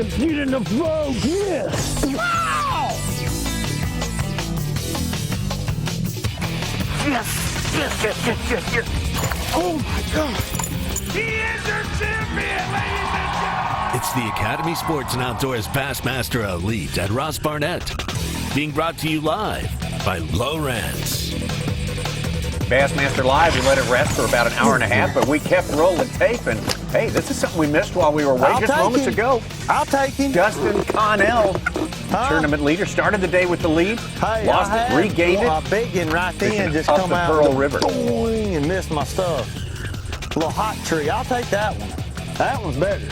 Get in the flow, yes! Wow! Yes. Oh my God. He is our champion, ladies and gentlemen. It's the Academy Sports and Outdoors Bassmaster Elite at Ross Barnett. Being brought to you live by Lowrance. Bassmaster Live, we let it rest for about an hour and a half, but we kept rolling tape, and hey, this is something we missed while we were away just moments ago. I'll take him. Dustin Connell, tournament leader, started the day with the lead, lost it, regained it. A big one right then just up come the out Pearl River and missed my stuff. A little hot tree. I'll take that one. That one's better.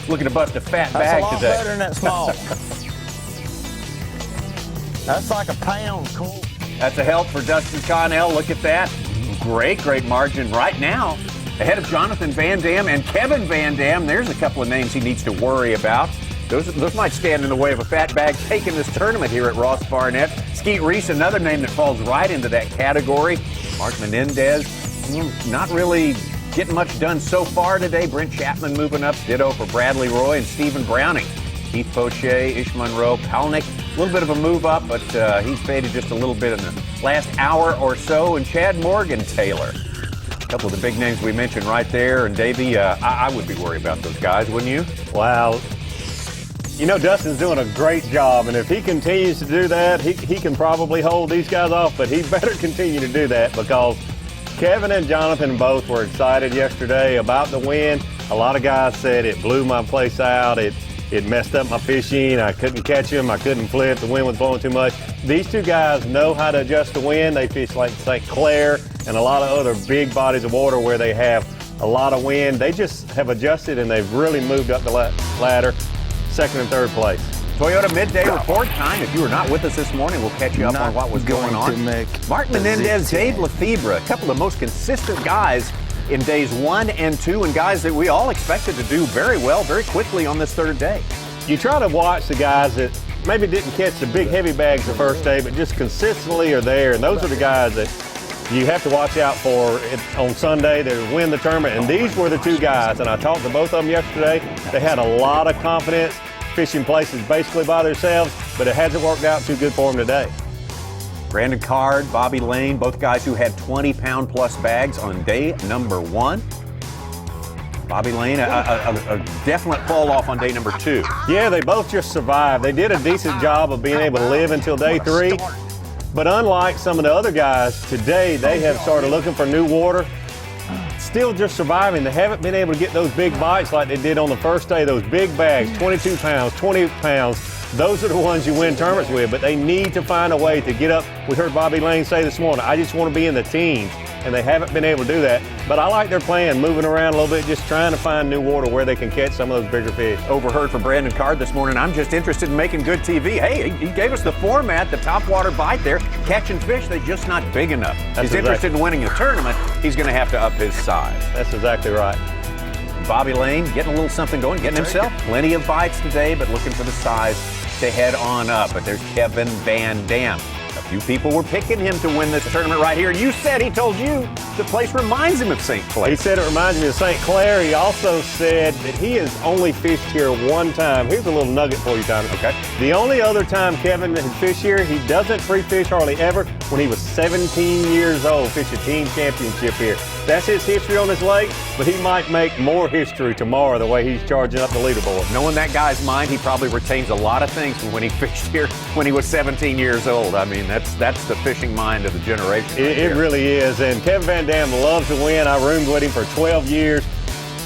Looking to bust a fat That's bag a lot today. better than that small. That's like a pound, Cole. That's a help for Dustin Connell. Look at that. Great margin right now. Ahead of Jonathan Van Dam and Kevin Van Dam. There's a couple of names he needs to worry about. Those might stand in the way of a fat bag taking this tournament here at Ross Barnett. Skeet Reese, another name that falls right into that category. Mark Menendez, not really getting much done so far today. Brent Chapman moving up. Ditto for Bradley Roy and Stephen Browning. Keith Poche, Ish Monroe, Palnick. A little bit of a move up, but he's faded just a little bit in the last hour or so. And Chad Morgan Taylor. A couple of the big names we mentioned right there. And Davey, I would be worried about those guys, wouldn't you? Wow. You know, Dustin's doing a great job, and if he continues to do that, he can probably hold these guys off, but he better continue to do that because Kevin and Jonathan both were excited yesterday about the win. A lot of guys said it blew my place out. It messed up my fishing. I couldn't catch them. I couldn't flip. The wind was blowing too much. These two guys know how to adjust the wind. They fish like St. Clair and a lot of other big bodies of water where they have a lot of wind. They just have adjusted, and they've really moved up the ladder, second and third place. Toyota midday report time. If you were not with us this morning, we'll catch you up on what was going on. Mark Menendez, Dave Lefebvre, a couple of the most consistent guys in days 1 and 2, and guys that we all expected to do very well very quickly on this third day. You try to watch the guys that maybe didn't catch the big heavy bags the first day, but just consistently are there, and those are the guys that you have to watch out for on Sunday to win the tournament. And these were the two guys, and I talked to both of them yesterday. They had a lot of confidence fishing places basically by themselves, but it hasn't worked out too good for them today. Brandon Card, Bobby Lane, both guys who had 20-pound plus bags on day number 1. Bobby Lane, a definite fall off on day number 2. Yeah, they both just survived. They did a decent job of being able to live until day 3. But unlike some of the other guys, today they have started looking for new water. Still just surviving. They haven't been able to get those big bites like they did on the first day. Those big bags, 22 pounds, 20 pounds. Those are the ones you win tournaments with, but they need to find a way to get up. We heard Bobby Lane say this morning, I just want to be in the teams, and they haven't been able to do that. But I like their plan, moving around a little bit, just trying to find new water where they can catch some of those bigger fish. Overheard from Brandon Card this morning, I'm just interested in making good TV. Hey, he gave us the format, the top water bite there, catching fish, they're just not big enough. He's interested in winning a tournament, he's going to have to up his size. That's exactly right. Bobby Lane getting a little something going, getting himself plenty of bites today, but looking for the size to head on up. But there's Kevin Van Dam. A few people were picking him to win this tournament right here. You said he told you the place reminds him of St. Clair. He said it reminds me of St. Clair. He also said that he has only fished here one time. Here's a little nugget for you, Tommy. Okay. The only other time Kevin has fished here, he doesn't pre-fish hardly ever, when he was 17 years old, fished a team championship here. That's his history on this lake, but he might make more history tomorrow the way he's charging up the leaderboard. Knowing that guy's mind, he probably retains a lot of things from when he fished here when he was 17 years old. I mean, that's the fishing mind of the generation. It really is, and Kevin Van Dam loves to win. I roomed with him for 12 years.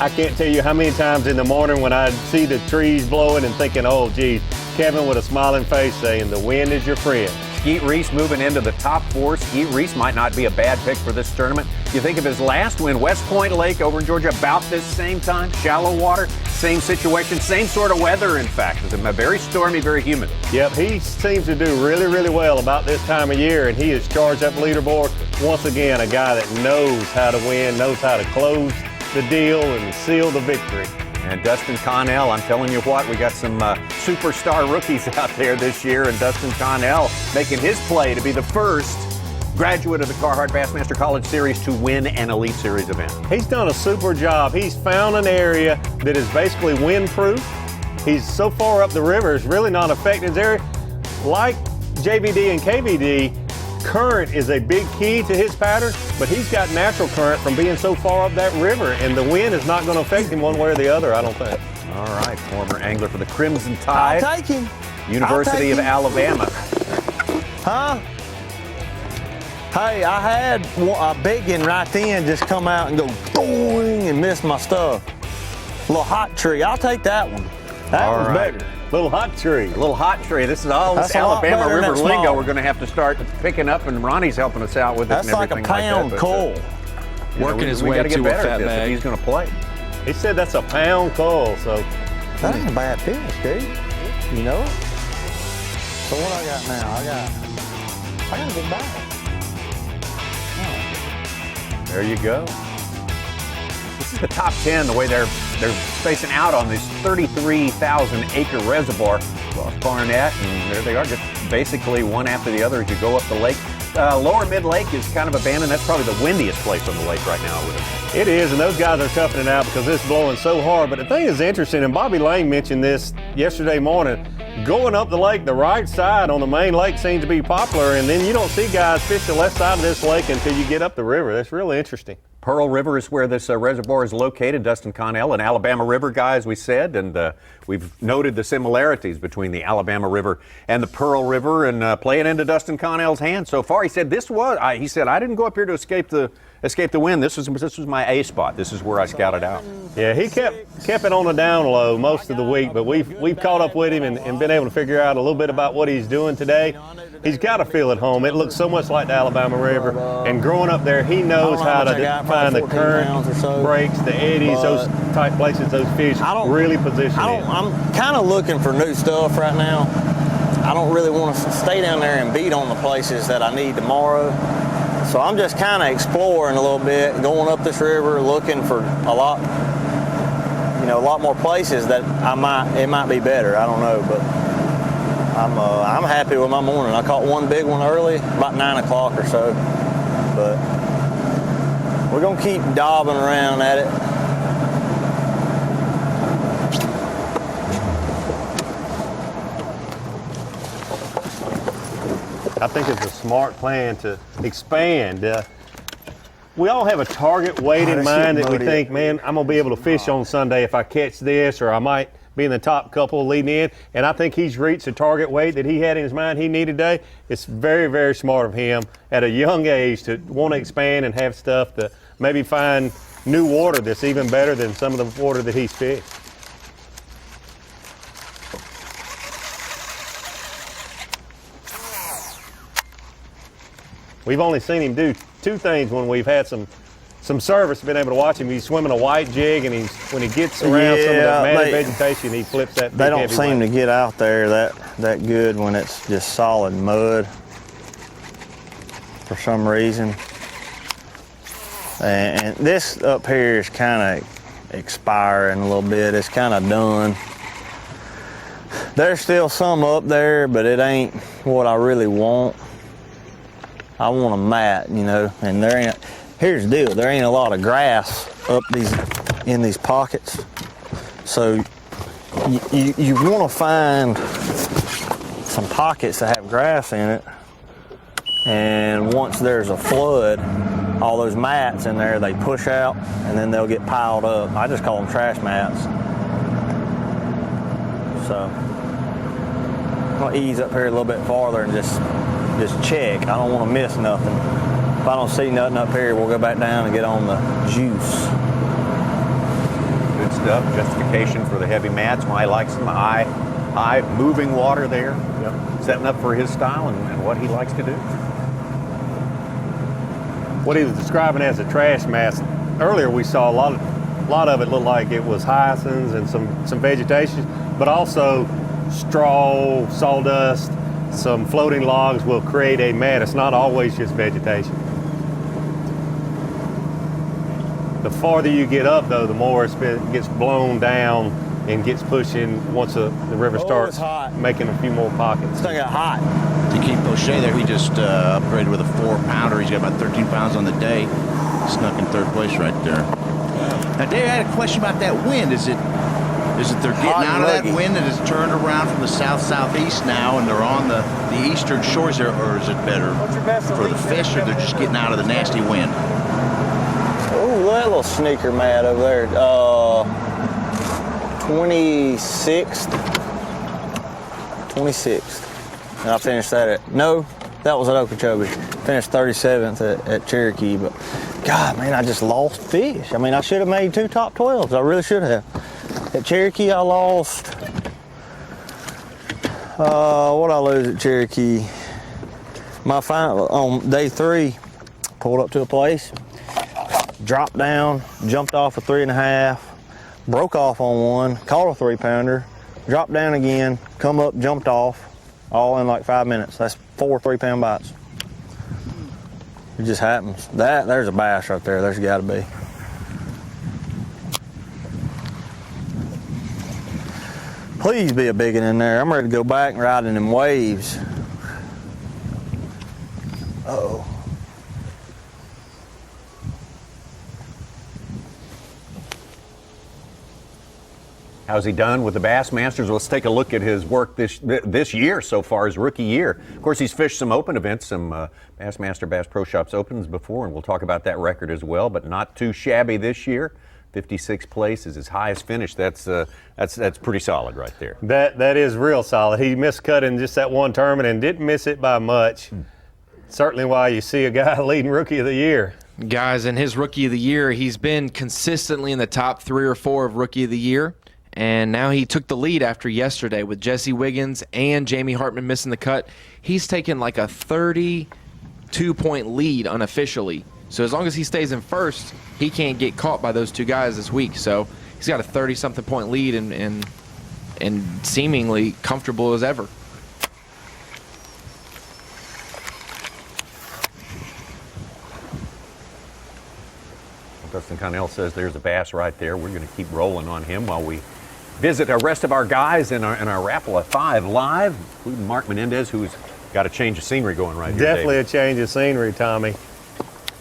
I can't tell you how many times in the morning when I'd see the trees blowing and thinking, oh, geez, Kevin with a smiling face saying, the wind is your friend. Skeet Reese moving into the top 4. Skeet Reese might not be a bad pick for this tournament. You think of his last win, West Point Lake over in Georgia, about this same time, shallow water, same situation, same sort of weather, in fact. It's very stormy, very humid. Yep, he seems to do really, really well about this time of year, and he has charged up leaderboard. Once again, a guy that knows how to win, knows how to close the deal and seal the victory. And Dustin Connell, I'm telling you what, we got some superstar rookies out there this year, and Dustin Connell making his play to be the first graduate of the Carhartt Bassmaster College Series to win an Elite Series event. He's done a super job. He's found an area that is basically windproof. He's so far up the river, it's really not affecting his area. Like JVD and KVD, current is a big key to his pattern, but he's got natural current from being so far up that river, and the wind is not going to affect him one way or the other, I don't think. All right, former angler for the Crimson Tide. I'll take him. University of Alabama. Huh? Hey, I had a big one right then just come out and go boing and miss my stuff. Little hot tree, I'll take that one. That All one's right. better. Little hot tree. A little hot tree. This is all this That's a lot Alabama better than River that lingo small. we're going to have to start picking up, and Ronnie's helping us out with it. That's and like a everything pound like that, coal. you know, Working his we way gotta get to a better fat at this if bag. he's going to play. He said that's a pound coal, so That ain't a bad fish, dude. You know it? So what I got now? I got a good bag. there you go. This is the top 10, the way they're spacing out on this 33,000 acre reservoir. Lost Barnett, and there they are, just basically one after the other as you go up the lake. Lower Mid Lake is kind of abandoned. That's probably the windiest place on the lake right now, I would imagine. It is, and those guys are toughing it out because it's blowing so hard. But the thing is interesting, and Bobby Lane mentioned this yesterday morning, going up the lake, the right side on the main lake seems to be popular, and then you don't see guys fish the left side of this lake until you get up the river. That's really interesting. Pearl River is where this reservoir is located. Dustin Connell, an Alabama River guy, as we said, and we've noted the similarities between the Alabama River and the Pearl River, and playing into Dustin Connell's hands so far. He said he said I didn't go up here to escape the wind. This was my A spot. This is where I scouted out. Yeah, he kept it on the down low most of the week, but we've caught up with him and been able to figure out a little bit about what he's doing today. He's got to feel at home. It looks so much like the Alabama River, and growing up there, he knows how to find the current breaks, the eddies, those tight places those fish really position in. I'm kind of looking for new stuff right now. I don't really want to stay down there and beat on the places that I need tomorrow. So I'm just kind of exploring a little bit, going up this river, looking for a lot more places that it might be better. I don't know, but I'm happy with my morning. I caught one big one early, about 9 o'clock or so, but we're gonna keep daubing around at it. I think it's a smart plan to expand. We all have a target weight in mind that we think, man, I'm going to be able to fish on Sunday if I catch this, or I might be in the top couple leading in. And I think he's reached the target weight that he had in his mind he needed today. It's very, very smart of him at a young age to want to expand and have stuff to maybe find new water that's even better than some of the water that he's fished. We've only seen him do two things when we've had some service, been able to watch him. He's swimming a white jig, and when he gets around some of the matted vegetation, he flips that big They don't heavy seem weight. to get out there that good when it's just solid mud for some reason. And this up here is kind of expiring a little bit. It's kind of done. There's still some up there, but it ain't what I really want. I want a mat, and here's the deal, there ain't a lot of grass up in these pockets. So you want to find some pockets that have grass in it, and once there's a flood, all those mats in there, they push out and then they'll get piled up. I just call them trash mats. So I'm gonna ease up here a little bit farther and just check. I don't want to miss nothing. If I don't see nothing up here, we'll go back down and get on the juice. Good stuff. Justification for the heavy mats. Mike likes some high moving water there. Yep. Setting up for his style and what he likes to do. What he was describing as a trash mass, earlier we saw a lot of it looked like it was hyacinths and some vegetation, but also straw, sawdust, some floating logs will create a mat. It's not always just vegetation. The farther you get up, though, the more it gets blown down and gets pushing once the river starts making a few more pockets. This thing got hot. To keep Poche there, he just upgraded with a 4-pounder. He's got about 13 pounds on the day. Snuck in third place right there. Now, Dave, I had a question about that wind. Is Is it they're getting Hot out and of that muggy. wind that has turned around from the south-southeast now and they're on the eastern shores there, or is it better for the fish, or they're just getting out of the nasty wind? Oh, that little sneaker mat over there. 26th. 26th. And I finished that at, no, that was at Okeechobee. Finished 37th at Cherokee, but God, man, I just lost fish. I mean, I should have made 2 top 12s. I really should have. At Cherokee, I lost, what'd I lose at Cherokee? My final, on day 3, pulled up to a place, dropped down, jumped off a 3.5, broke off on one, caught a 3-pounder, dropped down again, come up, jumped off, all in like 5 minutes. That's 4 3-pound bites. It just happens. There's a bass right there. There's gotta be. Please be a big one in there. I'm ready to go back and ride in them waves. Uh-oh. How's he done with the Bassmasters? Let's take a look at his work this year so far, his rookie year. Of course, he's fished some open events, some Bassmaster Bass Pro Shops Opens before, and we'll talk about that record as well, but not too shabby this year. 56th place is his highest finish. That's pretty solid right there. That is real solid. He missed cut in just that one tournament and didn't miss it by much. Certainly why you see a guy leading Rookie of the Year. Guys, in his Rookie of the Year, he's been consistently in the top 3 or 4 of Rookie of the Year. And now he took the lead after yesterday with Jesse Wiggins and Jamie Hartman missing the cut. He's taken like a 32-point lead unofficially. So as long as he stays in first, he can't get caught by those 2 guys this week. So he's got a 30-something point lead and seemingly comfortable as ever. Dustin Connell says there's a bass right there. We're going to keep rolling on him while we visit the rest of our guys in our Rapala 5 live, including Mark Menendez, who's got a change of scenery going right here. Definitely David. a change of scenery, Tommy.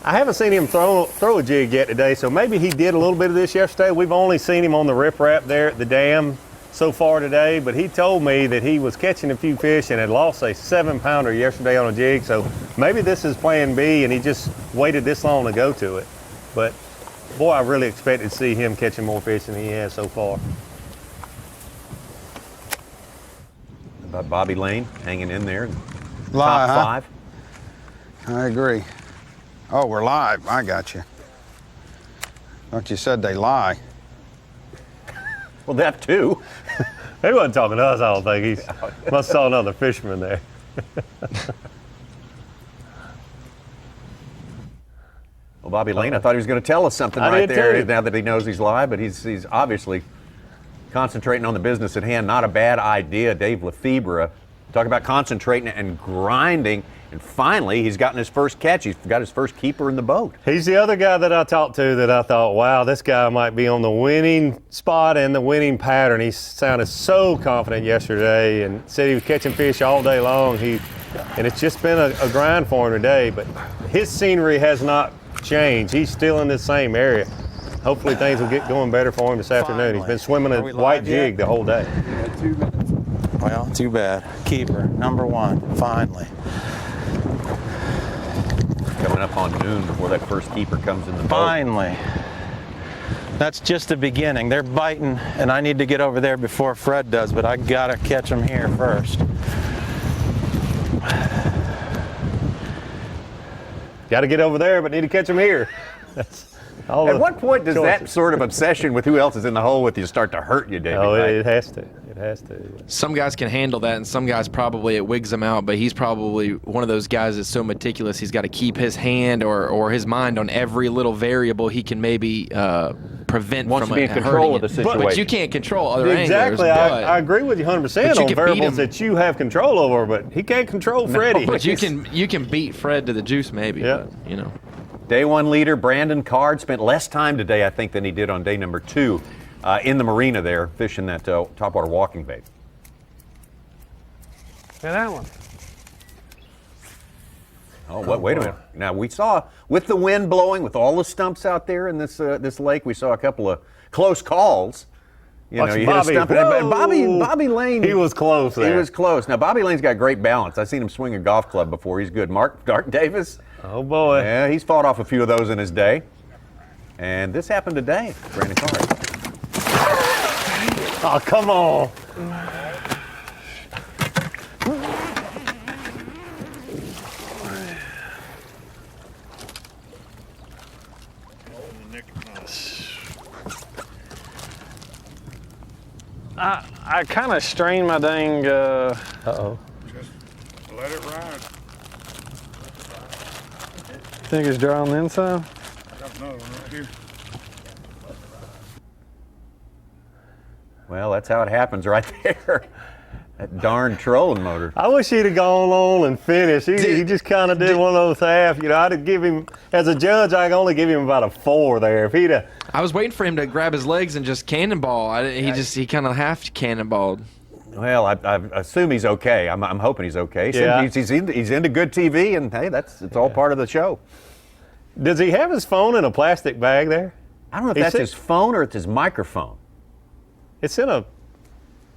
I haven't seen him throw a jig yet today, so maybe he did a little bit of this yesterday. We've only seen him on the riprap there at the dam so far today, but he told me that he was catching a few fish and had lost a 7-pounder yesterday on a jig, so maybe this is plan B and he just waited this long to go to it. But boy, I really expected to see him catching more fish than he has so far. About Bobby Lane hanging in there, Live, top 5. I agree. Oh, we're live. I got you. Thought you said they lie. Well, that too. He wasn't talking to us, I don't think. He must have saw another fisherman there. Well, Bobby Lane, I thought he was going to tell us something I right did there too. now that he knows he's live, but he's obviously concentrating on the business at hand. Not a bad idea. Dave Lefebvre, talk about concentrating and grinding, and finally he's gotten his first catch. He's got his first keeper in the boat. He's the other guy that I talked to that I thought, wow, this guy might be on the winning spot and the winning pattern. He sounded so confident yesterday and said he was catching fish all day long. And it's just been a grind for him today, but his scenery has not changed. He's still in the same area. Hopefully things will get going better for him this afternoon. He's been swimming a white jig the whole day. Well, too bad. Keeper, number 1, finally. Coming up on noon before that first keeper comes in the boat. Finally. That's just the beginning. They're biting, and I need to get over there before Fred does, but I gotta catch them here first. Got to get over there, but need to catch him here. That's all. At what point does that sort of obsession with who else is in the hole with you start to hurt you, David? Oh, right? it has to. It has to. Some guys can handle that, and some guys probably it wigs them out, but he's probably one of those guys that's so meticulous he's got to keep his hand or his mind on every little variable he can maybe prevent Wants from to be in control of the situation. But you can't control other anglers. Exactly. I agree with you 100% But you on can beat variables him. that you have control over, but he can't control Freddie. But you can beat Fred to the juice maybe. Yeah. But, you know. Day 1 leader Brandon Card spent less time today, I think, than he did on day number 2 in the marina there, fishing that topwater walking bait. And that one. Oh, wait a minute. Now, we saw, with the wind blowing, with all the stumps out there in this lake, we saw a couple of close calls. You Watch know, you hit a Bobby. stump. Whoa. Bobby Lane. He was close there. He was close. Now, Bobby Lane's got great balance. I've seen him swing a golf club before. He's good. Mark Davis. Oh, boy. Yeah, he's fought off a few of those in his day. And this happened today, Brandon Carr. Oh, come on. I kind of strained my dang. Uh-oh. Just let it ride. Think it's dry on the inside? I got another one right here. Well, that's how it happens right there. That darn trolling motor. I wish he'd have gone on and finished. He just kind of did one of those half. You know, I'd give him, as a judge, I could only give him about a 4 there. If he'd have. I was waiting for him to grab his legs and just cannonball. He kind of half cannonballed. Well, I assume he's okay. I'm hoping he's okay. Yeah. He's into good TV, and hey, it's all part of the show. Does he have his phone in a plastic bag there? I don't know if that's his phone or it's his microphone. It's in a.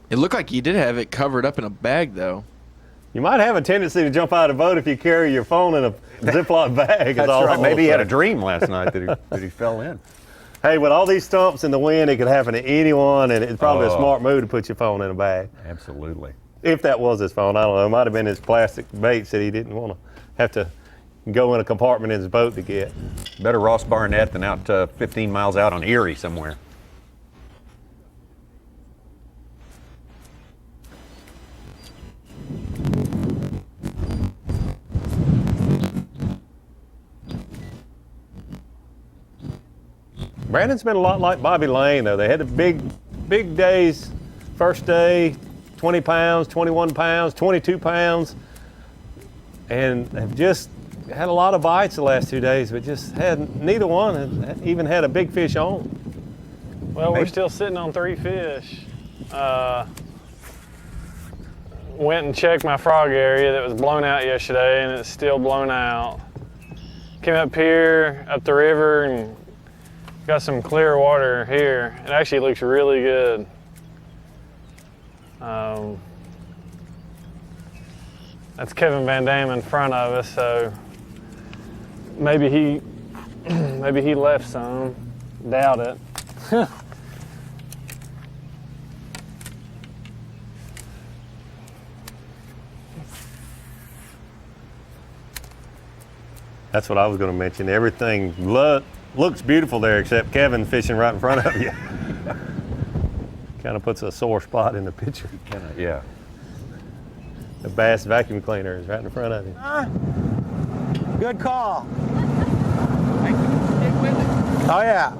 It looked like you did have it covered up in a bag, though. You might have a tendency to jump out of the boat if you carry your phone in a Ziploc bag. That's right. Maybe he had a dream last night that he fell in. Hey, with all these stumps in the wind, it could happen to anyone, and it's probably a smart move to put your phone in a bag. Absolutely. If that was his phone, I don't know. It might have been his plastic baits that he didn't want to have to go in a compartment in his boat to get. Better Ross Barnett than out 15 miles out on Erie somewhere. Brandon's been a lot like Bobby Lane, though. They had the big days. First day, 20 pounds, 21 pounds, 22 pounds, and have just had a lot of bites the last 2 days, but just neither one had even had a big fish on. Well, we're still sitting on 3 fish. Went and checked my frog area that was blown out yesterday, and it's still blown out. Came up here, up the river, and got some clear water here. It actually looks really good. That's Kevin Van Dam in front of us, so maybe he left some. Doubt it. That's what I was going to mention. Everything looks beautiful there, except Kevin fishing right in front of you. Kind of puts a sore spot in the picture. Yeah. The B.A.S.S vacuum cleaner is right in front of you. Good call. Oh, yeah.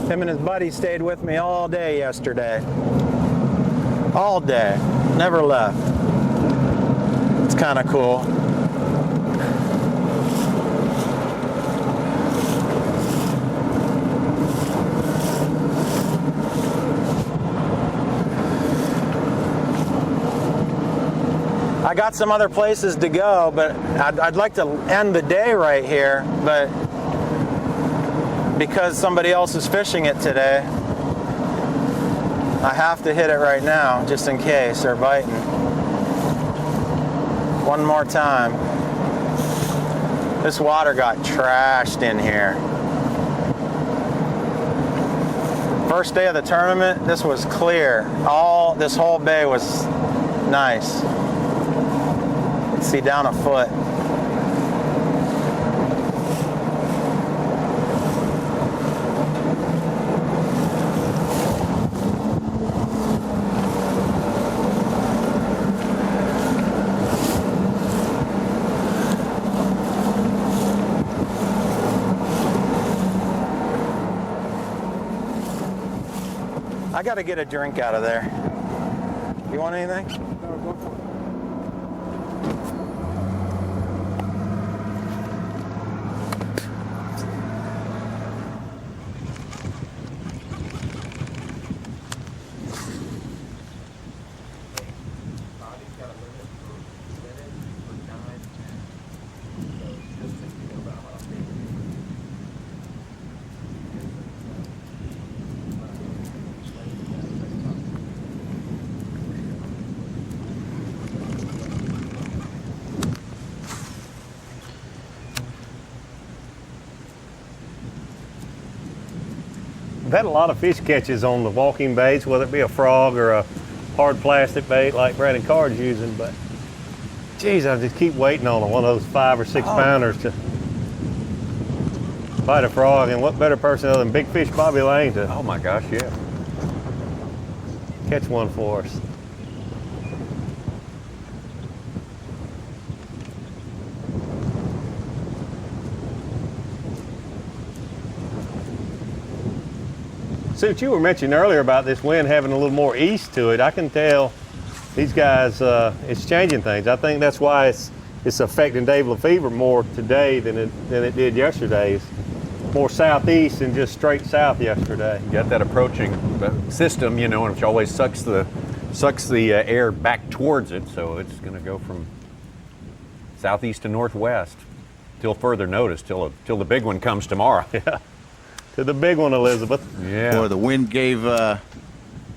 Him and his buddy stayed with me all day yesterday. All day. Never left. It's kind of cool. I got some other places to go, but I'd like to end the day right here, but because somebody else is fishing it today, I have to hit it right now, just in case they're biting. One more time. This water got trashed in here. First day of the tournament, this was clear. This whole bay was nice. See, down a foot. I gotta get a drink out of there. You want anything? No, go for it. I've had a lot of fish catches on the walking baits, whether it be a frog or a hard plastic bait like Brandon Card's using, but geez, I just keep waiting on one of those 5 or 6 pounders to bite a frog. And what better person other than Big Fish Bobby Lane to Oh my gosh, yeah. catch one for us. Suit, you were mentioning earlier about this wind having a little more east to it. I can tell these guys, it's changing things. I think that's why it's affecting Dave Lefevre more today than it did yesterday. It's more southeast and just straight south yesterday. You got that approaching system, you know, which always sucks the air back towards it. So it's going to go from southeast to northwest till further notice, till the big one comes tomorrow. Yeah. To the big one, Elizabeth. Yeah. Boy, the wind gave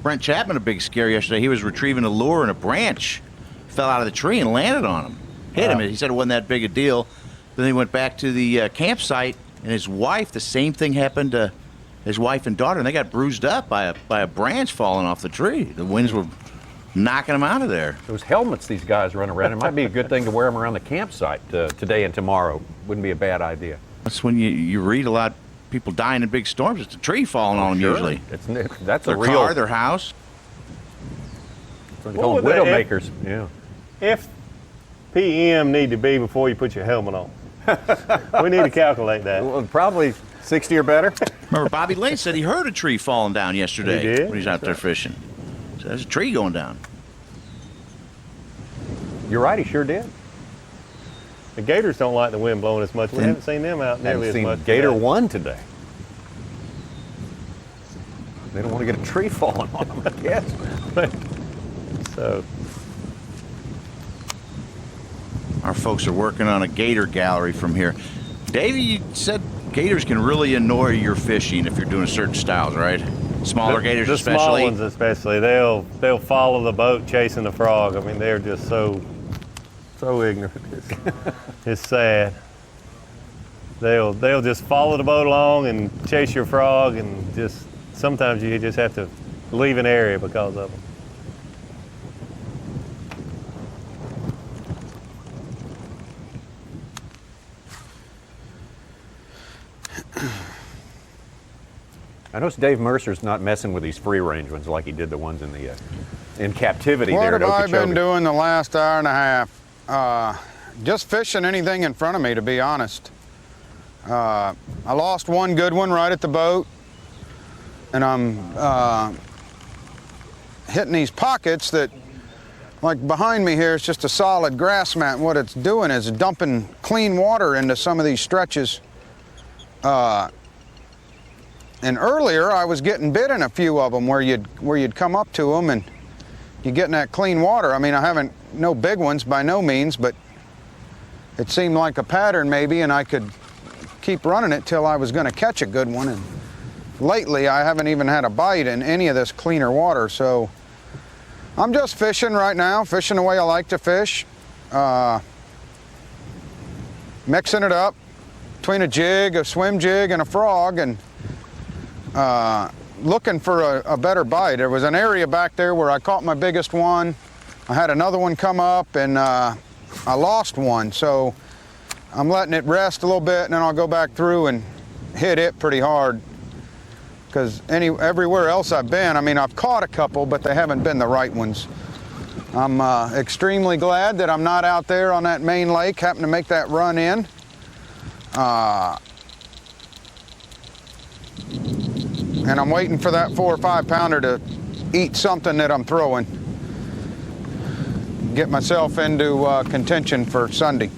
Brent Chapman a big scare yesterday. He was retrieving a lure and a branch fell out of the tree and landed on him. Hit him. He said it wasn't that big a deal. Then he went back to the campsite, and his wife, the same thing happened to his wife and daughter, and they got bruised up by a branch falling off the tree. The winds were knocking them out of there. Those helmets these guys run around, it might be a good thing to wear them around the campsite today and tomorrow. Wouldn't be a bad idea. That's when you read a lot. People dying in big storms. It's a tree falling on them usually. That's their a real car, their house. They call them widowmakers. Yeah. If PM need to be before you put your helmet on? We need to calculate that. Well, probably 60 or better. Remember, Bobby Lane said he heard a tree falling down yesterday He did? when he's out there fishing. So there's a tree going down. You're right, he sure did. The gators don't like the wind blowing as much. We haven't seen them out nearly as much. Gator today. won today. They don't want to get a tree falling on them, I guess. So Our folks are working on a gator gallery from here. Davey, you said gators can really annoy your fishing if you're doing certain styles, right? Smaller gators the especially? small ones especially. They'll follow the boat chasing the frog. I mean, they're just so ignorant. It's sad. They'll just follow the boat along and chase your frog, and just sometimes you just have to leave an area because of them. I notice Dave Mercer's not messing with these free-range ones like he did the ones in captivity what there at have I Okeechobee. been doing the last hour and a half? Just fishing anything in front of me, to be honest. I lost one good one right at the boat, and I'm hitting these pockets that, like behind me here, it's just a solid grass mat, and what it's doing is dumping clean water into some of these stretches. And earlier I was getting bit in a few of them where you'd come up to them and you're getting that clean water. I mean, I haven't, no big ones by no means, but it seemed like a pattern maybe, and I could keep running it till I was going to catch a good one. And lately I haven't even had a bite in any of this cleaner water, so I'm just fishing right now, fishing the way I like to fish, mixing it up between a jig, a swim jig, and a frog, and looking for a better bite. There was an area back there where I caught my biggest one. I had another one come up, and I lost one, so I'm letting it rest a little bit, and then I'll go back through and hit it pretty hard, because everywhere else I've been, I mean, I've caught a couple, but they haven't been the right ones. I'm extremely glad that I'm not out there on that main lake, happened to make that run in. And I'm waiting for that 4 or 5 pounder to eat something that I'm throwing. Get myself into contention for Sunday.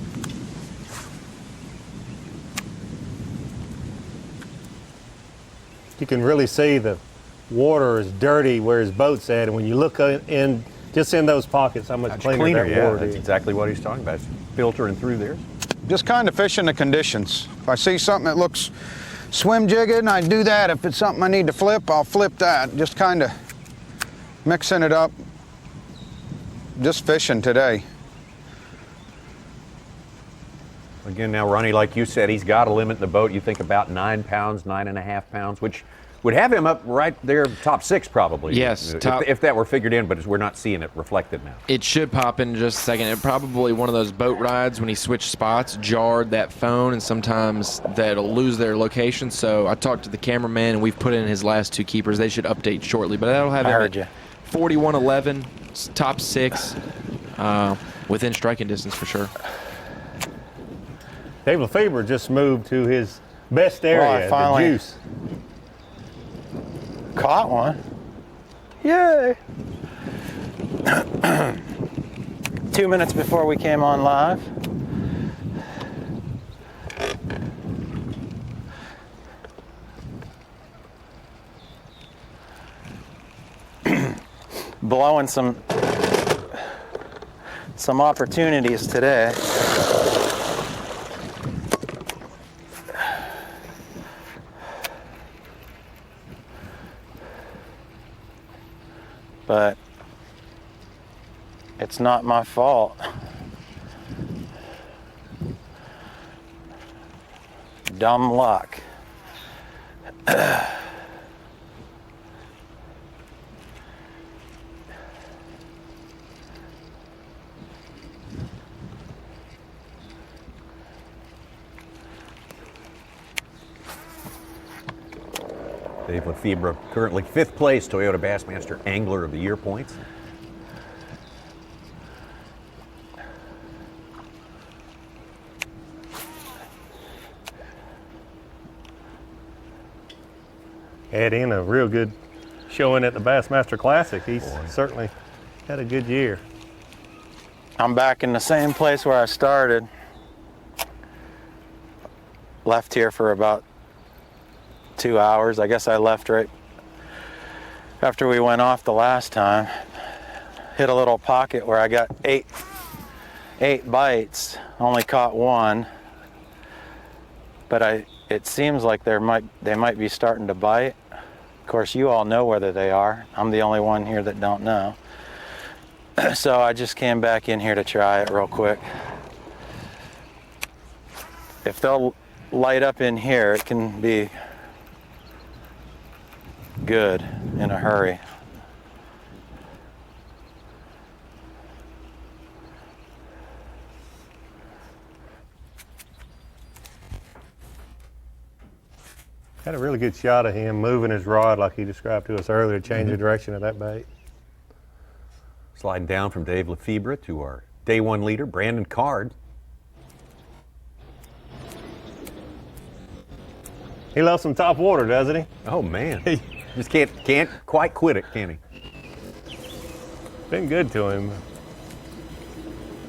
You can really see the water is dirty where his boat's at, and when you look in just in those pockets, how much cleaner that yeah, water that's is. exactly what he's talking about. It's filtering through there. Just kind of fishing the conditions. If I see something that looks swim jigging, I do that. If it's something I need to flip, I'll flip that. Just kind of mixing it up. Just fishing today. Again, now, Ronnie, like you said, he's got a limit in the boat. You think about 9 pounds, 9.5 pounds, which Would have him up right there, top 6 probably. Yes, if that were figured in, but we're not seeing it reflected now. It should pop in just a second. It probably one of those boat rides when he switched spots jarred that phone, and sometimes that'll lose their location. So I talked to the cameraman, and we've put in his last 2 keepers. They should update shortly, but that'll have I him heard you. 41-11, top 6, within striking distance for sure. Dave Lefebvre just moved to his best area, the juice. Caught one. Yay! 2 minutes before we came on live. Blowing some opportunities today. But it's not my fault. Dumb luck. Dave Lefebvre, currently 5th place Toyota Bassmaster Angler of the Year points. Had in a real good showing at the Bassmaster Classic. He's certainly had a good year. I'm back in the same place where I started. Left here for about 2 hours. I guess I left right after we went off the last time. Hit a little pocket where I got eight bites. Only caught 1, but it seems like they might be starting to bite. Of course, you all know whether they are. I'm the only one here that don't know. So I just came back in here to try it real quick. If they'll light up in here, it can be good in a hurry. Had a really good shot of him moving his rod like he described to us earlier, change the direction of that bait. Sliding down from Dave Lefebvre to our day 1 leader, Brandon Card. He loves some top water, doesn't he? Oh man, he just can't quite quit it, can he? Been good to him.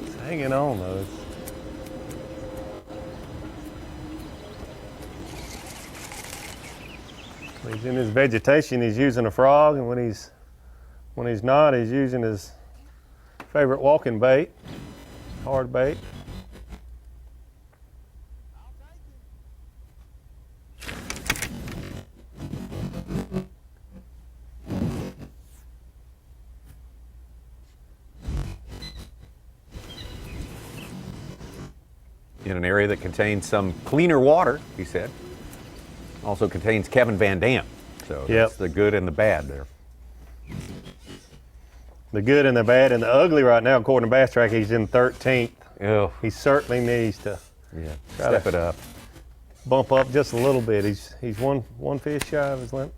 He's hanging on though. When he's in his vegetation, he's using a frog, and when he's not, he's using his favorite walking bait, hard bait. In an area that contains some cleaner water, he said. Also contains Kevin Van Dam. So that's the good and the bad there. The good and the bad and the ugly right now, according to Bass Track, he's in 13th. Oh. He certainly needs to step it up. Bump up just a little bit. He's one fish shy of his limit.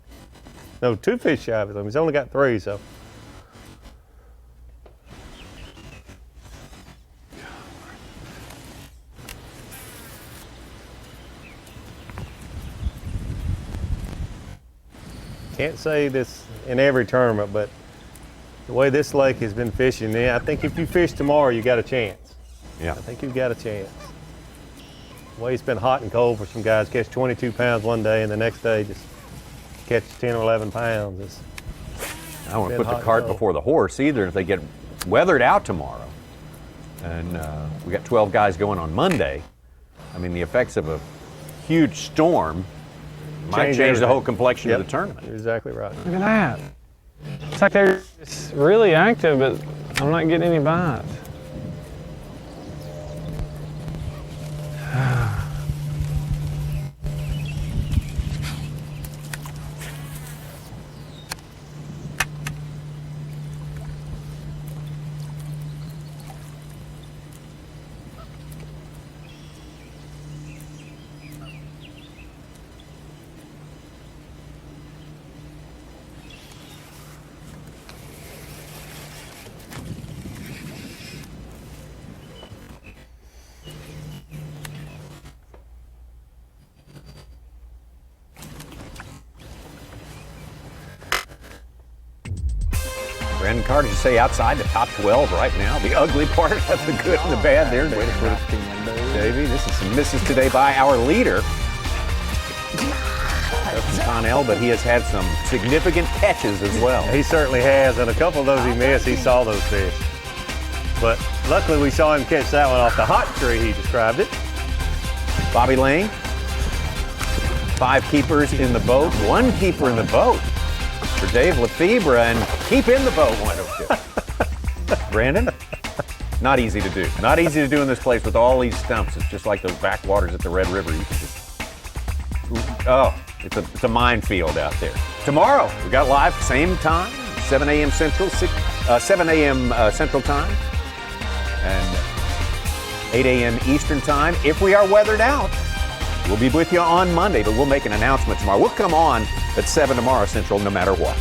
No, 2 fish shy of his limit. He's only got 3, so. Can't say this in every tournament, but the way this lake has been fishing, I think if you fish tomorrow, you got a chance. Yeah. I think you've got a chance. The way it's been hot and cold for some guys, catch 22 pounds one day and the next day just catch 10 or 11 pounds. I don't want to put the cart before the horse either. If they get weathered out tomorrow, and we got 12 guys going on Monday, I mean, the effects of a huge storm might change the whole complexion of the tournament. You're exactly right. Look at that. It's like they're just really active, but I'm not getting any bites. Brandon Carter, you say outside the top 12 right now. The ugly part of the good and the bad there. Way to put it, Davey. This is some misses today by our leader, Dustin Connell, but he has had some significant catches as well. He certainly has, and a couple of those he missed, he saw those fish. But luckily we saw him catch that one off the hot tree, he described it. Bobby Lane, 5 keepers in the boat, 1 keeper in the boat for Dave Lefebvre, and keep in the boat, why don't you? Brandon, not easy to do. Not easy to do in this place with all these stumps. It's just like those backwaters at the Red River. You can just, it's a minefield out there. Tomorrow, we got live, same time, 7 a.m. Central, 7 a.m. Central Time, and 8 a.m. Eastern Time. If we are weathered out, we'll be with you on Monday, but we'll make an announcement tomorrow. We'll come on at 7 tomorrow Central, no matter what.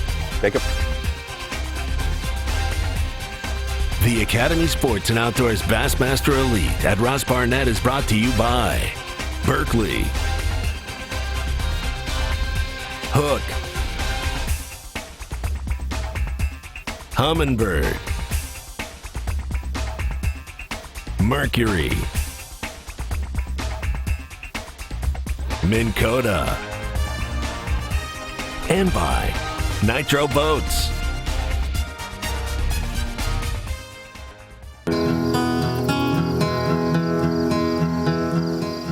The Academy Sports and Outdoors Bassmaster Elite at Ross Barnett is brought to you by Berkeley, Hook, Humminbird, Mercury, KOTA, and by Nitro Boats.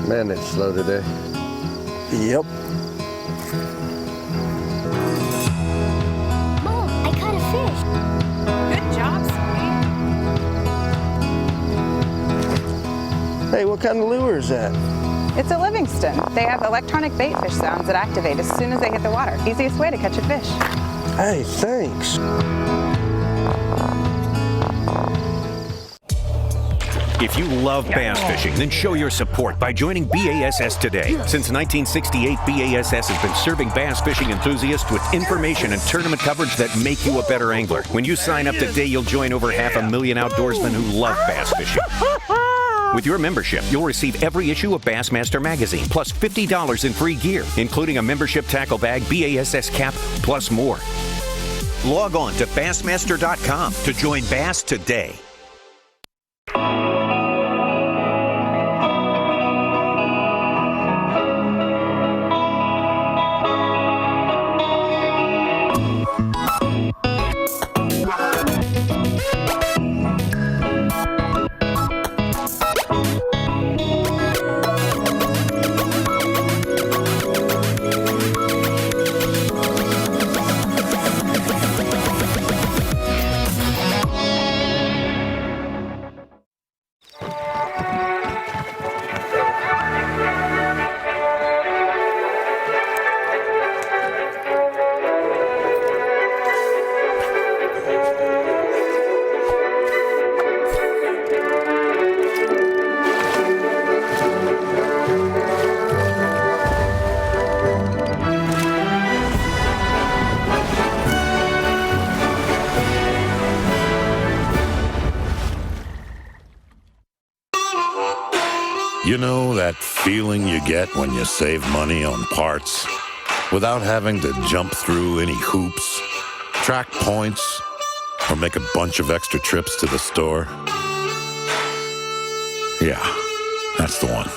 Man, it's slow today. Yep. Mom, I caught a fish. Good job, sweetie. Hey, what kind of lure is that? It's a Livingston. They have electronic bait fish sounds that activate as soon as they hit the water. Easiest way to catch a fish. Hey, thanks. If you love bass fishing, then show your support by joining B.A.S.S today. Since 1968, B.A.S.S has been serving bass fishing enthusiasts with information and tournament coverage that make you a better angler. When you sign up today, you'll join over 500,000 outdoorsmen who love bass fishing. With your membership, you'll receive every issue of Bassmaster magazine, plus $50 in free gear, including a membership tackle bag, BASS cap, plus more. Log on to Bassmaster.com to join Bass today. You know that feeling you get when you save money on parts without having to jump through any hoops, track points, or make a bunch of extra trips to the store? Yeah, that's the one.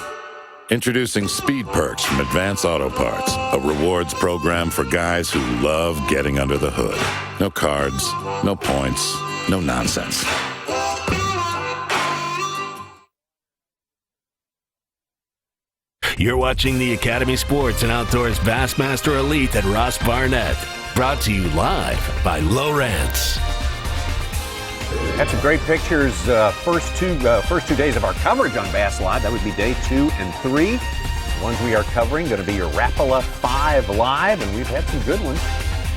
Introducing Speed Perks from Advance Auto Parts, a rewards program for guys who love getting under the hood. No cards, no points, no nonsense. You're watching the Academy Sports and Outdoors Bassmaster Elite at Ross Barnett. Brought to you live by Lowrance. Had some great pictures first two days of our coverage on Bass Live. That would be day 2 and 3. The ones we are covering going to be your Rapala 5 Live, and we've had some good ones.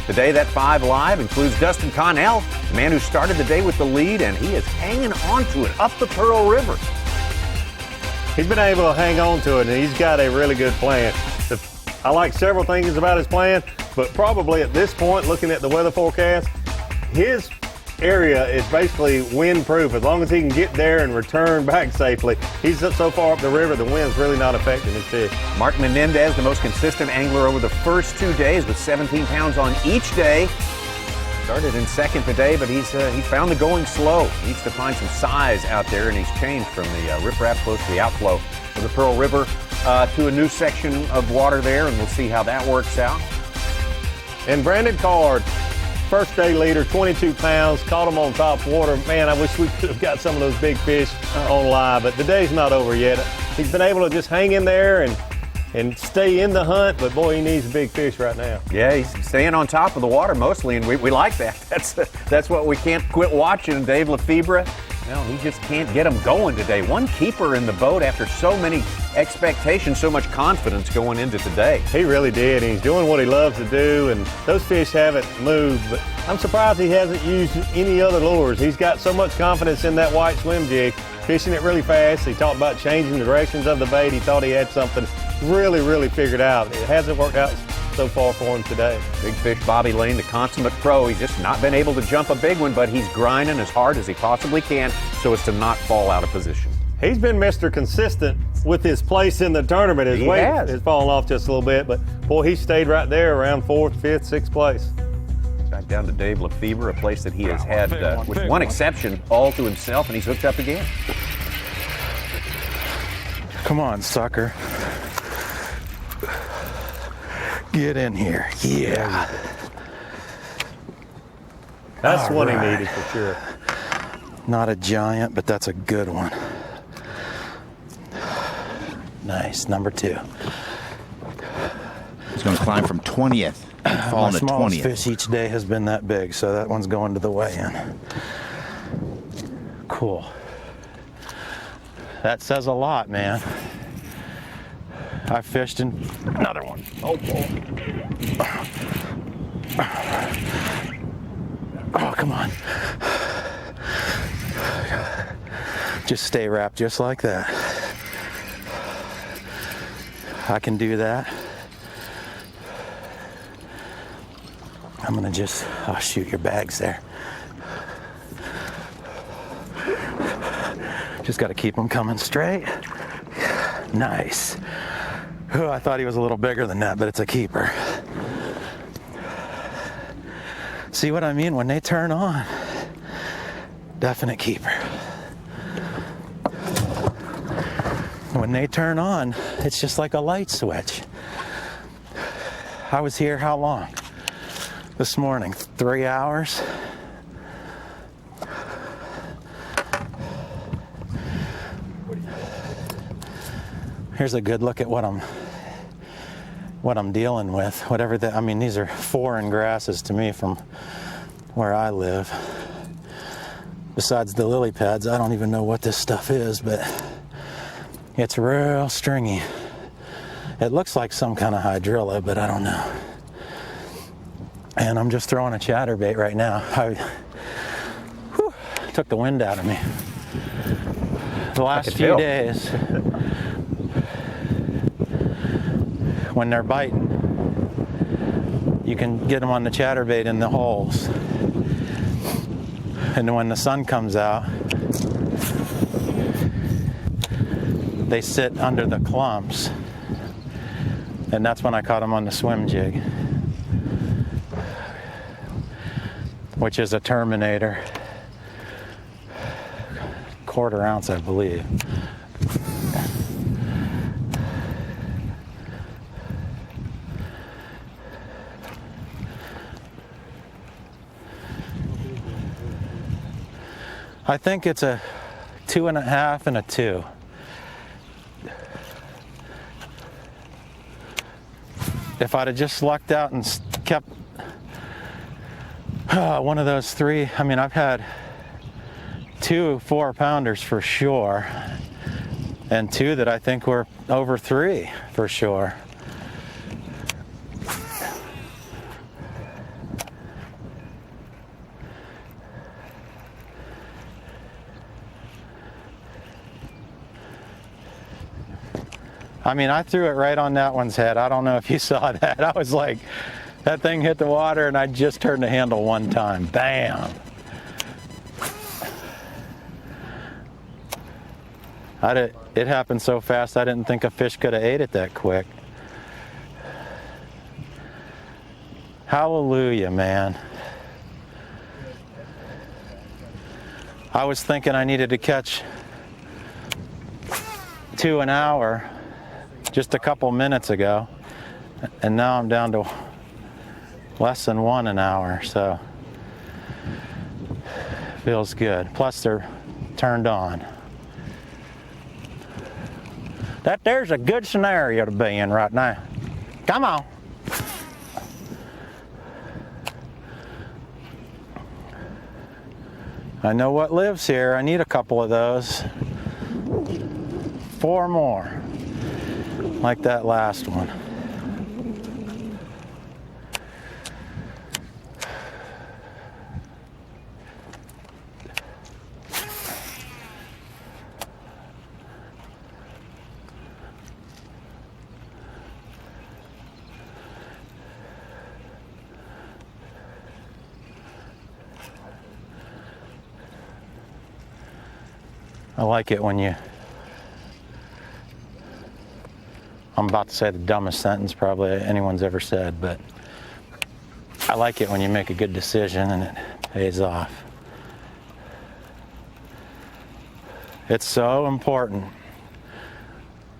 Today, that 5 Live includes Dustin Connell, the man who started the day with the lead, and he is hanging on to it up the Pearl River. He's been able to hang on to it, and he's got a really good plan. I like several things about his plan, but probably at this point, looking at the weather forecast, his area is basically wind-proof. As long as he can get there and return back safely, he's so far up the river, the wind's really not affecting his fish. Mark Menendez, the most consistent angler over the first 2 days with 17 pounds on each day. Started in second today, but he found the going slow. Needs to find some size out there, and he's changed from the riprap close to the outflow of the Pearl River to a new section of water there, and we'll see how that works out. And Brandon Card, first day leader, 22 pounds, caught him on top water. Man, I wish we could have got some of those big fish on live, but the day's not over yet. He's been able to just hang in there and stay in the hunt, but boy, he needs big fish right now. Yeah, he's staying on top of the water mostly, and we like that. That's what we can't quit watching. Dave Lefebvre, well, he just can't get him going today. One keeper in the boat after so many expectations, so much confidence going into today. He really did. He's doing what he loves to do, and those fish haven't moved, but I'm surprised he hasn't used any other lures. He's got so much confidence in that white swim jig, fishing it really fast. He talked about changing the directions of the bait. He thought he had something really figured out. It hasn't worked out so far for him today. Big fish Bobby Lane, the consummate pro. He's just not been able to jump a big one, but he's grinding as hard as he possibly can so as to not fall out of position. He's been Mr. Consistent with his place in the tournament. His weight has fallen off just a little bit, but boy, he stayed right there around 4th, 5th, 6th place. Back down to Dave Lefebvre, a place that he has had, with one exception, all to himself, and he's hooked up again. Come on, sucker. Get in here. Yeah. That's All what right. he needed for sure. Not a giant, but that's a good one. Nice, number 2. He's going to climb from 20th and fall My into smallest 20th. fish each day has been that big, so that one's going to the weigh-in. Cool. That says a lot, man. I fished in another one. Oh, boy. Oh, come on. Just stay wrapped just like that. I can do that. I'm gonna just, oh shoot, your bag's there. Just gotta keep them coming straight. Nice. Oh, I thought he was a little bigger than that, but it's a keeper. See what I mean? When they turn on, definite keeper. When they turn on, it's just like a light switch. I was here how long? This morning, 3 hours. Here's a good look at what I'm dealing with. Whatever that, I mean, these are foreign grasses to me from where I live. Besides the lily pads, I don't even know what this stuff is, but it's real stringy. It looks like some kind of hydrilla, but I don't know. And I'm just throwing a chatterbait right now. Took the wind out of me. The last few days, when they're biting, you can get them on the chatterbait in the holes. And when the sun comes out, they sit under the clumps. And that's when I caught them on the swim jig, which is a Terminator. 1/4 ounce, I believe. I think it's a 2.5 and a 2. If I'd have just lucked out and kept one of those 3, I mean, I've had 2 4-pounders for sure, and 2 that I think were over 3 for sure. I mean, I threw it right on that one's head. I don't know if you saw that. I was like, that thing hit the water and I just turned the handle one time. Bam! It happened so fast I didn't think a fish could have ate it that quick. Hallelujah, man. I was thinking I needed to catch 2 an hour just a couple minutes ago, and now I'm down to less than 1 an hour, so feels good. Plus they're turned on. There's a good scenario to be in right now. Come on. I know what lives here. I need a couple of those. 4 more, like that last one. I like it when I'm about to say the dumbest sentence probably anyone's ever said, but I like it when you make a good decision and it pays off. It's so important.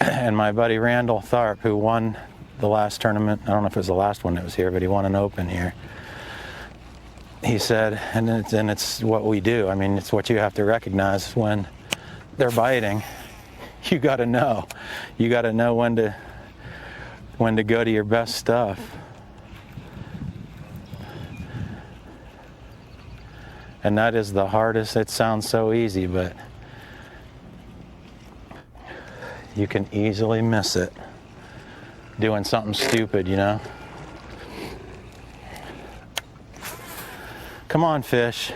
And my buddy Randall Tharp, who won the last tournament, I don't know if it was the last one that was here, but he won an open here. He said, and it's what we do. I mean, it's what you have to recognize when they're biting. You got to know. You got to know when to go to your best stuff. And that is the hardest. It sounds so easy, but you can easily miss it doing something stupid, you know? Come on, fish.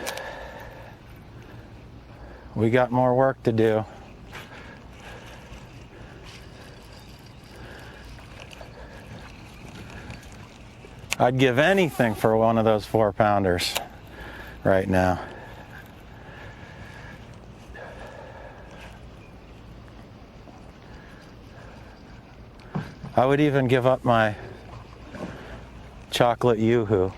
We got more work to do. I'd give anything for one of those 4-pounders right now. I would even give up my chocolate yoo-hoo.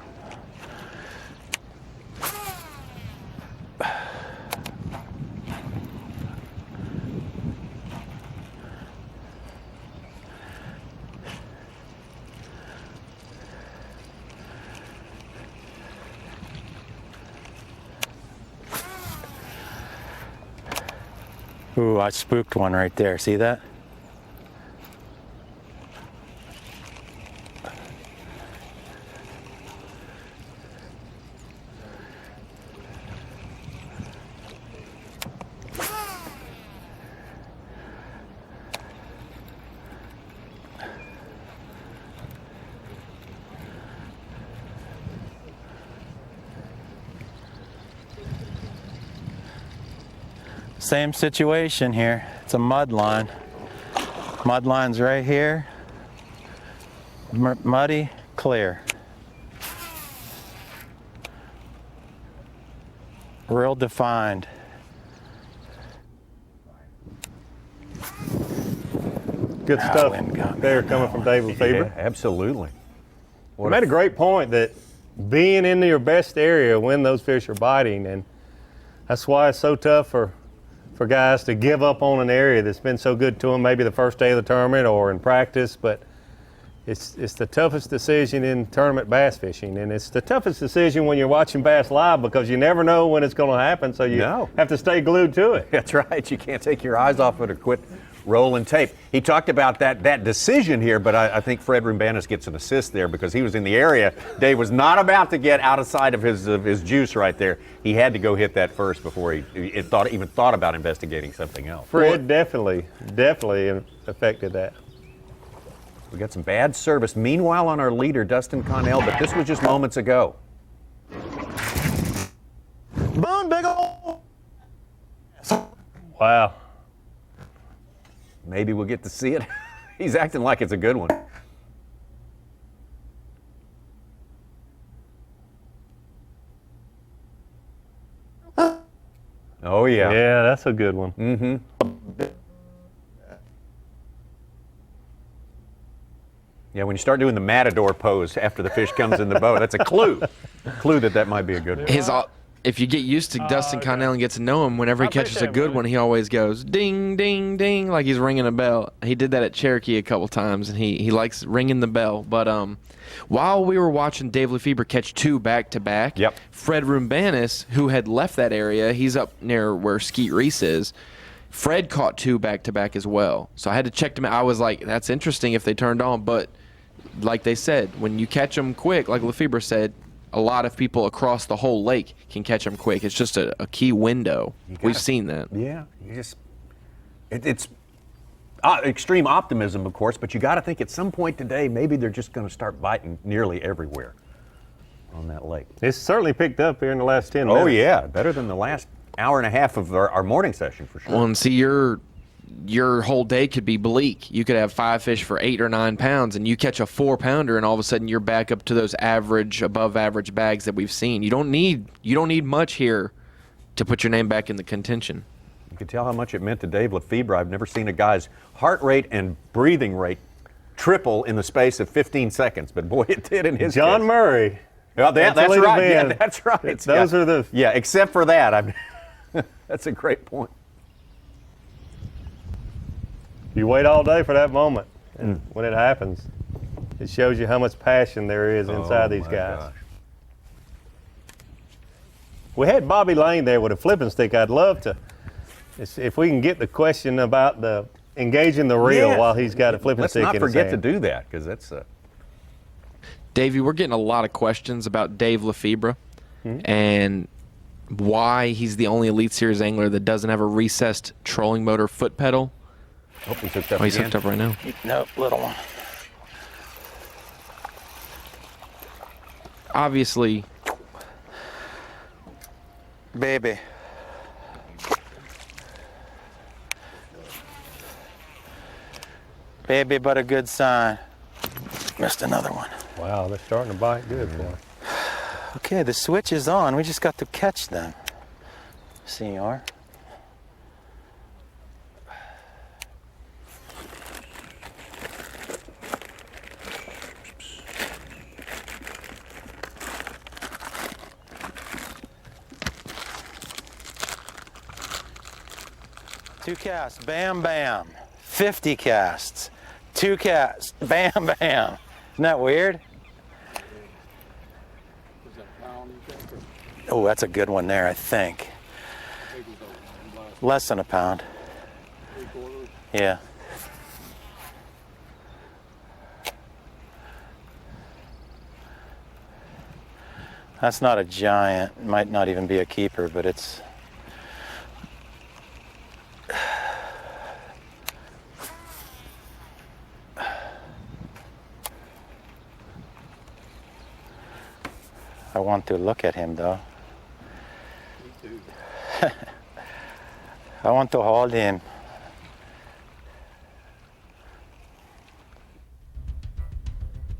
Ooh, I spooked one right there. See that? Same situation here. It's a mud line. Mud line's right here. Muddy, clear. Real defined. Good stuff there coming from David Feber. Yeah, absolutely. You made a great point that being in your best area when those fish are biting, and that's why it's so tough for guys to give up on an area that's been so good to them, maybe the first day of the tournament or in practice, but it's the toughest decision in tournament bass fishing, and it's the toughest decision when you're watching bass live because you never know when it's going to happen, so you have to stay glued to it. That's right. You can't take your eyes off it or quit rolling tape. He talked about that decision here, but I think Fred Rumbanis gets an assist there because he was in the area. Dave was not about to get out of sight of his juice right there. He had to go hit that first before he even thought about investigating something else. Fred definitely affected that. We got some bad service. Meanwhile, on our leader, Dustin Connell, but this was just moments ago. Boom, big ol'. Wow. Maybe we'll get to see it. He's acting like it's a good one. Oh, yeah. Yeah, that's a good one. Mm-hmm. Yeah, when you start doing the matador pose after the fish comes in the boat, that's a clue. Clue that might be a good one. if you get used to Dustin Connell and get to know him, whenever he catches a good one, he always goes ding, ding, ding, like he's ringing a bell. He did that at Cherokee a couple times, and he likes ringing the bell. But while we were watching Dave Lefebvre catch 2 back-to-back, Fred Rumbanis, who had left that area, he's up near where Skeet Reese is, Fred caught 2 back-to-back as well. So I had to check them out. I was like, that's interesting if they turned on. But like they said, when you catch them quick, like Lefebvre said, a lot of people across the whole lake can catch them quick. It's just a key window. We've seen that. Yeah, it's extreme optimism, of course, but you got to think at some point today, maybe they're just going to start biting nearly everywhere on that lake. It's certainly picked up here in the last 10 minutes. Oh, yeah, better than the last hour and a half of our morning session for sure. Well, and see, your whole day could be bleak. You could have 5 fish for 8 or 9 pounds, and you catch a 4-pounder, and all of a sudden you're back up to those average, above average bags that we've seen. You don't need much here to put your name back in the contention. You could tell how much it meant to Dave Lefebvre. I've never seen a guy's heart rate and breathing rate triple in the space of 15 seconds, but boy, it did in his John case. Murray. Well, that's right. Yeah, that's right. Those are the... Yeah, except for that. That's a great point. You wait all day for that moment, and when it happens, it shows you how much passion there is inside these guys. Gosh. We had Bobby Lane there with a flipping stick. I'd love to, if we can get the question about the engaging the reel while he's got a flipping stick in his hand. Let's not forget to do that, because that's Davey, we're getting a lot of questions about Dave Lefebvre and why he's the only Elite Series angler that doesn't have a recessed trolling motor foot pedal. Oh, he's hooked up he's hooked up right now. Nope, little one. Obviously. Baby. Baby, but a good sign. Missed another one. Wow, they're starting to bite good, boy. Okay, the switch is on. We just got to catch them. Senor. Two casts, bam, bam. 50 casts. 2 casts, bam, bam. Isn't that weird? Oh, that's a good one there, I think. Less than a pound. Yeah. That's not a giant. It might not even be a keeper, but it's... I want to look at him, though. Me too. I want to hold him.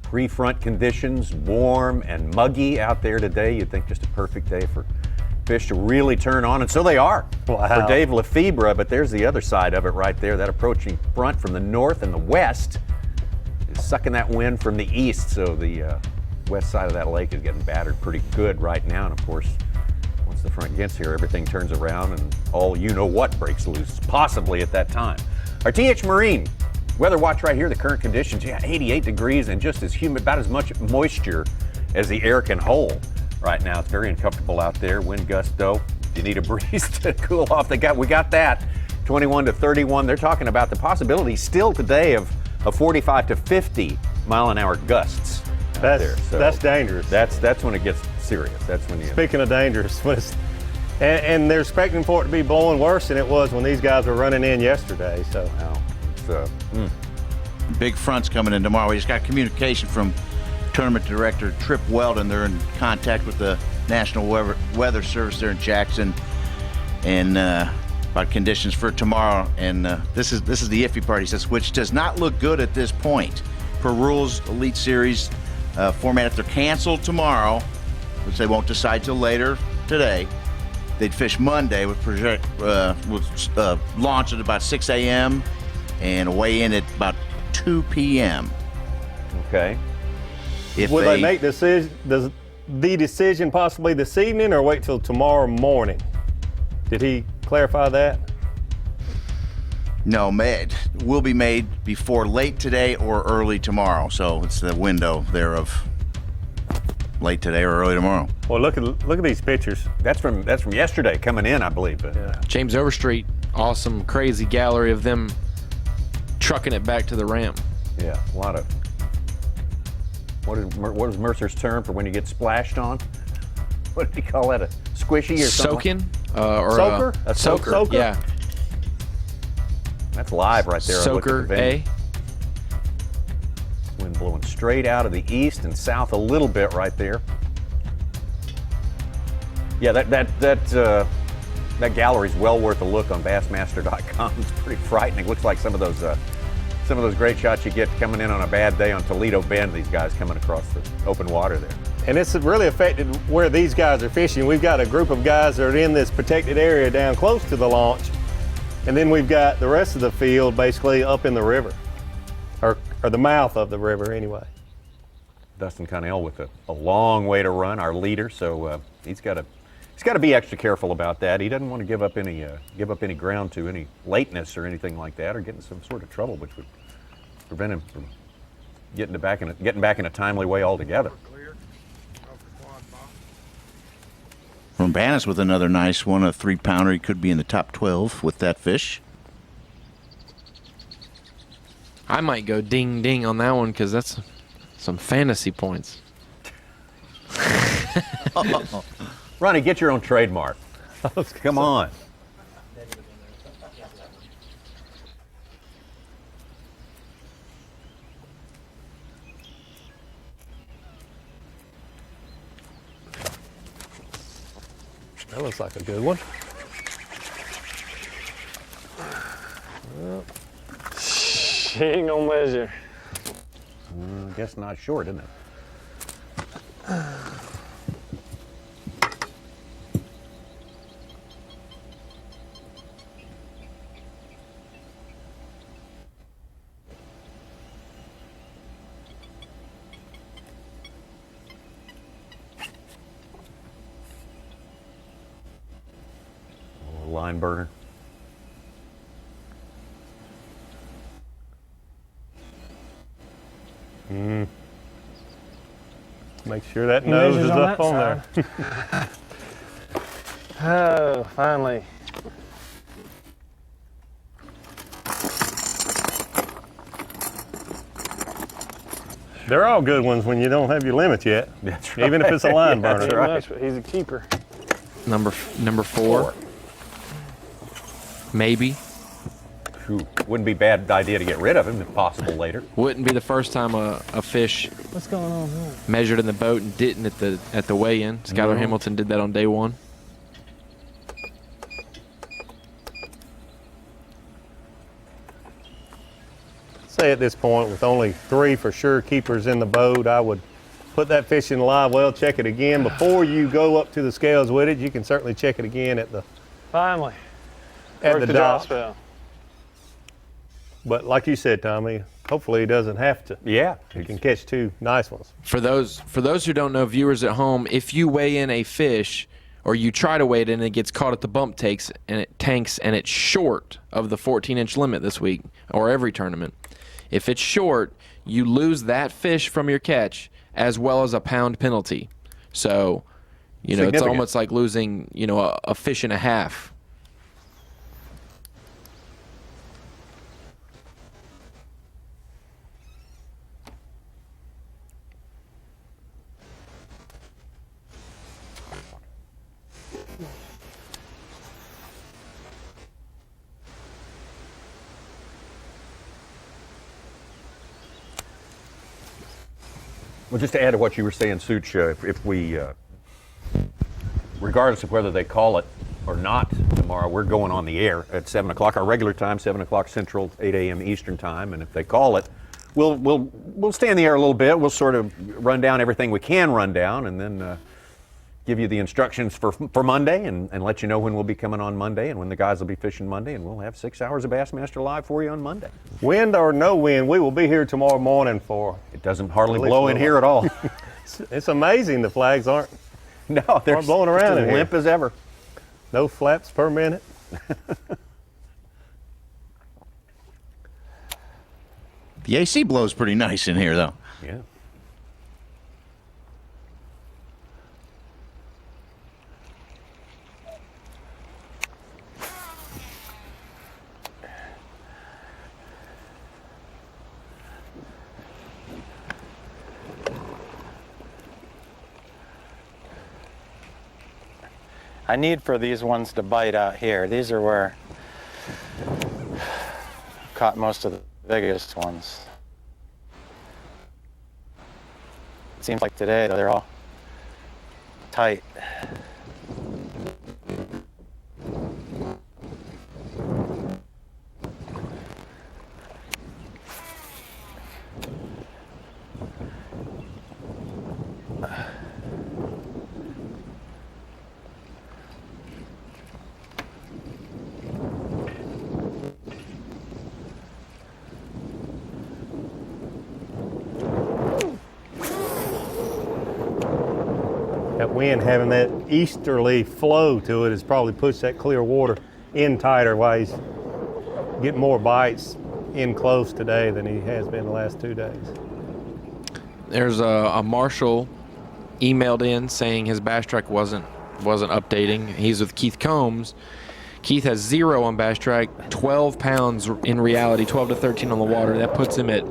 Pre-front conditions, warm and muggy out there today. You'd think just a perfect day for fish to really turn on, and so they are for Dave Lefebvre, but there's the other side of it right there. That approaching front from the north and the west is sucking that wind from the east, so the west side of that lake is getting battered pretty good right now, and of course, once the front gets here, everything turns around and all you-know-what breaks loose, possibly at that time. Our TH Marine weather watch right here, the current conditions, 88 degrees and just as humid, about as much moisture as the air can hold right now. It's very uncomfortable out there. Wind gusto. You need a breeze to cool off. We got that. 21 to 31. They're talking about the possibility still today of 45 to 50 mile an hour gusts. That's dangerous. That's when it gets serious. That's when you. Speaking of dangerous, and they're expecting for it to be blowing worse than it was when these guys were running in yesterday. So. Wow. Big fronts coming in tomorrow. We just got communication from Tournament Director Trip Weldon. They're in contact with the National Weather Service there in Jackson, and about conditions for tomorrow. And this is the iffy part. He says, which does not look good at this point. Per rules, Elite Series format, if they're canceled tomorrow, which they won't decide till later today, they'd fish Monday with launch at about 6 a.m. and weigh in at about 2 p.m. Okay. Will they make decisions? the decision possibly this evening or wait till tomorrow morning? Did he clarify that? No, will be made before late today or early tomorrow. So it's the window there of late today or early tomorrow. Well, look at these pictures. That's from yesterday coming in, I believe. Yeah. James Overstreet, awesome, crazy gallery of them trucking it back to the ramp. Yeah, a lot of. What is Mercer's term for when you get splashed on? What did he call that? A squishy or something? Soaking? Or soaker? A soaker? Yeah. That's live right there. Soaker A. Wind blowing straight out of the east and south a little bit right there. Yeah, that gallery's well worth a look on Bassmaster.com. It's pretty frightening. Looks like some of those great shots you get coming in on a bad day on Toledo Bend. These guys coming across the open water there. And it's really affected where these guys are fishing. We've got a group of guys that are in this protected area down close to the launch. And then we've got the rest of the field basically up in the river, or the mouth of the river anyway. Dustin Connell with a long way to run, our leader, so he's got to be extra careful about that. He doesn't want to give up any ground to any lateness or anything like that, or get in some sort of trouble, which would prevent him from getting back in a timely way altogether. From B.A.S.S with another nice one, a 3-pounder. He could be in the top 12 with that fish. I might go ding ding on that one because that's some fantasy points. Ronnie, get your own trademark. Come on. That looks like a good one. She ain't gonna measure. Guess not short, isn't it? Line burner. Make sure that nose is up on there. Oh, finally. They're all good ones when you don't have your limits yet. That's right. Even if it's a line burner. That's right. Much, but he's a keeper. Number 4. Maybe. Ooh, wouldn't be a bad idea to get rid of him if possible later. Wouldn't be the first time a fish What's going on here? measured in the boat and didn't at the weigh-in. Skylar Hamilton did that on day 1. Say at this point, with only 3 for sure keepers in the boat, I would put that fish in the live well, check it again. Before you go up to the scales with it, you can certainly check it again at the Finally. at the dock. Spell. But like you said, Tommy, hopefully he doesn't have to. Yeah. He can catch 2 nice ones. For those who don't know, viewers at home, if you weigh in a fish or you try to weigh it in and it gets caught at the bump tanks and it's short of the 14-inch limit this week or every tournament, if it's short, you lose that fish from your catch as well as a pound penalty. So, it's almost like losing, a fish and a half. Well, just to add to what you were saying, Such, if we, regardless of whether they call it or not tomorrow, we're going on the air at 7 o'clock, our regular time, 7 o'clock Central, 8 a.m. Eastern time. And if they call it, we'll stay in the air a little bit. We'll sort of run down everything we can run down, and then give you the instructions for Monday and let you know when we'll be coming on Monday and when the guys will be fishing Monday, and we'll have 6 hours of Bassmaster Live for you on Monday. Wind or no wind, we will be here tomorrow morning for. It doesn't hardly blow in here at all. It's amazing the flags aren't they're blowing around in limp here. as ever. No flaps per minute. The AC blows pretty nice in here, though. Yeah. I need for these ones to bite out here. These are where I caught most of the biggest ones. It seems like today they're all tight. That wind having that easterly flow to it has probably pushed that clear water in tighter while he's getting more bites in close today than he has been the last 2 days. There's a marshal emailed in saying his bass track wasn't updating. He's with Keith Combs. Keith has 0 on bass track, 12 pounds in reality, 12 to 13 on the water. That puts him at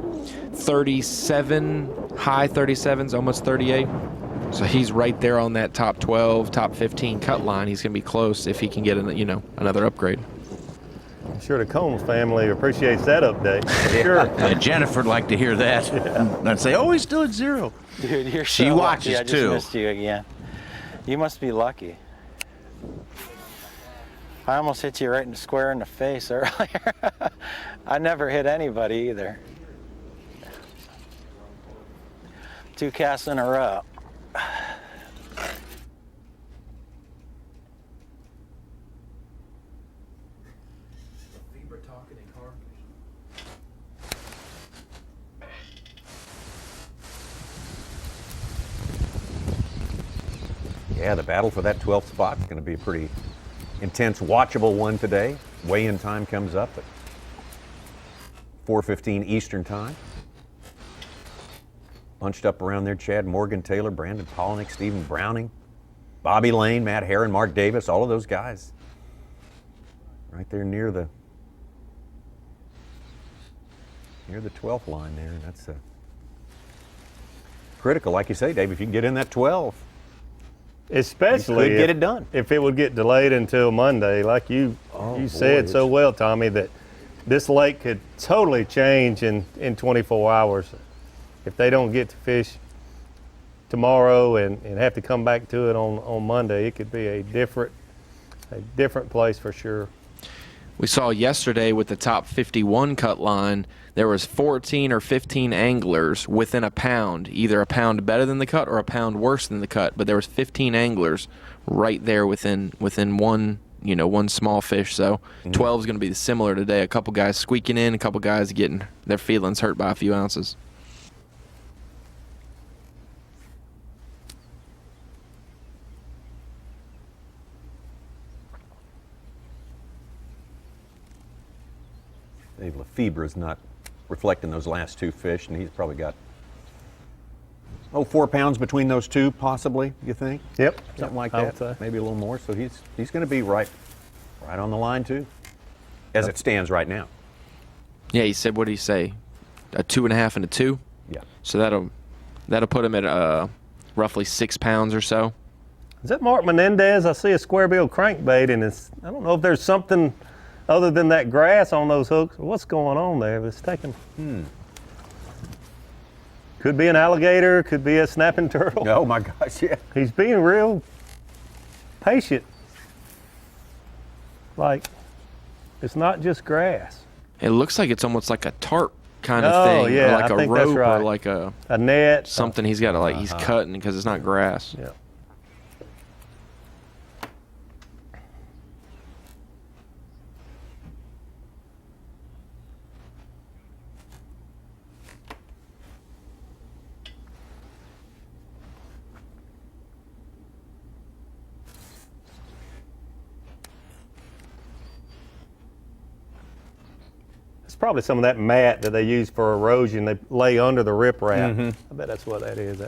37, high 37s, almost 38. So he's right there on that top 12, top 15 cut line. He's going to be close if he can get another upgrade. I'm sure the Combs family appreciates that update. Sure. Jennifer'd like to hear that. Yeah. I'd say, oh, he's still at 0. Dude, you're she so watches lucky. I just too. missed you again. You must be lucky. I almost hit you right square in the face earlier. I never hit anybody either. 2 casts in a row. Yeah, the battle for that 12th spot is going to be a pretty intense, watchable one today. Weigh-in time comes up at 4:15 Eastern time. Bunched up around there, Chad Morgan, Taylor, Brandon Polnick, Stephen Browning, Bobby Lane, Matt Herron, Mark Davis, all of those guys right there near the 12th line there. That's critical, like you say, Dave, if you can get in that 12. Especially you could get it done. If it would get delayed until Monday, like you said so well, Tommy, that this lake could totally change in 24 hours. If they don't get to fish tomorrow and have to come back to it on Monday, it could be a different place for sure. We saw yesterday with the top 51 cut line, there was 14 or 15 anglers within a pound, either a pound better than the cut or a pound worse than the cut. But there was 15 anglers right there within one small fish. So 12 is going to be similar today. A couple guys squeaking in, a couple guys getting their feelings hurt by a few ounces. Dave Lefebvre is not reflecting those last 2 fish, and he's probably got 4 pounds between those 2, possibly. You think? Yep, something like that. Maybe a little more. So he's going to be right on the line too, as it stands right now. Yeah, he said, what did he say? A 2.5 and a 2. Yeah. So that'll put him at roughly 6 pounds or so. Is that Mark Menendez? I see a square bill crankbait, and I don't know if there's something other than that grass on those hooks. What's going on there? It's taking. Could be an alligator, could be a snapping turtle. Oh my gosh, yeah. He's being real patient. Like, it's not just grass. It looks like it's almost like a tarp kind of thing. Yeah, or like I a think rope that's right. or like a net. Something he's got to he's cutting because it's not grass. Yeah. It's probably some of that mat that they use for erosion. They lay under the riprap. I bet that's what that is.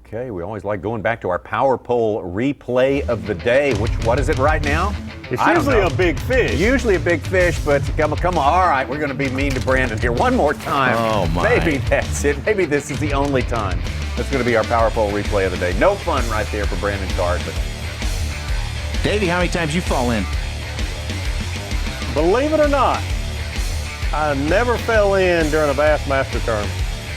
Okay, we always like going back to our power pole replay of the day. What is it right now? It's usually a big fish. Usually a big fish, but come on. All right, we're going to be mean to Brandon here one more time. Oh, my. Maybe that's it. Maybe this is the only time. That's going to be our power pole replay of the day. No fun right there for Brandon Card. But Davey, how many times you fall in? Believe it or not, I never fell in during a Bassmaster tournament.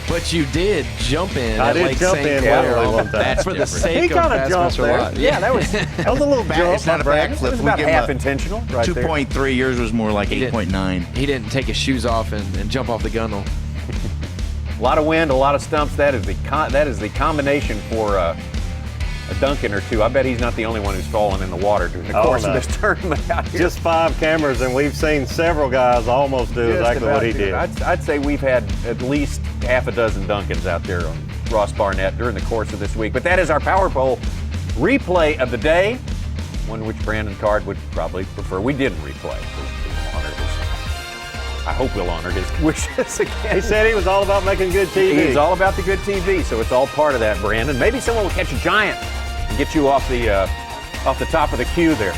But you did jump in. I at did Lake jump St. in Clair. one time. That's for the sake He of kind of jumped Bassmaster there. Lot. Yeah, that was a little jump. It's not a Brandon. backflip. It was about half intentional right there. 2.3. Yours was more like 8.9. He didn't take his shoes off and jump off the gunnel. A lot of wind, a lot of stumps. That is the combination for a Duncan or two. I bet he's not the only one who's fallen in the water during the course of this tournament out here. Just 5 cameras, and we've seen several guys almost do exactly what he did. I'd say we've had at least half a dozen Duncans out there on Ross Barnett during the course of this week. But that is our power pole replay of the day, one which Brandon Card would probably prefer we didn't replay. I hope we'll honor his wishes again. He said he was all about making good TV. He's all about the good TV, so it's all part of that, Brandon. Maybe someone will catch a giant and get you off the top of the queue there.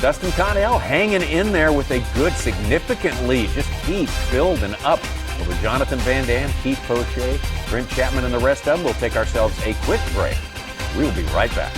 Dustin Connell hanging in there with a good, significant lead. Just keep building up over Jonathan Van Dam, Keith Poche, Brent Chapman, and the rest of them. We'll take ourselves a quick break. We will be right back.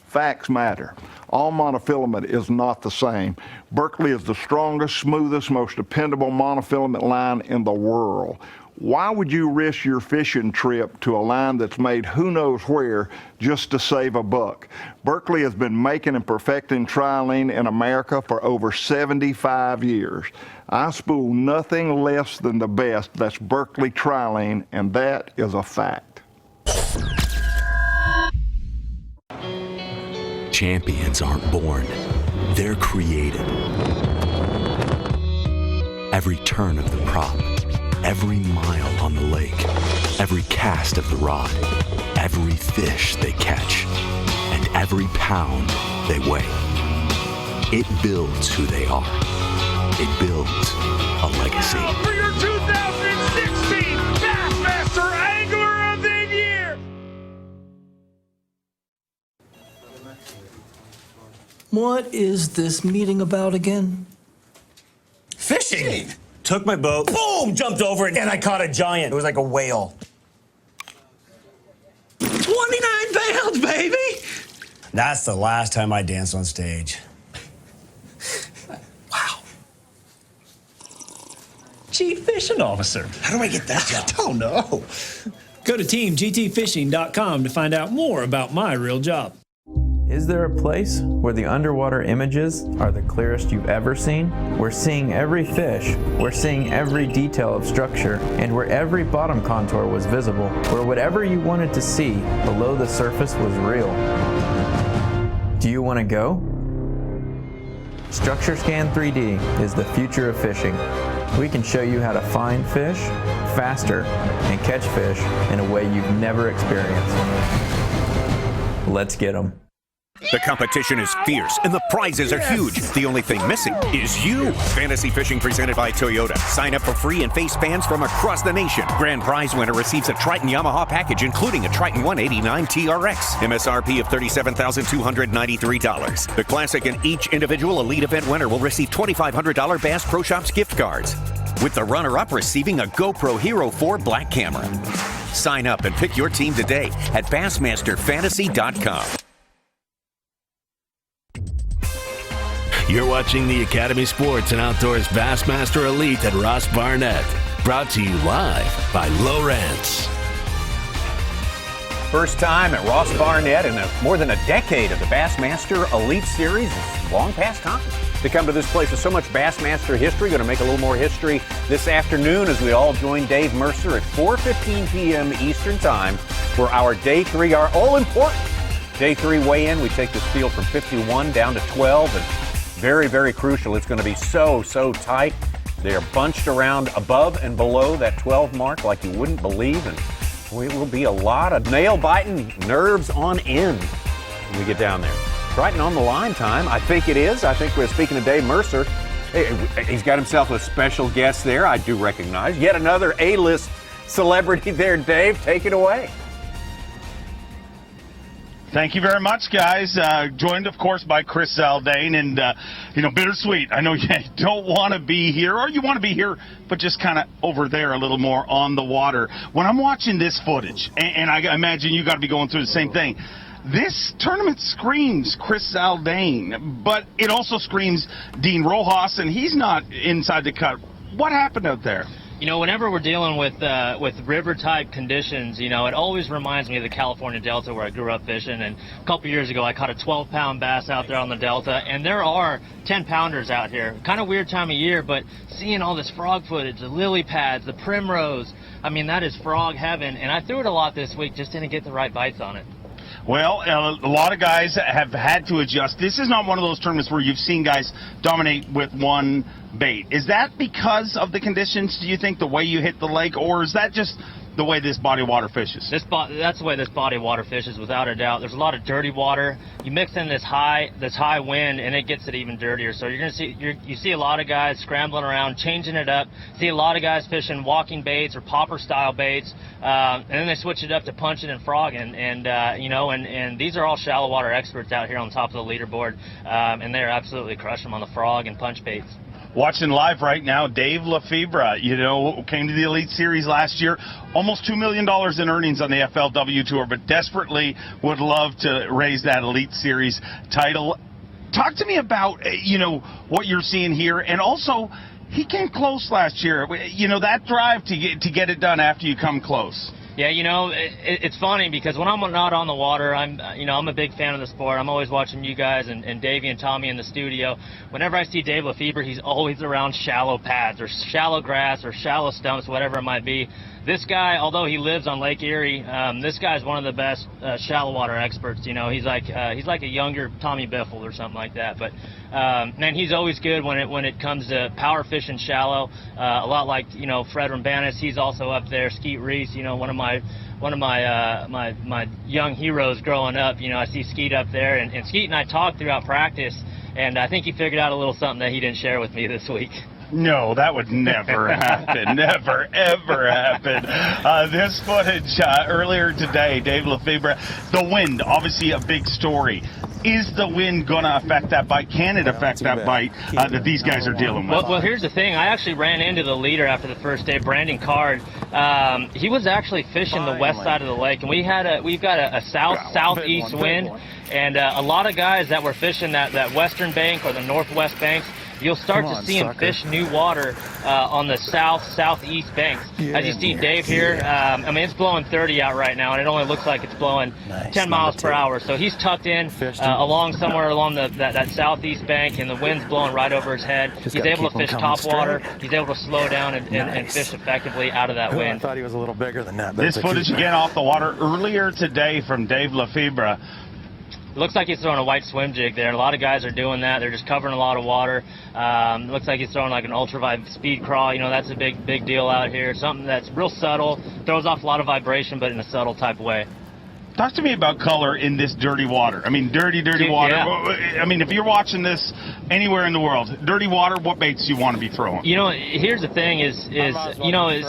Facts matter. All monofilament is not the same. Berkley is the strongest, smoothest, most dependable monofilament line in the world. Why would you risk your fishing trip to a line that's made who knows where just to save a buck? Berkley has been making and perfecting trilene in America for over 75 years. I spool nothing less than the best. That's Berkley trilene, and that is a fact. Champions aren't born, they're created. Every turn of the prop, every mile on the lake, every cast of the rod, every fish they catch, and every pound they weigh. It builds who they are. It builds a legacy. For your 2016 Bassmaster Angler of the Year! What is this meeting about again? Fishing! Took my boat, boom, jumped over it, and I caught a giant. It was like a whale. 29 pounds, baby! That's the last time I danced on stage. Wow. Chief Fishing Officer. How do I get that job? I don't know. Go to teamgtfishing.com to find out more about my real job. Is there a place where the underwater images are the clearest you've ever seen? We're seeing every fish, we're seeing every detail of structure, and where every bottom contour was visible, where whatever you wanted to see below the surface was real. Do you want to go? Structure Scan 3D is the future of fishing. We can show you how to find fish faster and catch fish in a way you've never experienced. Let's get them. The competition is fierce and the prizes are huge. The only thing missing is you. Fantasy Fishing presented by Toyota. Sign up for free and face fans from across the nation. Grand prize winner receives a Triton Yamaha package, including a Triton 189 TRX. MSRP of $37,293. The classic and each individual elite event winner will receive $2,500 Bass Pro Shops gift cards, with the runner-up receiving a GoPro Hero 4 Black camera. Sign up and pick your team today at Bassmasterfantasy.com. You're watching the Academy Sports and Outdoors Bassmaster Elite at Ross Barnett. Brought to you live by Lowrance. First time at Ross Barnett in more than a decade of the Bassmaster Elite Series. It's long past time to come to this place with so much Bassmaster history. Going to make a little more history this afternoon as we all join Dave Mercer at 4:15 p.m. Eastern Time for our Day 3, our all-important Day 3 weigh-in. We take this field from 51 down to 12, and very, very crucial. It's going to be so tight They are bunched around above and below that 12 mark like you wouldn't believe, and it will be a lot of nail-biting, nerves on end when we get down there. Right and on the line time, I think it is. I think we're speaking to Dave Mercer. He's got himself a special guest there, I do recognize. Yet another A-list celebrity there, Dave. Take it away. Thank you very much, guys. Joined, of course, by Chris Zaldain, and, bittersweet. I know you don't want to be here, or you want to be here, but just kind of over there a little more on the water. When I'm watching this footage, and I imagine you got to be going through the same thing, this tournament screams Chris Zaldain, but it also screams Dean Rojas, and he's not inside the cut. What happened out there? Whenever we're dealing with river-type conditions, it always reminds me of the California Delta where I grew up fishing. And a couple years ago, I caught a 12-pound bass out there on the Delta, and there are 10-pounders out here. Kind of weird time of year, but seeing all this frog footage, the lily pads, the primrose, that is frog heaven. And I threw it a lot this week, just didn't get the right bites on it. Well, a lot of guys have had to adjust. This is not one of those tournaments where you've seen guys dominate with one bait. Is that because of the conditions, do you think, the way you hit the lake, or is that just the way this body of water fishes? That's the way this body of water fishes, without a doubt. There's a lot of dirty water. You mix in this high wind, and it gets it even dirtier. So you're gonna you see a lot of guys scrambling around, changing it up. See a lot of guys fishing walking baits or popper style baits, and then they switch it up to punching and frogging. And these are all shallow water experts out here on top of the leaderboard, and they're absolutely crushing them on the frog and punch baits. Watching live right now, Dave Lefebvre, came to the Elite Series last year, almost $2 million in earnings on the FLW Tour, but desperately would love to raise that Elite Series title. Talk to me about, what you're seeing here, and also, he came close last year. That drive to get it done after you come close. Yeah, it's funny because when I'm not on the water, I'm a big fan of the sport. I'm always watching you guys and Davey and Tommy in the studio. Whenever I see Dave Lefebvre, he's always around shallow pads or shallow grass or shallow stumps, whatever it might be. This guy, although he lives on Lake Erie, this guy's one of the best shallow water experts. He's like a younger Tommy Biffle or something like that. But man, he's always good when it comes to power fishing shallow. A lot like Fred from B.A.S.S. He's also up there. Skeet Reese, one of my young heroes growing up. I see Skeet up there, and Skeet and I talked throughout practice, and I think he figured out a little something that he didn't share with me this week. No, that would never happen. Never, ever happen. This footage earlier today, Dave Lefebvre, the wind, obviously a big story. Is the wind going to affect that bite? Can it affect that bite that these guys are dealing with? Well, here's the thing. I actually ran into the leader after the first day, Brandon Card. He was actually fishing the west side of the lake, and we've got a southeast wind, and a lot of guys that were fishing that western bank or the northwest banks, you'll start to see him fish new water on the southeast banks. As you see Dave here, it's blowing 30 out right now, and it only looks like it's blowing 10 miles per hour. So he's tucked in somewhere along that southeast bank, and the wind's blowing right over his head. He's able to fish top water. He's able to slow down and fish effectively out of that wind. I thought he was a little bigger than that. This footage again off the water earlier today from Dave Lefebvre. It looks like he's throwing a white swim jig there. A lot of guys are doing that. They're just covering a lot of water. Looks like he's throwing like an ultra speed crawl. That's a big deal out here. Something that's real subtle, throws off a lot of vibration, but in a subtle type of way. Talk to me about color in this dirty water. Dirty water. Yeah. If you're watching this anywhere in the world, dirty water, what baits do you want to be throwing? Here's the thing it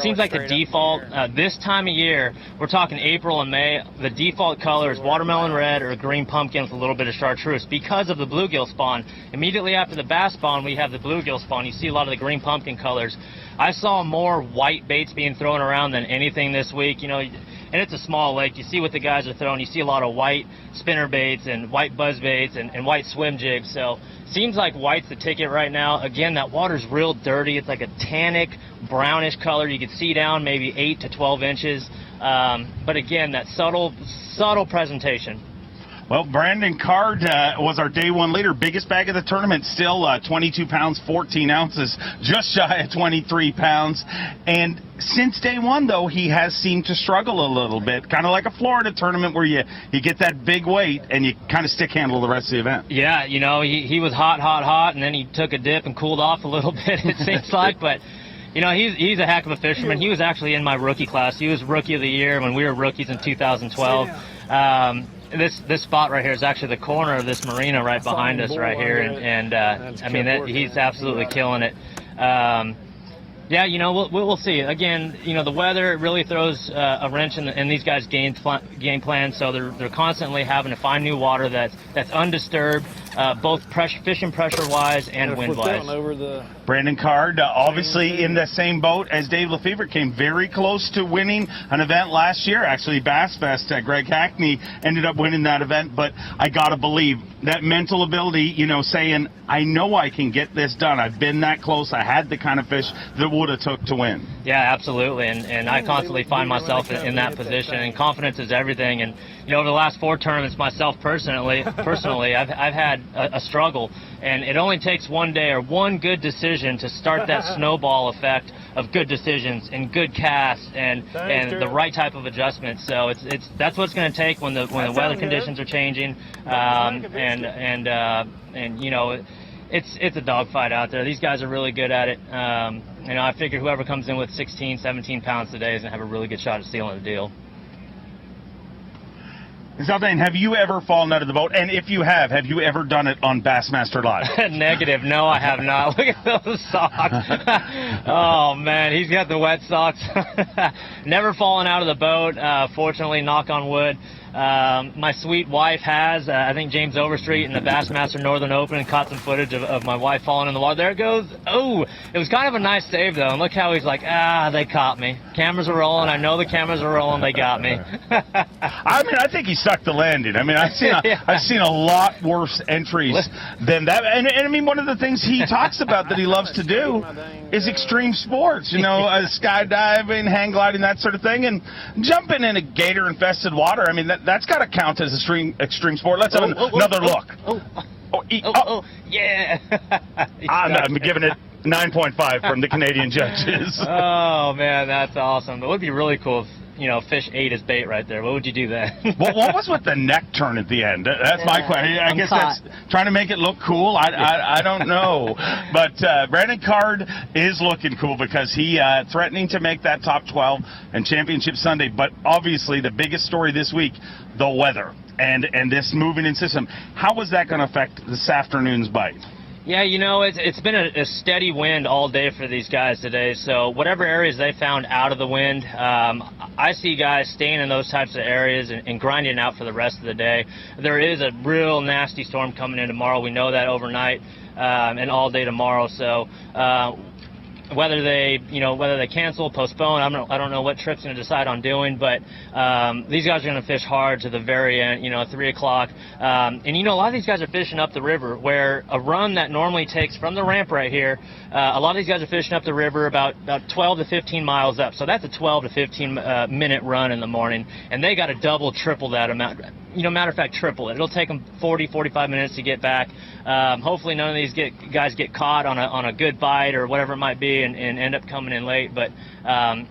seems like the default, this time of year, we're talking April and May, the default color is watermelon red or green pumpkin with a little bit of chartreuse because of the bluegill spawn. Immediately after the bass spawn, we have the bluegill spawn. You see a lot of the green pumpkin colors. I saw more white baits being thrown around than anything this week, and it's a small lake. You see what the guys are throwing. You see a lot of white spinner baits and white buzz baits and white swim jigs. So seems like white's the ticket right now. Again, that water's real dirty. It's like a tannic, brownish color. You can see down maybe 8 to 12 inches. But again, that subtle presentation. Well, Brandon Card was our day one leader. Biggest bag of the tournament, still 22 pounds, 14 ounces, just shy of 23 pounds. And since day one, though, he has seemed to struggle a little bit, kind of like a Florida tournament where you get that big weight and you kind of stick handle the rest of the event. Yeah, you know, he was hot, and then he took a dip and cooled off a little bit, it seems like. But, you know, he's a heck of a fisherman. He was actually in my rookie class. He was Rookie of the Year when we were rookies in 2012. This spot right here is actually the corner of this marina right behind us right here, and I mean, he's absolutely killing it. Yeah, you know, we'll see. Again, you know, the weather really throws a wrench in these guys' game plan, so they're constantly having to find new water that's undisturbed, both fishing pressure-wise and wind-wise. Brandon Card, obviously in the same boat as Dave Lefevre, came very close to winning an event last year. Actually, Bassfest, Greg Hackney ended up winning that event, but I got to believe that mental ability, you know, saying, I know I can get this done. I've been that close. I had the kind of fish that would have took to win. Yeah, absolutely, and I constantly find myself in that position, and confidence is everything. And, you know, over the last 4 tournaments myself personally, I've had a struggle, and it only takes one day or one good decision to start that snowball effect of good decisions and good casts and the right type of adjustments. So that's what it's going to take when the weather conditions are changing, and you know, it's a dogfight out there. These guys are really good at it. You know, I figure whoever comes in with 16, 17 pounds today is going to have a really good shot at sealing the deal. Zaldane, have you ever fallen out of the boat? And if you have you ever done it on Bassmaster Live? Negative. No, I have not. Look at those socks. Oh, man, he's got the wet socks. Never fallen out of the boat, fortunately, knock on wood. My sweet wife has. I think James Overstreet in the Bassmaster Northern Open caught some footage of my wife falling in the water. There it goes. Oh, it was kind of a nice save, though. And look how he's like, they caught me. Cameras are rolling. I know the cameras are rolling. They got me. I mean, I think he stuck the landing. I mean, I've seen a lot worse entries than that. And I mean, one of the things he talks about that he loves to do is extreme sports, you know, skydiving, hang gliding, that sort of thing, and jumping in a gator-infested water. I mean, that's got to count as extreme sport. Let's have another look. Yeah. I'm giving it 9.5 from the Canadian judges. Oh, man, that's awesome. It would be really cool if, you know, fish ate his bait right there. What would you do then? Well, what was with the neck turn at the end? That's my question. I guess that's trying to make it look cool. I don't know. But Brandon Card is looking cool because he threatening to make that top 12 and Championship Sunday. But obviously the biggest story this week, the weather and this moving in system. How was that going to affect this afternoon's bite? Yeah, you know, it's been a steady wind all day for these guys today, so whatever areas they found out of the wind, I see guys staying in those types of areas and grinding it out for the rest of the day. There is a real nasty storm coming in tomorrow. We know that overnight and all day tomorrow, so whether they cancel, postpone, I don't know what Tripp's going to decide on doing, but these guys are going to fish hard to the very end, you know, 3 o'clock. And, you know, a lot of these guys are fishing up the river, where a run that normally takes from the ramp right here, a lot of these guys are fishing up the river about 12 to 15 miles up. So that's a 12 to 15 minute run in the morning, and they got to double, triple that amount. You know, matter of fact, triple it. It'll take them 40, 45 minutes to get back. Hopefully none of these guys get caught on a good bite or whatever it might be and end up coming in late. But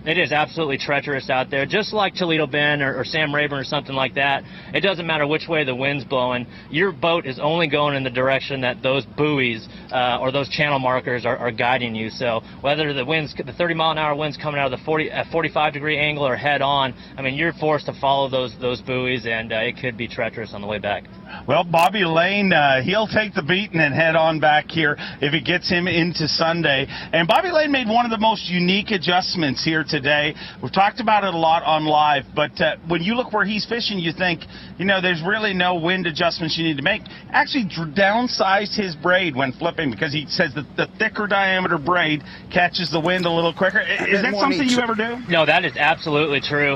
it is absolutely treacherous out there. Just like Toledo Bend or Sam Rayburn or something like that, it doesn't matter which way the wind's blowing. Your boat is only going in the direction that those buoys or those channel markers are guiding you. So whether the 30-mile-an-hour wind's coming out of the 45-degree angle or head on, I mean, you're forced to follow those buoys, and it could be treacherous on the way back. Well, Bobby Lane, he'll take the beating and head on back here if it gets him into Sunday. And Bobby Lane made one of the most unique adjustments here today. We've talked about it a lot on live, but when you look where he's fishing, you think, you know, there's really no wind adjustments you need to make. Actually downsized his braid when flipping because he says that the thicker diameter braid catches the wind a little quicker. Is that something you ever do? No, that is absolutely true.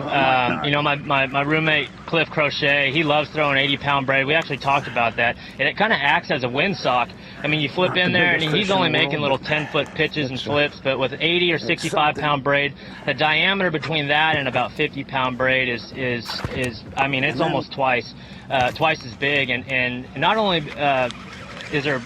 You know, my roommate, Cliff Crochet, he loves throwing 80-pound braid. We actually talked about that, and it kind of acts as a windsock. I mean, you flip in there, and he's only making little 10-foot pitches and flips, but with 80 or 65-pound braid, the diameter between that and about 50-pound braid is I mean, it's almost twice as big, and not only is there,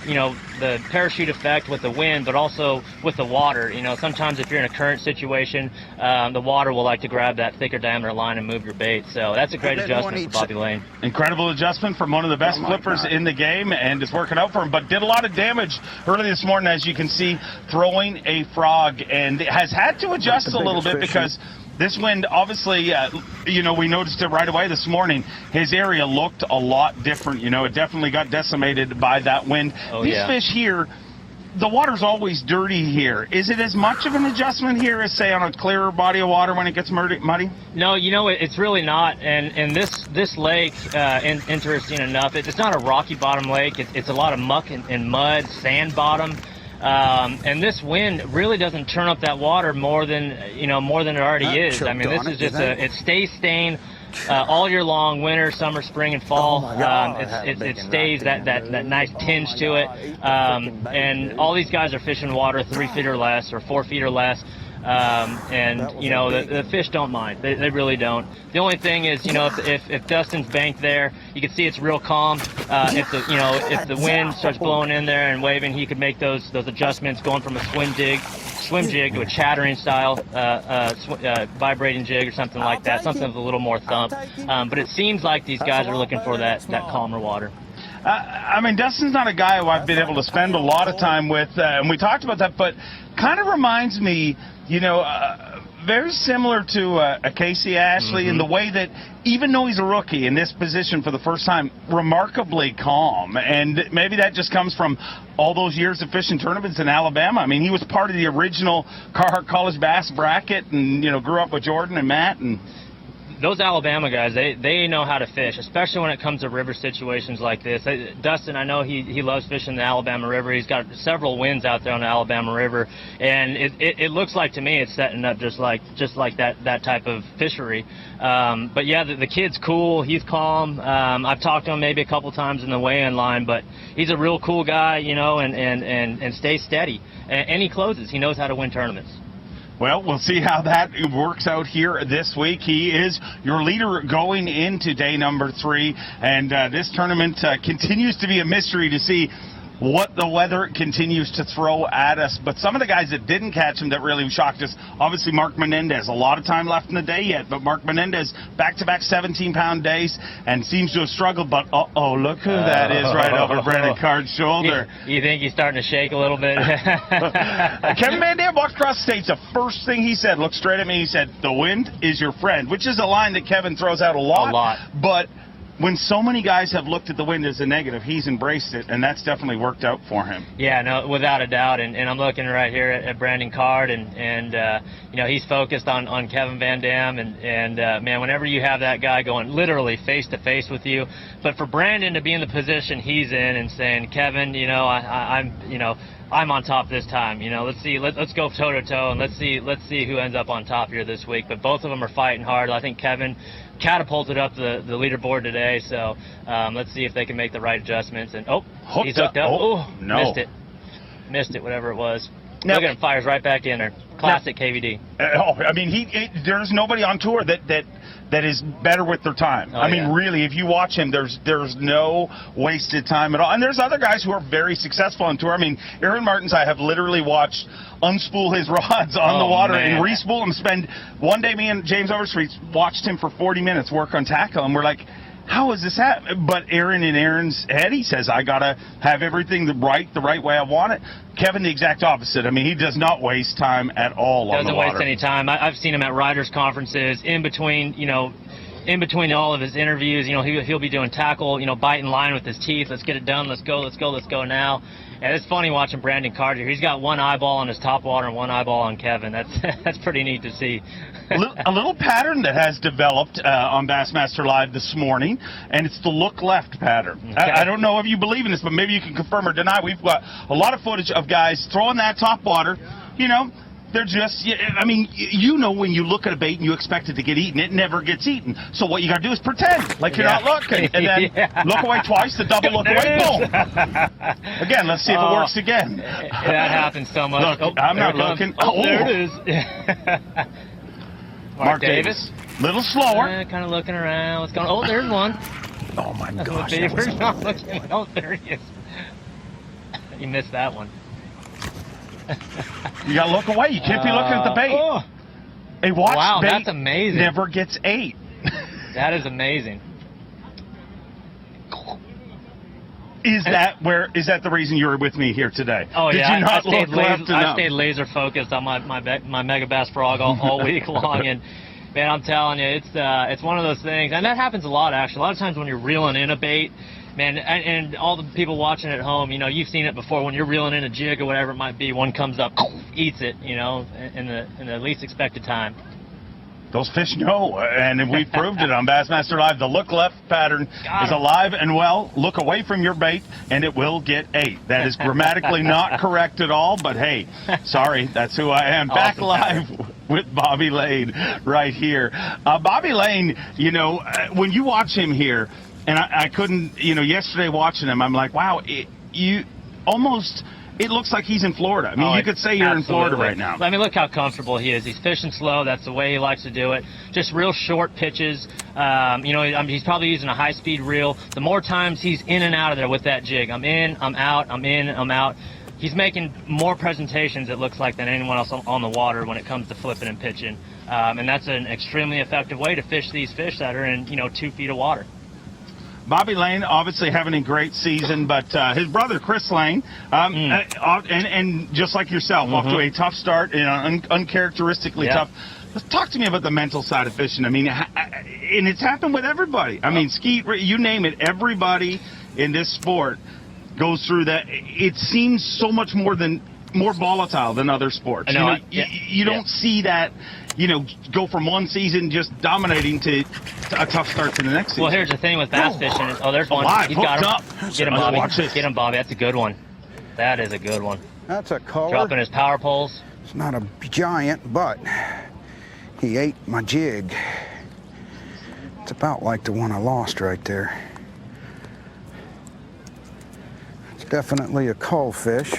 the parachute effect with the wind, but also with the water. Sometimes if you're in a current situation, the water will like to grab that thicker diameter line and move your bait. So that's a great adjustment for Bobby Lane. Incredible adjustment from one of the best flippers in the game, and it's working out for him, but did a lot of damage early this morning, as you can see, throwing a frog, and has had to adjust a little bit because this wind, obviously, we noticed it right away this morning. His area looked a lot different. It definitely got decimated by that wind. These fish here, the water's always dirty here. Is it as much of an adjustment here as, say, on a clearer body of water when it gets muddy? No, it's really not. And this lake, interesting enough, it's not a rocky bottom lake. It's a lot of muck and mud, sand bottom. And this wind really doesn't turn up that water more than it already is. I mean, this is just it stays stained all year long, winter, summer, spring, and fall. It stays that nice tinge to it. And all these guys are fishing water 3 feet or less, or 4 feet or less. The fish don't mind. They really don't. The only thing is, if Dustin's banked there, you can see it's real calm. If the wind starts blowing in there and waving, he could make those adjustments, going from a swim jig to a chattering style, vibrating jig or something like that, something with a little more thump. But it seems like these guys are looking for that calmer water. I mean, Dustin's not a guy who I've been able to spend a lot of time with, and we talked about that, but kind of reminds me, very similar to a Casey Ashley in the way that, even though he's a rookie in this position for the first time, remarkably calm. And maybe that just comes from all those years of fishing tournaments in Alabama. I mean, he was part of the original Carhartt College Bass bracket, and, grew up with Jordan and Matt. And those Alabama guys, they know how to fish, especially when it comes to river situations like this. Dustin, I know he loves fishing the Alabama River. He's got several wins out there on the Alabama River, and it looks like to me it's setting up just like that type of fishery. But yeah, the kid's cool. He's calm. I've talked to him maybe a couple times in the weigh-in line, but he's a real cool guy, and stays steady. And he closes. He knows how to win tournaments. Well, we'll see how that works out here this week. He is your leader going into day number 3, and this tournament continues to be a mystery to see what the weather continues to throw at us. But some of the guys that didn't catch him that really shocked us, obviously Mark Menendez. A lot of time left in the day yet, but Mark Menendez, back-to-back 17-pound days, and seems to have struggled. But, look who that is right over Brandon Card's shoulder. You think he's starting to shake a little bit? Kevin Van Dam walked across the stage. The first thing he said, looked straight at me, he said, "The wind is your friend," which is a line that Kevin throws out a lot. But when so many guys have looked at the wind as a negative, he's embraced it, and that's definitely worked out for him. Yeah, no, without a doubt. And I'm looking right here at Brandon Card, and he's focused on Kevin Van Dam, and man, whenever you have that guy going literally face to face with you, but for Brandon to be in the position he's in and saying, "Kevin, I'm on top this time. Let's go toe to toe, and let's see who ends up on top here this week." But both of them are fighting hard. I think Kevin catapulted up the leaderboard today, so let's see if they can make the right adjustments. And he's hooked up. Oh, no. Missed it, whatever it was. Look at him, fires right back in there. Classic KVD. I mean, there's nobody on tour that is better with their time. Really, if you watch him, there's no wasted time at all. And there's other guys who are very successful on tour. I mean, Aaron Martins, I have literally watched unspool his rods on the water and respool them. One day, me and James Overstreet watched him for 40 minutes work on tackle, and we're like, how is this happening? But Aaron, in Aaron's head, he says, I got to have everything the right way I want it. Kevin, the exact opposite. I mean, he does not waste time at all on the water. Doesn't waste any time. I've seen him at riders' conferences, in between all of his interviews. He'll be doing tackle, biting line with his teeth. Let's get it done. Let's go now. And it's funny watching Brandon Card here. He's got one eyeball on his top water and one eyeball on Kevin. That's pretty neat to see. A little pattern that has developed on Bassmaster Live this morning, and it's the look left pattern. Okay. I don't know if you believe in this, but maybe you can confirm or deny. We've got a lot of footage of guys throwing that top water, they're just, I mean, you know when you look at a bait and you expect it to get eaten, it never gets eaten. So what you got to do is pretend like you're not looking. And then look away twice, the double look away, boom. Again, let's see if it works again. That happens so much. Look, I'm not looking. Oh, there it is. Mark Davis. Little slower. Kind of looking around. What's going on? Oh, there's one. Oh, my gosh. Not looking. Oh, there he is. You missed that one. You got to look away. You can't be looking at the bait. A watch bait that's amazing. never gets ate. That is amazing. Is that the reason you were with me here today? Oh, Did yeah. you not look left I enough? stayed laser focused on my mega bass frog all week long, and man, I'm telling you, it's one of those things, and that happens a lot actually. A lot of times when you're reeling in a bait, man, and all the people watching at home, you know, you've seen it before. When you're reeling in a jig or whatever it might be, one comes up, eats it, you know, in the least expected time. Those fish know, and we've proved it on Bassmaster Live. The look left pattern is alive and well. Look away from your bait, and it will get ate. That is grammatically not correct at all, but hey, sorry, that's who I am. Back live with Bobby Lane right here. Bobby Lane, you know, when you watch him here, and I couldn't, you know, yesterday watching him, I'm like, wow, it looks like he's in Florida. I mean, you could say you're in Florida right now. I mean, look how comfortable he is. He's fishing slow. That's the way he likes to do it. Just real short pitches. You know, he's probably using a high-speed reel. The more times he's in and out of there with that jig, I'm in, I'm out, I'm in, I'm out. He's making more presentations, it looks like, than anyone else on the water when it comes to flipping and pitching. And that's an extremely effective way to fish these fish that are in, you know, 2 feet of water. Bobby Lane obviously having a great season, but his brother Chris Lane, and just like yourself, off to a tough start, you know, uncharacteristically tough. Talk to me about the mental side of fishing. I mean, and it's happened with everybody. I mean, Skeet, you name it, everybody in this sport goes through that. It seems so much more volatile than other sports. I know, you don't see that, you know, go from one season just dominating to a tough start to the next season. Well, here's the thing with bass fishing. Oh, there's one. He's got him. Get him, Bobby. Get him, Bobby. That's a good one. That is a good one. That's a color. Dropping his power poles. It's not a giant, but he ate my jig. It's about like the one I lost right there. It's definitely a cull fish.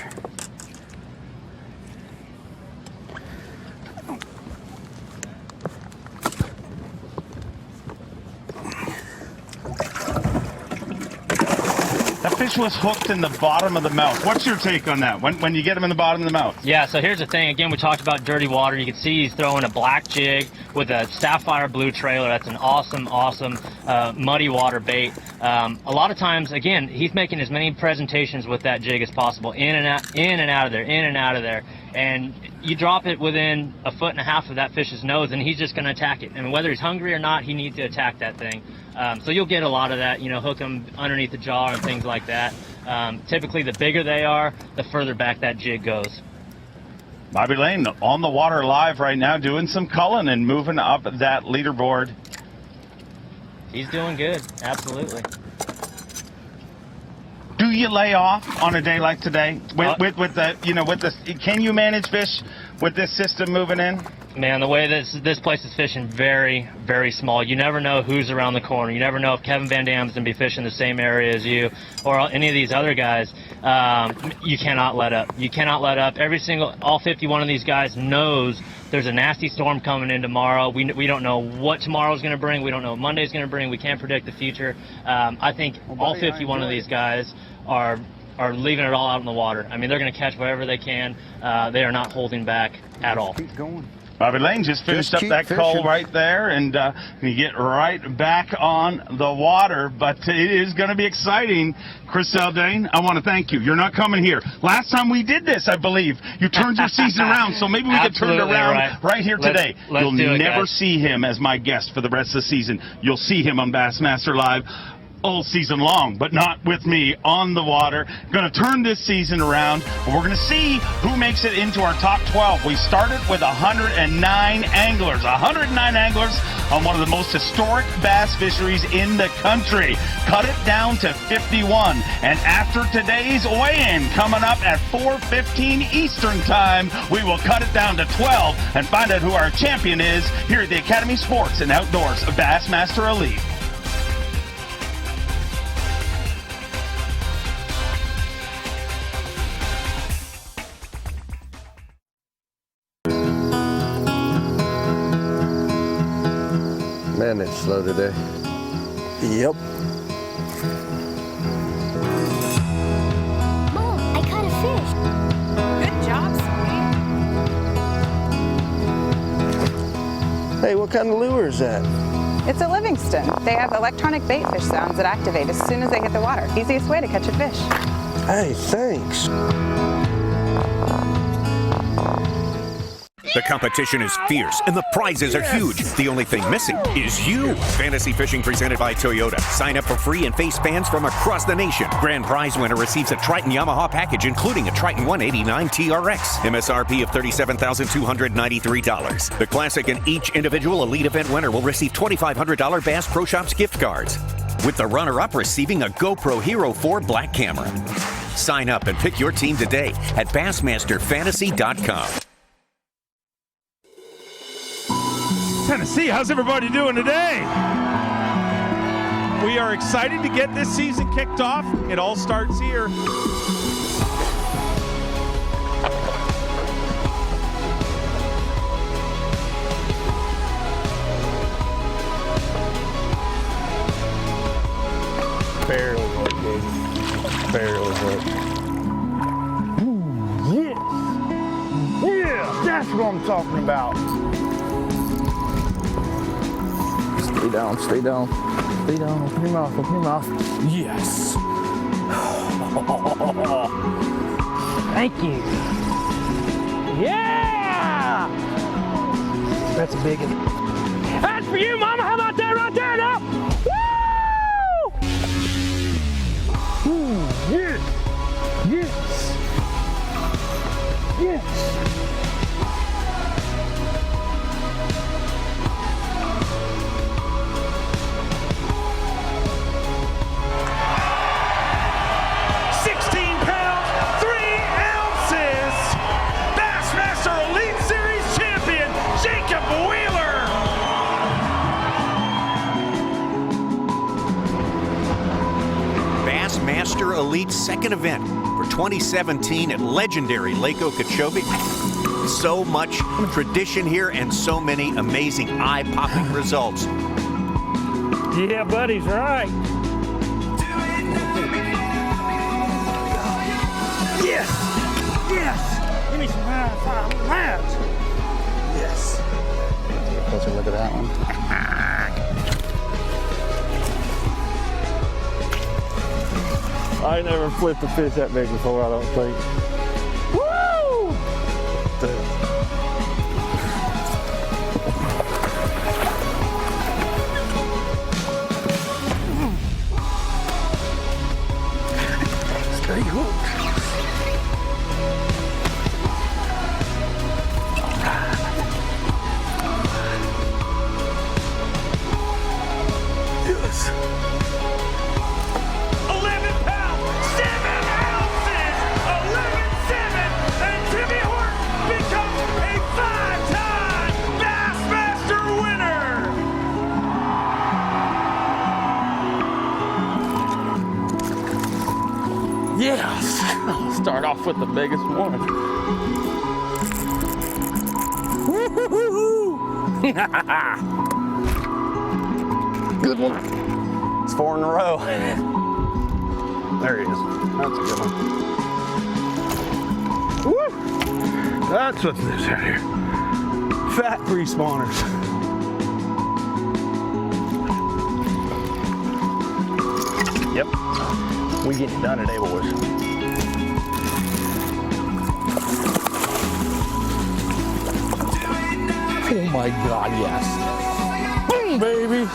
That fish was hooked in the bottom of the mouth. What's your take on that, when you get him in the bottom of the mouth? Yeah, so here's the thing. Again, we talked about dirty water. You can see he's throwing a black jig with a sapphire blue trailer. That's an awesome muddy water bait. A lot of times, again, he's making as many presentations with that jig as possible, in and out of there, in and out of there. And you drop it within 1.5 feet of that fish's nose, and he's just going to attack it. And whether he's hungry or not, he needs to attack that thing. So you'll get a lot of that, you know, hook them underneath the jaw and things like that. Typically, the bigger they are, the further back that jig goes. Bobby Lane on the water live right now, doing some culling and moving up that leaderboard. He's doing good, absolutely. Do you lay off on a day like today with the, you know, with the? Can you manage fish with this system moving in? Man, the way this place is fishing, very, very small. You never know who's around the corner. You never know if Kevin Van Dam's going to be fishing the same area as you or any of these other guys. You cannot let up. You cannot let up. All 51 of these guys knows there's a nasty storm coming in tomorrow. We don't know what tomorrow's going to bring. We don't know what Monday's going to bring. We can't predict the future. I think all 51 of these guys are leaving it all out in the water. I mean, they're going to catch whatever they can. They are not holding back at all. Keep going. Bobby Lane just finished up that cull right there, and you get right back on the water. But it is going to be exciting. Chris Zaldane, I want to thank you. You're not coming here. Last time we did this, I believe, you turned your season around, so maybe we can turn it around right here today. Let's You'll never see him as my guest for the rest of the season. You'll see him on Bassmaster Live. all season long, but not with me on the water. Going to turn this season around. We're going to see who makes it into our top 12. We started with 109 anglers. 109 anglers on one of the most historic bass fisheries in the country. Cut it down to 51. And after today's weigh-in coming up at 4:15 Eastern Time, we will cut it down to 12 and find out who our champion is here at the Academy Sports and Outdoors Bassmaster Elite. Man, it's slow today. Yep. Mom, I caught a fish. Good job, sweetie. Hey, what kind of lure is that? It's a Livingston. They have electronic bait fish sounds that activate as soon as they hit the water. Easiest way to catch a fish. Hey, thanks. The competition is fierce and the prizes are huge. The only thing missing is you. Fantasy Fishing presented by Toyota. Sign up for free and face fans from across the nation. Grand prize winner receives a Triton Yamaha package, including a Triton 189 TRX. MSRP of $37,293. The classic and each individual elite event winner will receive $2,500 Bass Pro Shops gift cards, with the runner-up receiving a GoPro Hero 4 Black camera. Sign up and pick your team today at Bassmasterfantasy.com. Tennessee, how's everybody doing today? We are excited to get this season kicked off. It all starts here. Barely hooked, dude. Barely hooked. Yes! Yeah, that's what I'm talking about. Stay down, stay down. Stay down, open your mouth, open your mouth. Yes. Thank you. Yeah! That's a big one. That's for you, Mama. How about that right there now? Woo! Ooh, yes. Yes. Yes. Bassmaster Elite's second event for 2017 at legendary Lake Okeechobee. So much tradition here and so many amazing eye-popping results. Yeah, buddy's right. Yes! Yes! Give me some high five on that. Yes. Take a closer look at that one. I never flipped a fish that big before, I don't think. Woo! Stay hooked. Yes. 11 pounds, 7 ounces, 11.7, and Timmy Horton becomes a 5-time Bassmaster winner. Yes. I'll start off with the biggest one. Good one. It's 4 in a row. There he is. That's a good one. Woo! That's what this is here. Fat pre-spawners. Yep. We get it done today, boys. Oh my God, yes. Boom, baby.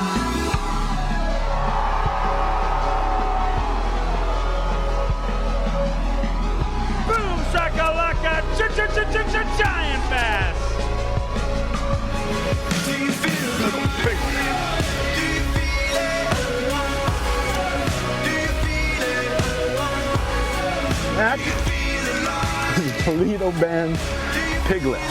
back. Toledo Bend Piglet.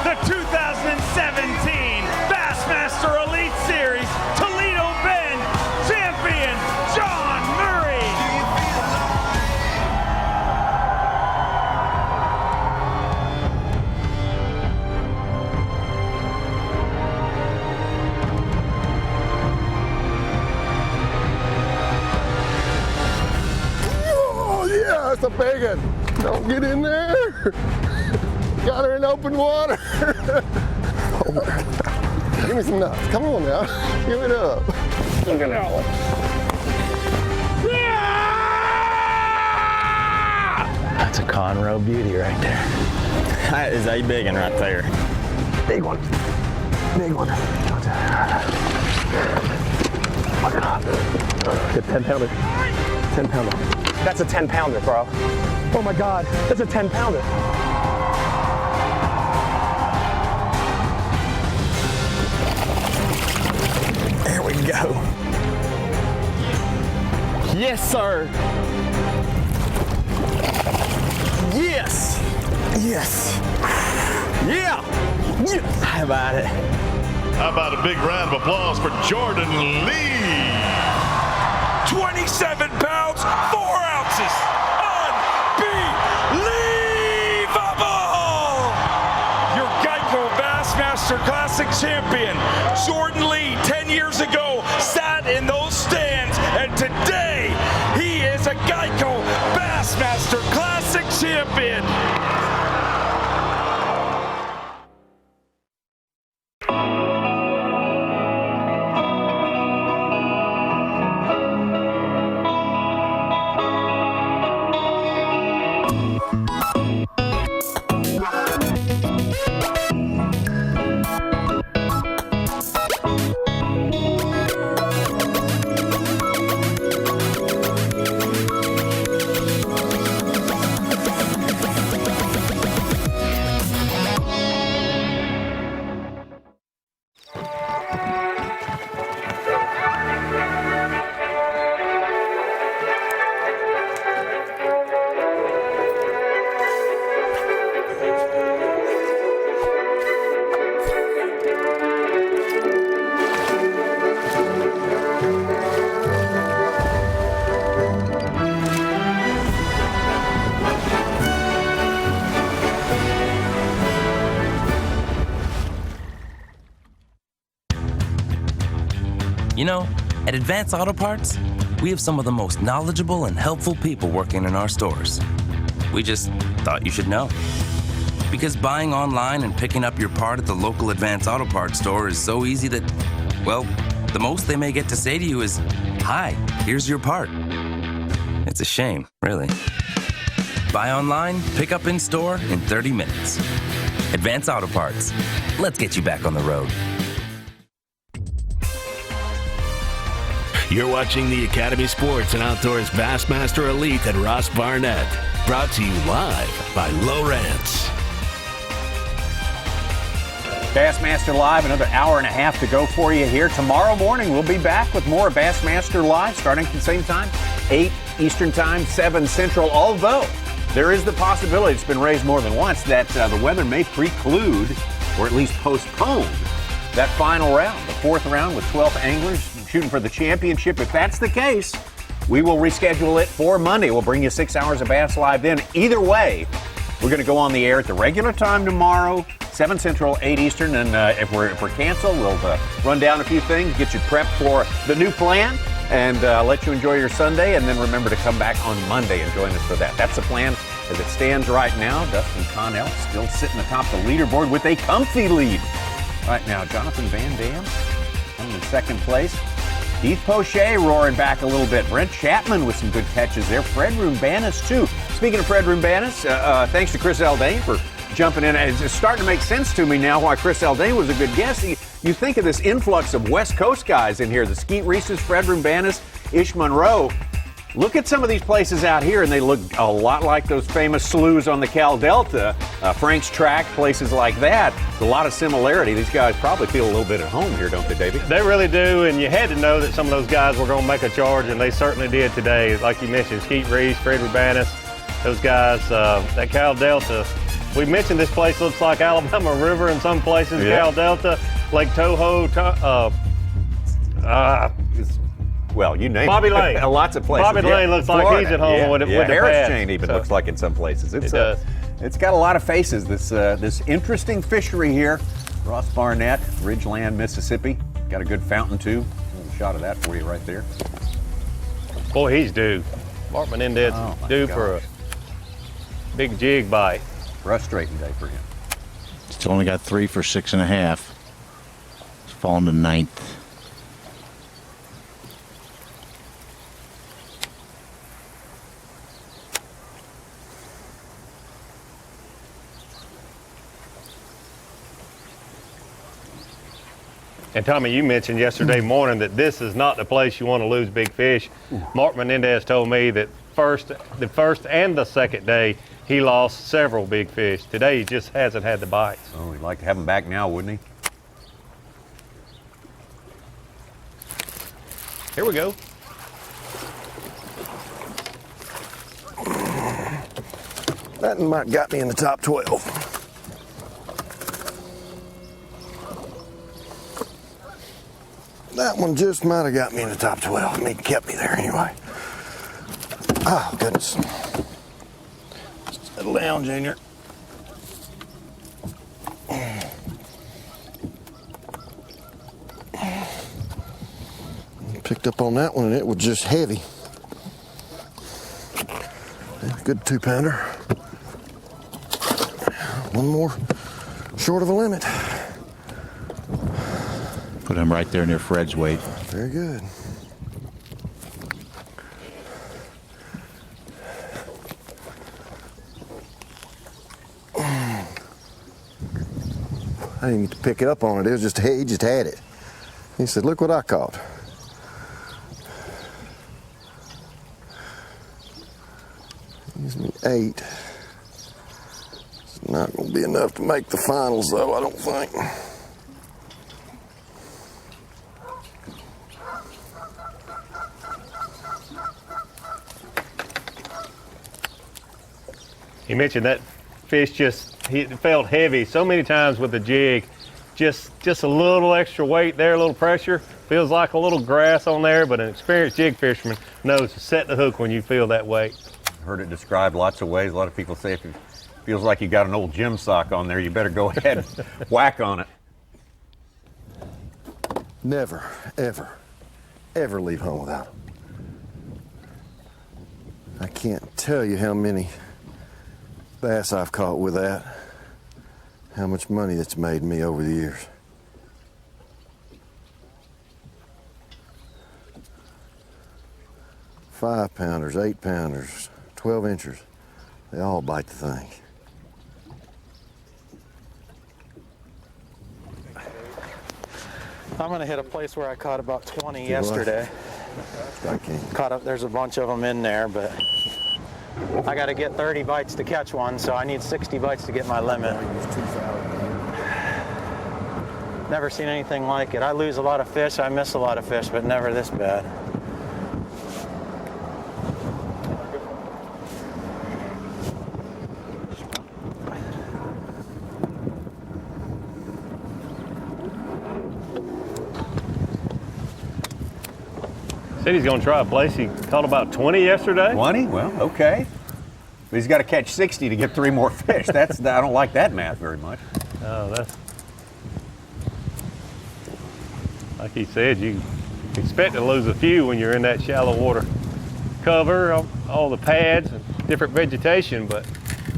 The 2017 Bassmaster Elite Series Toledo Bend champion, John Murray. Oh yeah, that's a big one. Don't get in there. Got her in open water. Oh my God. Give me some nuts. Come on now. Give it up. Look at that one. That's a Conroe beauty right there. That is a big one right there. Big one. Big one. Look at that. Good 10 pounder. 10 pounder. That's a 10 pounder, bro. Oh my God. That's a 10 pounder. There we go. Yes, sir. Yes. Yes. Yeah. How about it? How about a big round of applause for Jordan Lee? 27 pounds, 4 ounces. Unbelievable! Your Geico Bassmaster Classic champion, Jordan Lee, 10 years ago, sat in those stands, and today he is a Geico Bassmaster Classic champion. You know, at Advance Auto Parts, we have some of the most knowledgeable and helpful people working in our stores. We just thought you should know. Because buying online and picking up your part at the local Advance Auto Parts store is so easy that, well, the most they may get to say to you is, "Hi, here's your part." It's a shame, really. Buy online, pick up in store in 30 minutes. Advance Auto Parts. Let's get you back on the road. You're watching the Academy Sports and Outdoors Bassmaster Elite at Ross Barnett. Brought to you live by Lowrance. Bassmaster Live, another hour and a half to go for you here. Tomorrow morning, we'll be back with more Bassmaster Live, starting at the same time, 8 Eastern Time, 7 Central, although there is the possibility, it's been raised more than once, that the weather may preclude or at least postpone that final round, the 4th round with 12 anglers shooting for the championship. If that's the case, we will reschedule it for Monday. We'll bring you 6 hours of Bass Live then. Either way, we're going to go on the air at the regular time tomorrow, 7 Central, 8 Eastern, and if we're canceled, we'll run down a few things, get you prepped for the new plan, and let you enjoy your Sunday, and then remember to come back on Monday and join us for that. That's the plan as it stands right now. Dustin Connell still sitting atop the leaderboard with a comfy lead right now. Jonathan Van Dam coming in second place. Keith Poche roaring back a little bit. Brent Chapman with some good catches there. Fred Rumbanis, too. Speaking of Fred Rumbanis, thanks to Chris Aldane for jumping in. It's starting to make sense to me now why Chris Aldane was a good guest. You think of this influx of West Coast guys in here. The Skeet Reeses, Fred Rumbanis, Ish Monroe. Look at some of these places out here, and they look a lot like those famous sloughs on the Cal Delta, Frank's Track, places like that. There's a lot of similarity. These guys probably feel a little bit at home here, don't they, Davey? They really do, and you had to know that some of those guys were going to make a charge, and they certainly did today. Like you mentioned, Skeet Reese, Fred Rubanis, those guys, that Cal Delta. We mentioned this place looks like Alabama River in some places. Yeah. Cal Delta, Lake Toho, well, you name Bobby it. Lane. Lots of places. Bobby Lane looks like he's at home with the Harris pads. Chain even looks like in some places. It does. It's got a lot of faces. This interesting fishery here. Ross Barnett, Ridgeland, Mississippi. Got a good fountain too. A little shot of that for you right there. Boy, he's due. Mark Menendez is due for a big jig bite. Frustrating day for him. It's only got 3 for 6.5. It's fallen to 9th. And Tommy, you mentioned yesterday morning that this is not the place you want to lose big fish. Mark Menendez told me that the first and the second day he lost several big fish. Today he just hasn't had the bites. Oh, he'd like to have him back now, wouldn't he? Here we go. That might got me in the top 12. That one just might have got me in the top 12. I mean, it kept me there anyway. Oh, goodness. Settle down, Junior. Picked up on that one and it was just heavy. Good 2-pounder. One more short of a limit. Put him right there near Fred's weight. Very good. I didn't get to pick it up on it. It was just, he just had it. He said, look what I caught. Gives me 8. It's not going to be enough to make the finals, though, I don't think. He mentioned that fish he felt heavy so many times with the jig. Just a little extra weight there, a little pressure. Feels like a little grass on there, but an experienced jig fisherman knows to set the hook when you feel that weight. Heard it described lots of ways. A lot of people say if it feels like you got an old gym sock on there, you better go ahead and whack on it. Never, ever, ever leave home without them. I can't tell you how many bass I've caught with that, how much money that's made me over the years. $5-pounders, 8-pounders, 12 inchers, they all bite the thing. I'm gonna hit a place where I caught about 20 yesterday. There's a bunch of them in there, but I got to get 30 bites to catch one, so I need 60 bites to get my limit. Never seen anything like it. I lose a lot of fish, I miss a lot of fish, but never this bad. Said he's going to try a place. He caught about 20 yesterday. 20? Well, okay. But he's got to catch 60 to get 3 more fish. I don't like that math very much. Oh, that's like he said. You expect to lose a few when you're in that shallow water cover, all the pads and different vegetation, but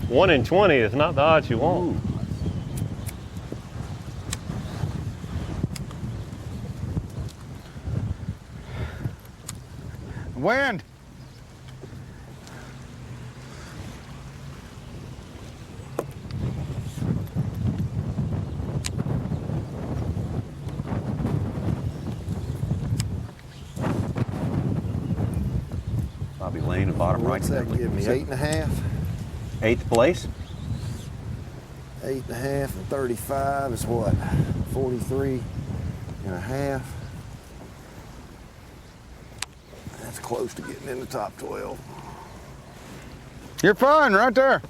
1 in 20 is not the odds you want. Ooh. Wind. Bobby Lane at bottom right. What's that give me? 8.5? 8th place. 8.5 and 35 is what? 43.5. That's close to getting in the top 12. You're fine right there.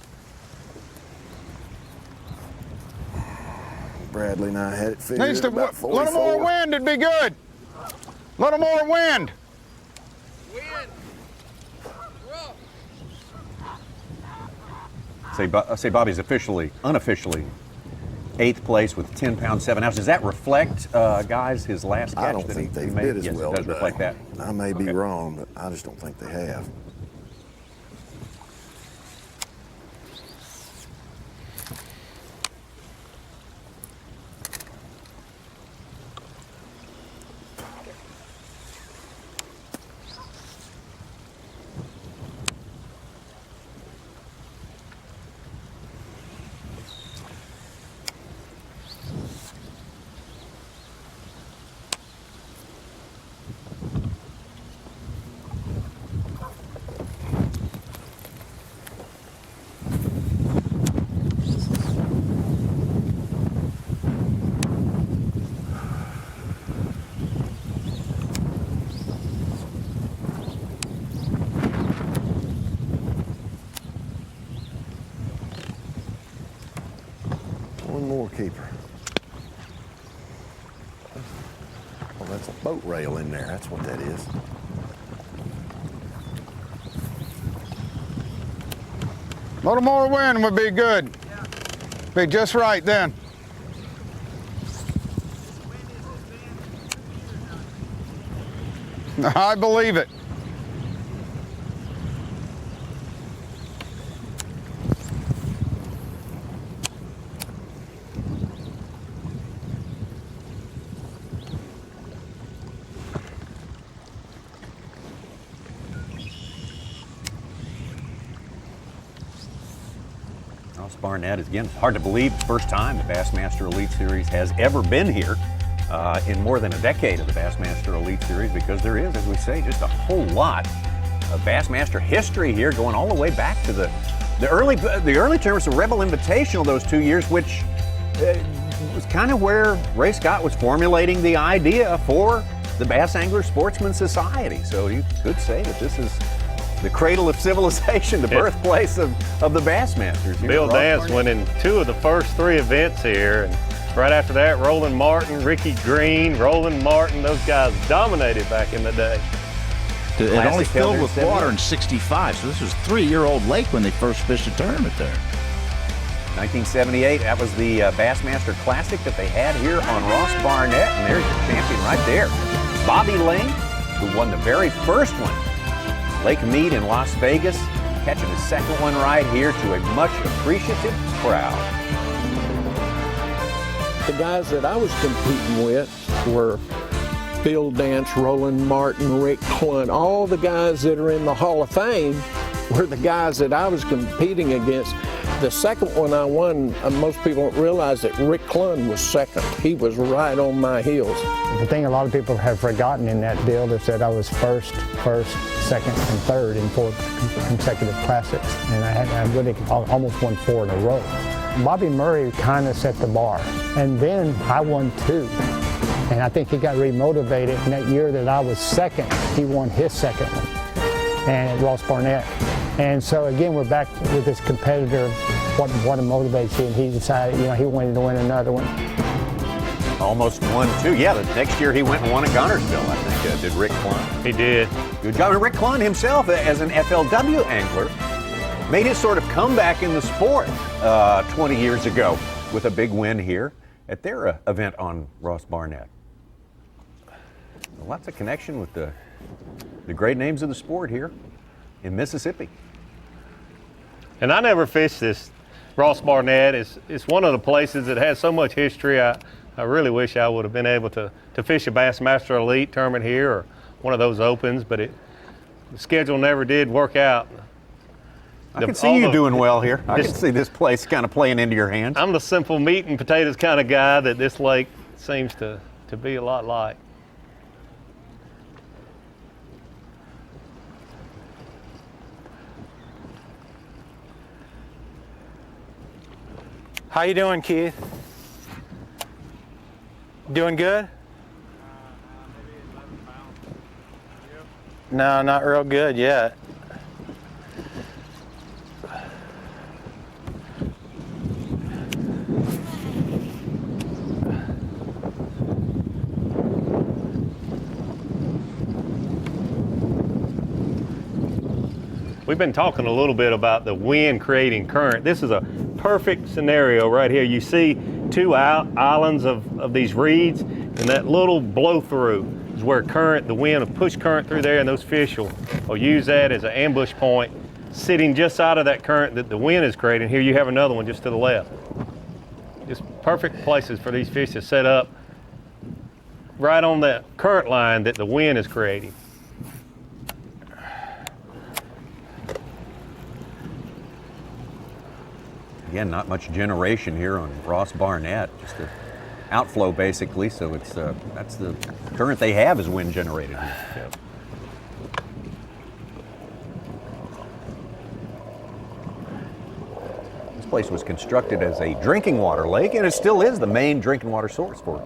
Bradley and I had it figured Needs to, about a 44. little more wind would be good. A little more wind. Say Bobby's unofficially 8th place with 10 pounds 7 ounces. Does that reflect, guys, his last catch? I don't think they did as well It does today. reflect that. I may be wrong, but I just don't think they have. One more keeper. Oh, that's a boat rail in there. That's what that is. A little more wind would be good. Be just right then. I believe it. Barnett is, again, hard to believe, first time the Bassmaster Elite Series has ever been here in more than a decade of the Bassmaster Elite Series, because there is, as we say, just a whole lot of Bassmaster history here, going all the way back to the early terms of Rebel Invitational those 2 years, which was kind of where Ray Scott was formulating the idea for the Bass Angler Sportsman Society. So you could say that this is the cradle of civilization, the birthplace of the Bassmasters. Bill Dance went in 2 of the first 3 events here, and right after that, Roland Martin, Ricky Green, Roland Martin, those guys dominated back in the day. It only filled with water in '65, so this was a 3-year-old lake when they first fished a tournament there. 1978, that was the Bassmaster Classic that they had here on Ross Barnett, and there's your champion right there. Bobby Lane, who won the very first one, Lake Mead in Las Vegas, catching his second one right here to a much appreciative crowd. The guys that I was competing with were Bill Dance, Roland Martin, Rick Clunn. All the guys that are in the Hall of Fame were the guys that I was competing against. The second one I won, most people don't realize that Rick Clunn was second. He was right on my heels. The thing a lot of people have forgotten in that deal is that I was first, second, and third in 4 consecutive classics. And I really almost won 4 in a row. Bobby Murray kind of set the bar. And then I won 2. And I think he got remotivated. In that year that I was second, he won his second one, and at Ross Barnett. And so again, we're back with this competitor, what motivates you, and he decided, he wanted to win another one. Almost won 2. Yeah, the next year he went and won at Gunnersville, I think, did Rick Clunn. He did. Good job. And Rick Clunn himself, as an FLW angler, made his sort of comeback in the sport 20 years ago with a big win here at their event on Ross Barnett. Lots of connection with the great names of the sport here in Mississippi. And I never fished this Ross Barnett. It's one of the places that has so much history. I really wish I would have been able to fish a Bassmaster Elite tournament here or one of those opens, but the schedule never did work out. I can see you doing well here. I can see this place kind of playing into your hands. I'm the simple meat and potatoes kind of guy that this lake seems to be a lot like. How you doing, Keith? Doing good? No, not real good yet. We've been talking a little bit about the wind creating current. This is a perfect scenario right here. You see two islands of these reeds, and that little blow through is where the wind will push current through there, and those fish will use that as an ambush point, sitting just out of that current that the wind is creating. Here you have another one just to the left. Just perfect places for these fish to set up right on that current line that the wind is creating. Again, not much generation here on Ross Barnett, just an outflow basically, so it's that's the current they have is wind generated here. Yep. This place was constructed as a drinking water lake, and it still is the main drinking water source for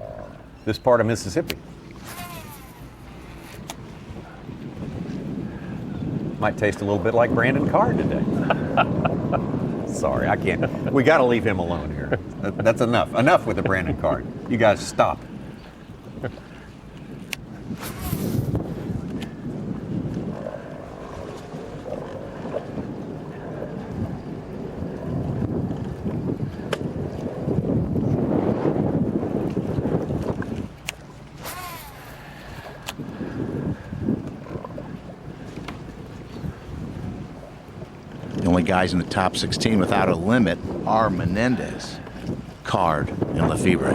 this part of Mississippi. Might taste a little bit like Brandon Card today. Sorry, I can't. We got to leave him alone here. That's enough. Enough with the Brandon Card. You guys stop. The only guys in the top 16 without a limit are Menendez, Card, and Lefebvre.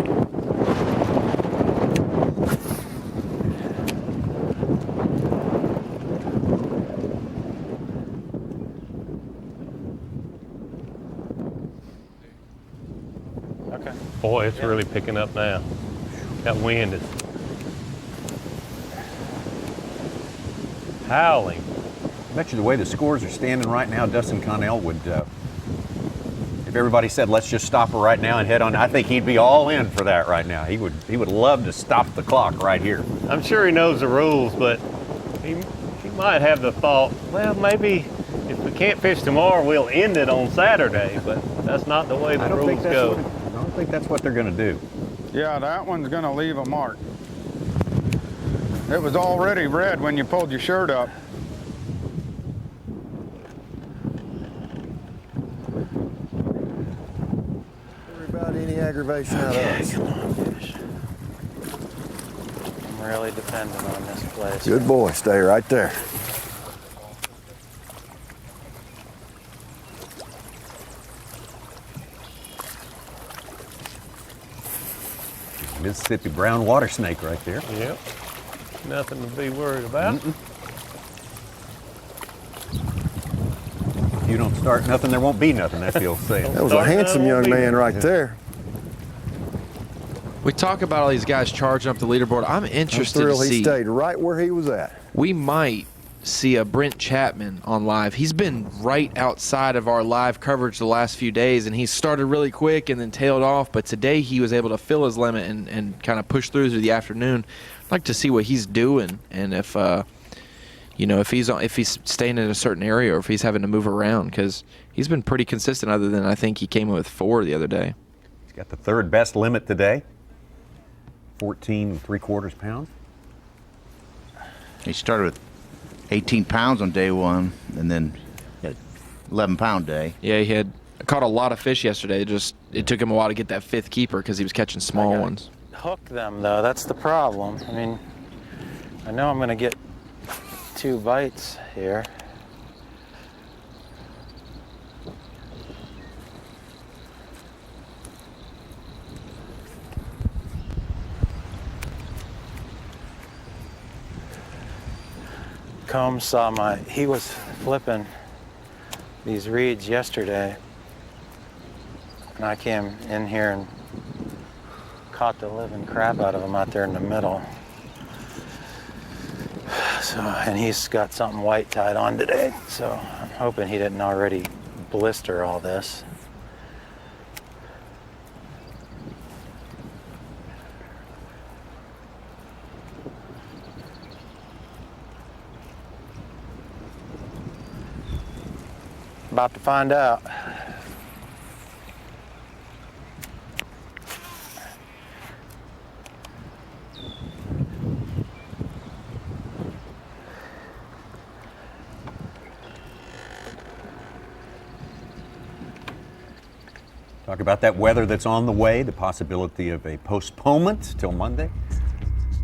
Okay. Boy, it's really picking up now. That wind is howling. I bet you the way the scores are standing right now, Dustin Connell would, if everybody said, let's just stop her right now and head on, I think he'd be all in for that right now. He would love to stop the clock right here. I'm sure he knows the rules, but he might have the thought, well, maybe if we can't fish tomorrow, we'll end it on Saturday, but that's not the way the rules go. I don't think that's what they're going to do. Yeah, that one's going to leave a mark. It was already red when you pulled your shirt up. Any aggravation out of us. Come on, fish. I'm really dependent on this place. Good boy, stay right there. Mississippi brown water snake right there. Yep. Nothing to be worried about. If you don't start nothing, there won't be nothing, that's the old saying. That was a handsome young man right there. We talk about all these guys charging up the leaderboard. I'm interested to see. He stayed right where he was at. We might see a Brent Chapman on live. He's been right outside of our live coverage the last few days, and he started really quick and then tailed off. But today he was able to fill his limit and kind of push through the afternoon. I'd like to see what he's doing, and if if he's staying in a certain area or if he's having to move around, because he's been pretty consistent. Other than I think he came in with 4 the other day. He's got the 3rd best limit today. 14 3/4 pounds. He started with 18 pounds on day 1, and then 11-pound day. Yeah, he had caught a lot of fish yesterday. It took him a while to get that 5th keeper because he was catching small ones. Hook them though, that's the problem. I mean, I know I'm gonna get 2 bites here. Combs saw he was flipping these reeds yesterday, and I came in here and caught the living crap out of him out there in the middle. So, and he's got something white tied on today, so I'm hoping he didn't already blister all this. About to find out. Talk about that weather that's on the way, the possibility of a postponement till Monday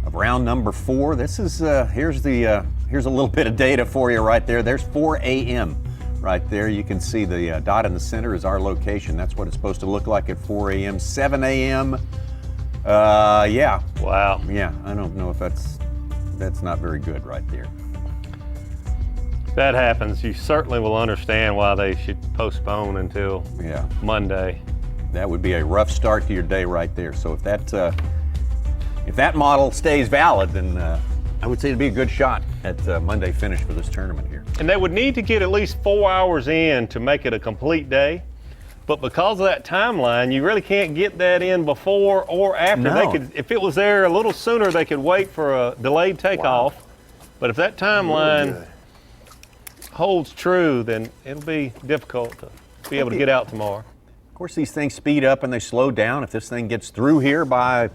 of round number 4. This is here's a little bit of data for you right there. There's 4 a.m. right there. You can see the dot in the center is our location. That's what it's supposed to look like at 4 a.m. 7 a.m. Yeah. Wow. Yeah, I don't know if that's not very good right there. If that happens, you certainly will understand why they should postpone until Monday. That would be a rough start to your day right there. So if that model stays valid, then I would say it'd be a good shot at Monday finish for this tournament here. And they would need to get at least 4 hours in to make it a complete day. But because of that timeline, you really can't get that in before or after. No. They could, if it was there a little sooner, they could wait for a delayed takeoff. Wow. But if that timeline holds true, then it'll be difficult to be able to get out tomorrow. Of course, these things speed up and they slow down. If this thing gets through here by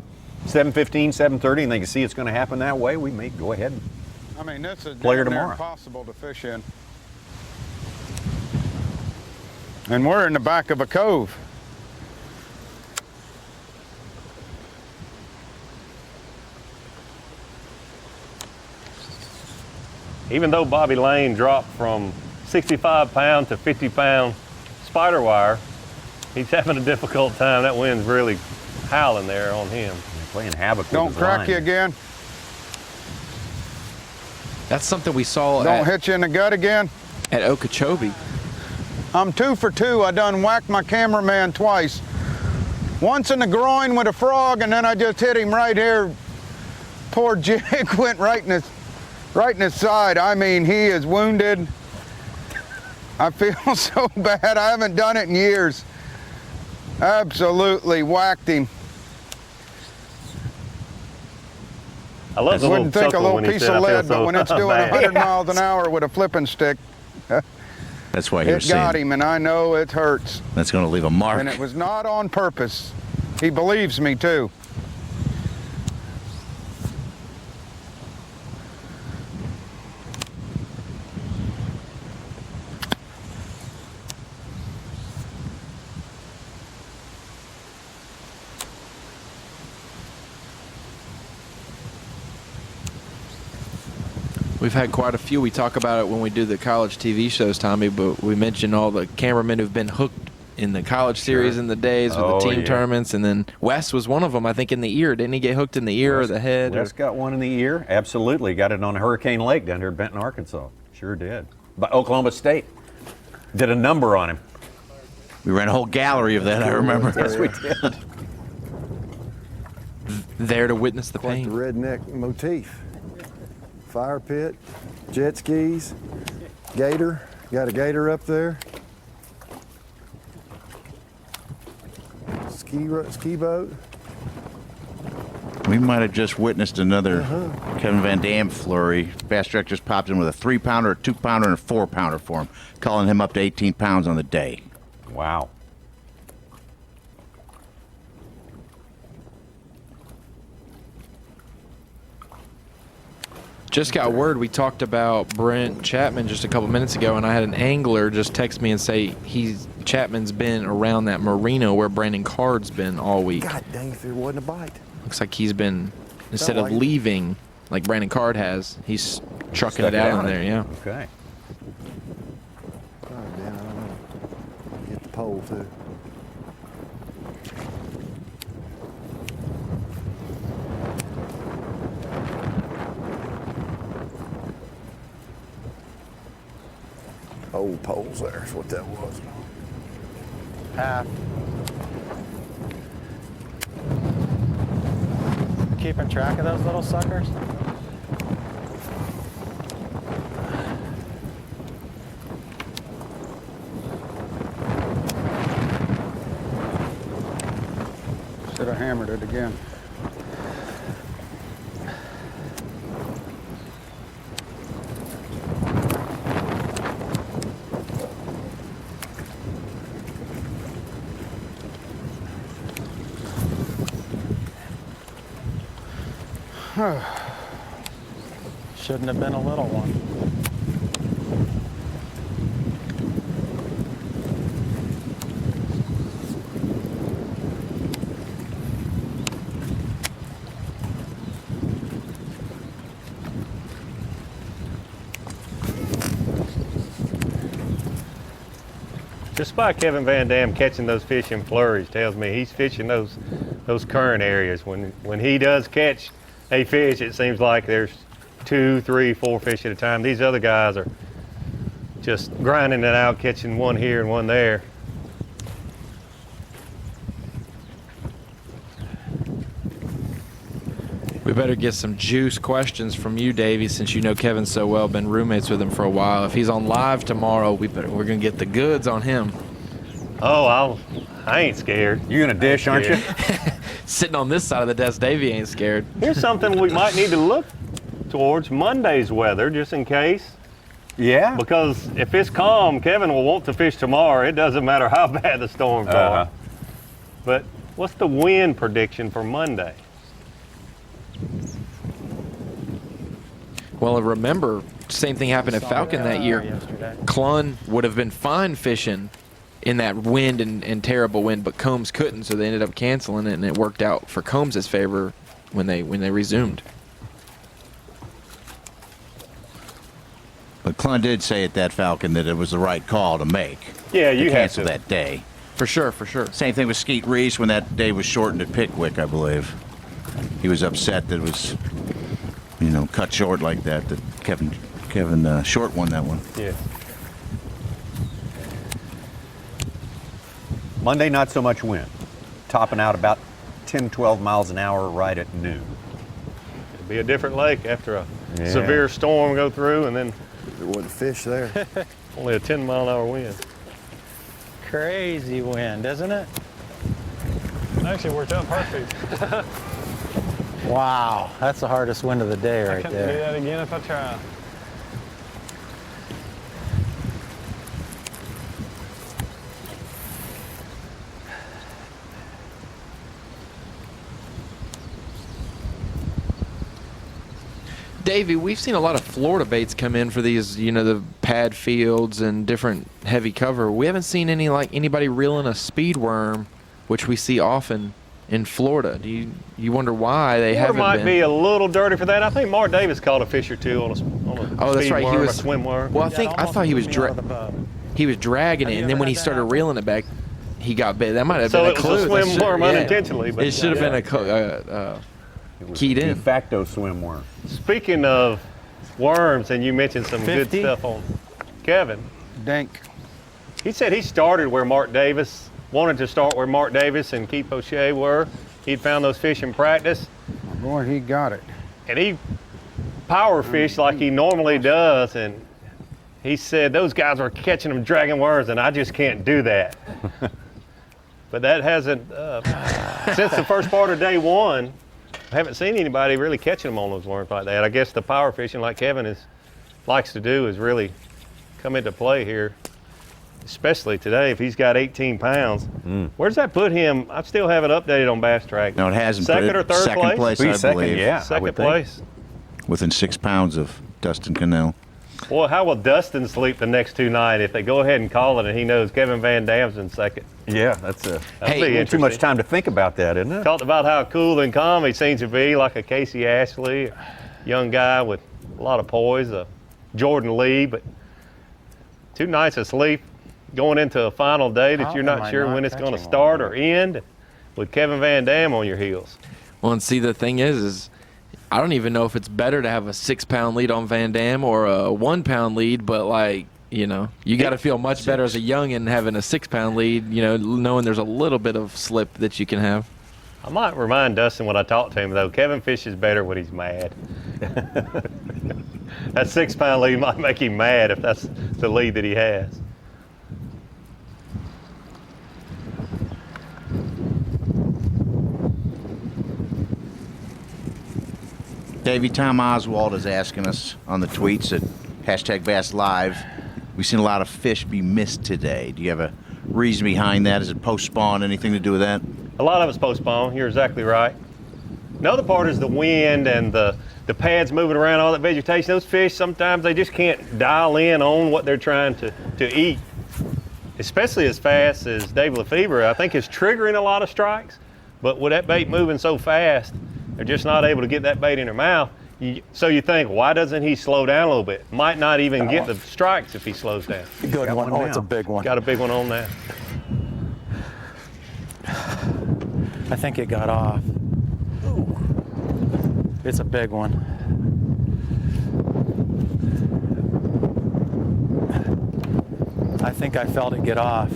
7:15, 7:30, and they can see it's going to happen that way, we may go ahead and this is play her tomorrow. Impossible to fish in. And we're in the back of a cove. Even though Bobby Lane dropped from 65-pound to 50-pound spider wire, he's having a difficult time. That wind's really howling there on him. They're playing havoc. Don't crack you again. That's something we saw. Don't hit you in the gut again. At Okeechobee. I'm 2 for 2. I done whacked my cameraman twice. Once in the groin with a frog, and then I just hit him right here. Poor jig went right in his side. I mean, he is wounded. I feel so bad. I haven't done it in years. Absolutely whacked him. I love the wouldn't think a little when he piece said, of "I feel lead, so but when it's doing bad." 100 miles an hour with a flipping stick, That's why you're it got saying him, and I know it hurts. that's going to leave a mark. And it was not on purpose. He believes me too. We've had quite a few. We talk about it when we do the college TV shows, Tommy, but we mentioned all the cameramen who've been hooked in the college series in the days with the team tournaments, and then Wes was one of them, I think, in the ear. Didn't he get hooked in the ear or the head? Wes got one in the ear. Absolutely. Got it on Hurricane Lake down here in Benton, Arkansas. Sure did. But Oklahoma State did a number on him. We ran a whole gallery of that, I remember. Yes, we did. There to witness the Quite pain. the redneck motif. Fire pit, jet skis, gator. Got a gator up there. Ski boat. We might have just witnessed another Kevin Van Dam flurry. Bass Directors popped in with a 3-pounder, a 2-pounder, and a 4-pounder for him, calling him up to 18 pounds on the day. Wow. Just got word. We talked about Brent Chapman just a couple minutes ago, and I had an angler just text me and say Chapman's been around that marina where Brandon Card's been all week. God dang, if there wasn't a bite. Looks like he's been, instead of leaving like Brandon Card has, he's trucking it out in there, yeah. Okay. Oh, damn, I don't know. Get the pole, too. Old poles there is what that was. Half. Keeping track of those little suckers? Should have hammered it again. Shouldn't have been a little one. Despite Kevin Van Dam catching those fish in flurries, tells me he's fishing those current areas. When he does catch a fish, it seems like there's 2, 3, 4 fish at a time. These other guys are just grinding it out, catching one here and one there. We better get some juice questions from you, Davey, since you know Kevin so well, been roommates with him for a while. If he's on live tomorrow, we're gonna get the goods on him. Oh, I ain't scared. You gonna dish, aren't you? Sitting on this side of the desk, Davey ain't scared. Here's something we might need to look towards Monday's weather, just in case. Yeah. Because if it's calm, Kevin will want to fish tomorrow. It doesn't matter how bad the storms are. But what's the wind prediction for Monday? Well, remember, same thing happened at Falcon that year. Clun would have been fine fishing in that wind and terrible wind, but Combs couldn't, so they ended up canceling it, and it worked out for Combs' favor when they resumed. But Clun did say at that Falcon that it was the right call to make. Yeah, you to had cancel to. that day. For sure, for sure. Same thing with Skeet Reese when that day was shortened at Pickwick, I believe. He was upset that it was, cut short like that. That Kevin Short won that one. Yeah. Monday, not so much wind. Topping out about 10, 12 miles an hour right at noon. It'll be a different lake after a severe storm go through, and then there wasn't fish there. Only a 10-mile-an-hour wind. Crazy wind, isn't it? Actually worked out perfect. Wow, that's the hardest wind of the day right I couldn't do there. that again if I tried. Davey, we've seen a lot of Florida baits come in for these, the pad fields and different heavy cover. We haven't seen anybody reeling a speed worm, which we see often in Florida. Do you wonder why they haven't might been? be a little dirty for that. I think Mark Davis caught a fish or two on a Oh, that's speed right. worm, He was a swim worm. Well, I thought he was dragging it, and then when he started reeling it back, he got bit. That might have been a clue. So it was a swim worm unintentionally. But it should have been keyed in. De facto swim worm. Speaking of worms, and you mentioned some 50? good stuff on Kevin. Dink. He said he started where Mark Davis, wanted to start where Mark Davis and Keith O'Shea were. He'd found those fish in practice. Boy, he got it. And he power fished like he normally does. And he said those guys were catching them dragging worms, and I just can't do that. But that hasn't, since the first part of day one, I haven't seen anybody really catching them on those worms like that. I guess the power fishing like Kevin likes to do is really come into play here, especially today if he's got 18 pounds. Where does that put him? I still have it updated on Bass Track. No, it hasn't. Second or third second place? I believe. Second place. Within 6 pounds of Dustin Cannell. Boy, how will Dustin sleep the next two nights if they go ahead and call it and he knows Kevin Van Dam's in second? Yeah, that's That'd be too much time to think about that, isn't it? Talked about how cool and calm he seems to be, like a Casey Ashley, a young guy with a lot of poise, a Jordan Lee, but 2 nights of sleep going into a final day that you're not sure when it's going to start or end with Kevin Van Dam on your heels. Well, and see, the thing is I don't even know if it's better to have a 6-pound lead on Van Dam or a 1-pound lead, but you got to feel much better as a youngin having a 6-pound lead, knowing there's a little bit of slip that you can have. I might remind Dustin when I talk to him, though, Kevin fishes better when he's mad. That 6-pound lead might make him mad if that's the lead that he has. Davey, Tom Oswald is asking us on the tweets at #BassLive. We've seen a lot of fish be missed today. Do you have a reason behind that? Is it post-spawn? Anything to do with that? A lot of it's post-spawn. You're exactly right. Another part is the wind and the pads moving around, all that vegetation. Those fish, sometimes they just can't dial in on what they're trying to eat, especially as fast as Dave Lefebvre, I think, is triggering a lot of strikes. But with that bait moving so fast, they're just not able to get that bait in their mouth. So you think, why doesn't he slow down a little bit? Might not even get the strikes if he slows down. Good one. Oh, it's a big one. Got a big one on that. I think it got off. Ooh. It's a big one. I think I felt it get off.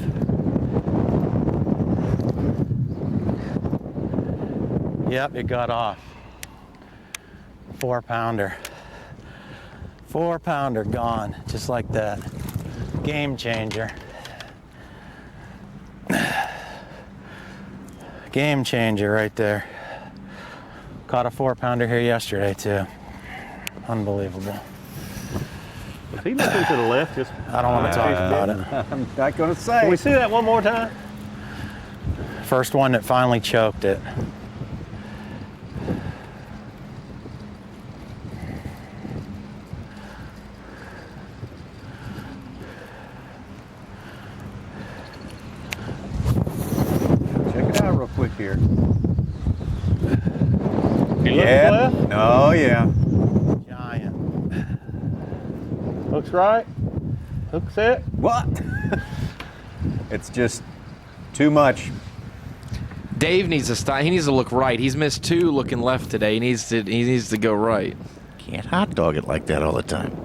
Yep, it got off. 4-pounder. 4-pounder gone, just like that. Game changer. Game changer right there. Caught a 4-pounder here yesterday too. Unbelievable. Is he looking to the left? Just I don't want to talk about it. I'm not going to say. Can we see that one more time? First one that finally choked it. Check it out real quick here. Yeah. Oh, yeah. Giant. Looks right. Hook set. What? It's just too much. Dave needs to stop. He needs to look right. He's missed 2 looking left today. He needs to go right. Can't hot dog it like that all the time.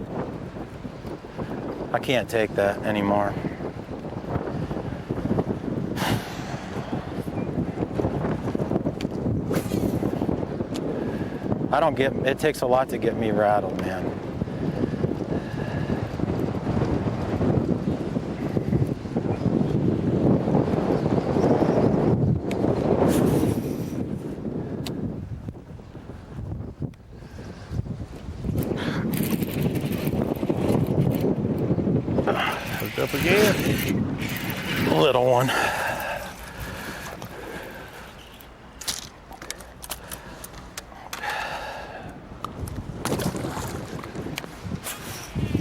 I can't take that anymore. It takes a lot to get me rattled, man. Hooked up again. Little one.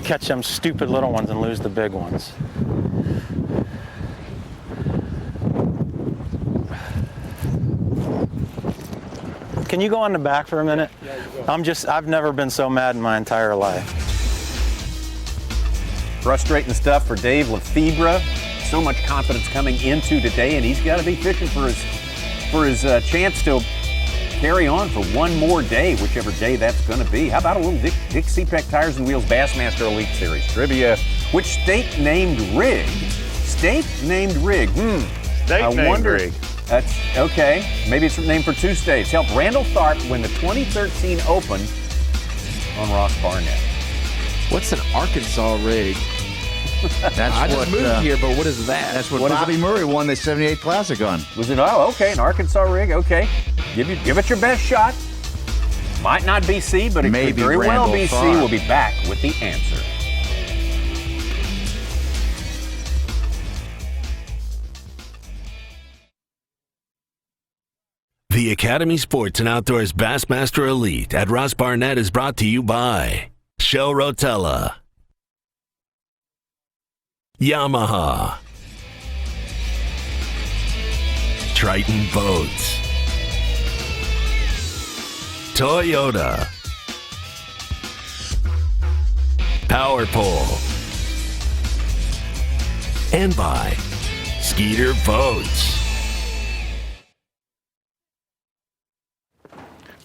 Catch them stupid little ones and lose the big ones. Can you go on the back for a minute? Yeah, you go. I've never been so mad in my entire life. Frustrating stuff for Dave Lefebvre. So much confidence coming into today, and he's got to be fishing for his chance to carry on for one more day, whichever day that's going to be. How about a little Dick CPAC Tires and Wheels Bassmaster Elite Series trivia? Which state-named rig? State-named rig. State-named rig. That's okay. Maybe it's named for 2 states. Helped Randall Tharp win the 2013 Open on Ross Barnett. What's an Arkansas rig? I just moved here, but what is that? That's what Bobby Murray won the 78 Classic on. Was it? Oh, okay, an Arkansas rig. Okay, give it your best shot. Might not be C, but it could very well be C. We'll be back with the answer. The Academy Sports and Outdoors Bassmaster Elite at Ross Barnett is brought to you by Shell Rotella, Yamaha, Triton Boats, Toyota, Power Pole, and by Skeeter Boats.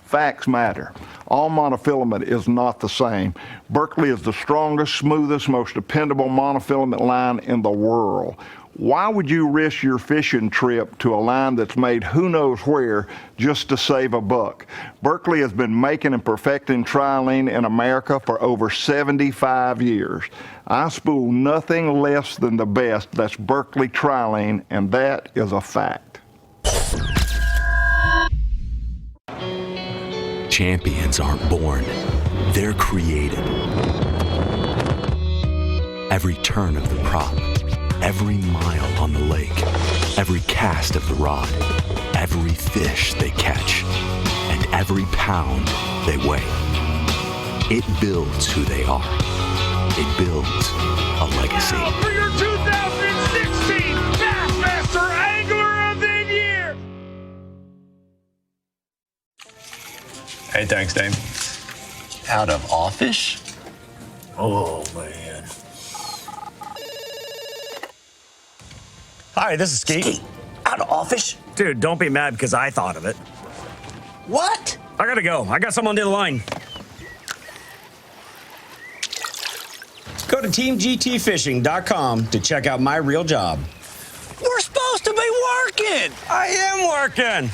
Facts matter. All monofilament is not the same. Berkley is the strongest, smoothest, most dependable monofilament line in the world. Why would you risk your fishing trip to a line that's made who knows where just to save a buck? Berkley has been making and perfecting trilene in America for over 75 years. I spool nothing less than the best. That's Berkley trilene, and that is a fact. Champions aren't born, they're created. Every turn of the prop, every mile on the lake, every cast of the rod, every fish they catch, and every pound they weigh. It builds who they are. It builds a legacy. Now for your 2016 Bassmaster Angler of the Year! Hey, thanks, Dave. Out of office? Oh, man. Hi, this is Skeet. Skeet, out of office? Dude, don't be mad because I thought of it. What? I gotta go. I got someone on the line. Go to teamgtfishing.com to check out my real job. We're supposed to be working. I am working.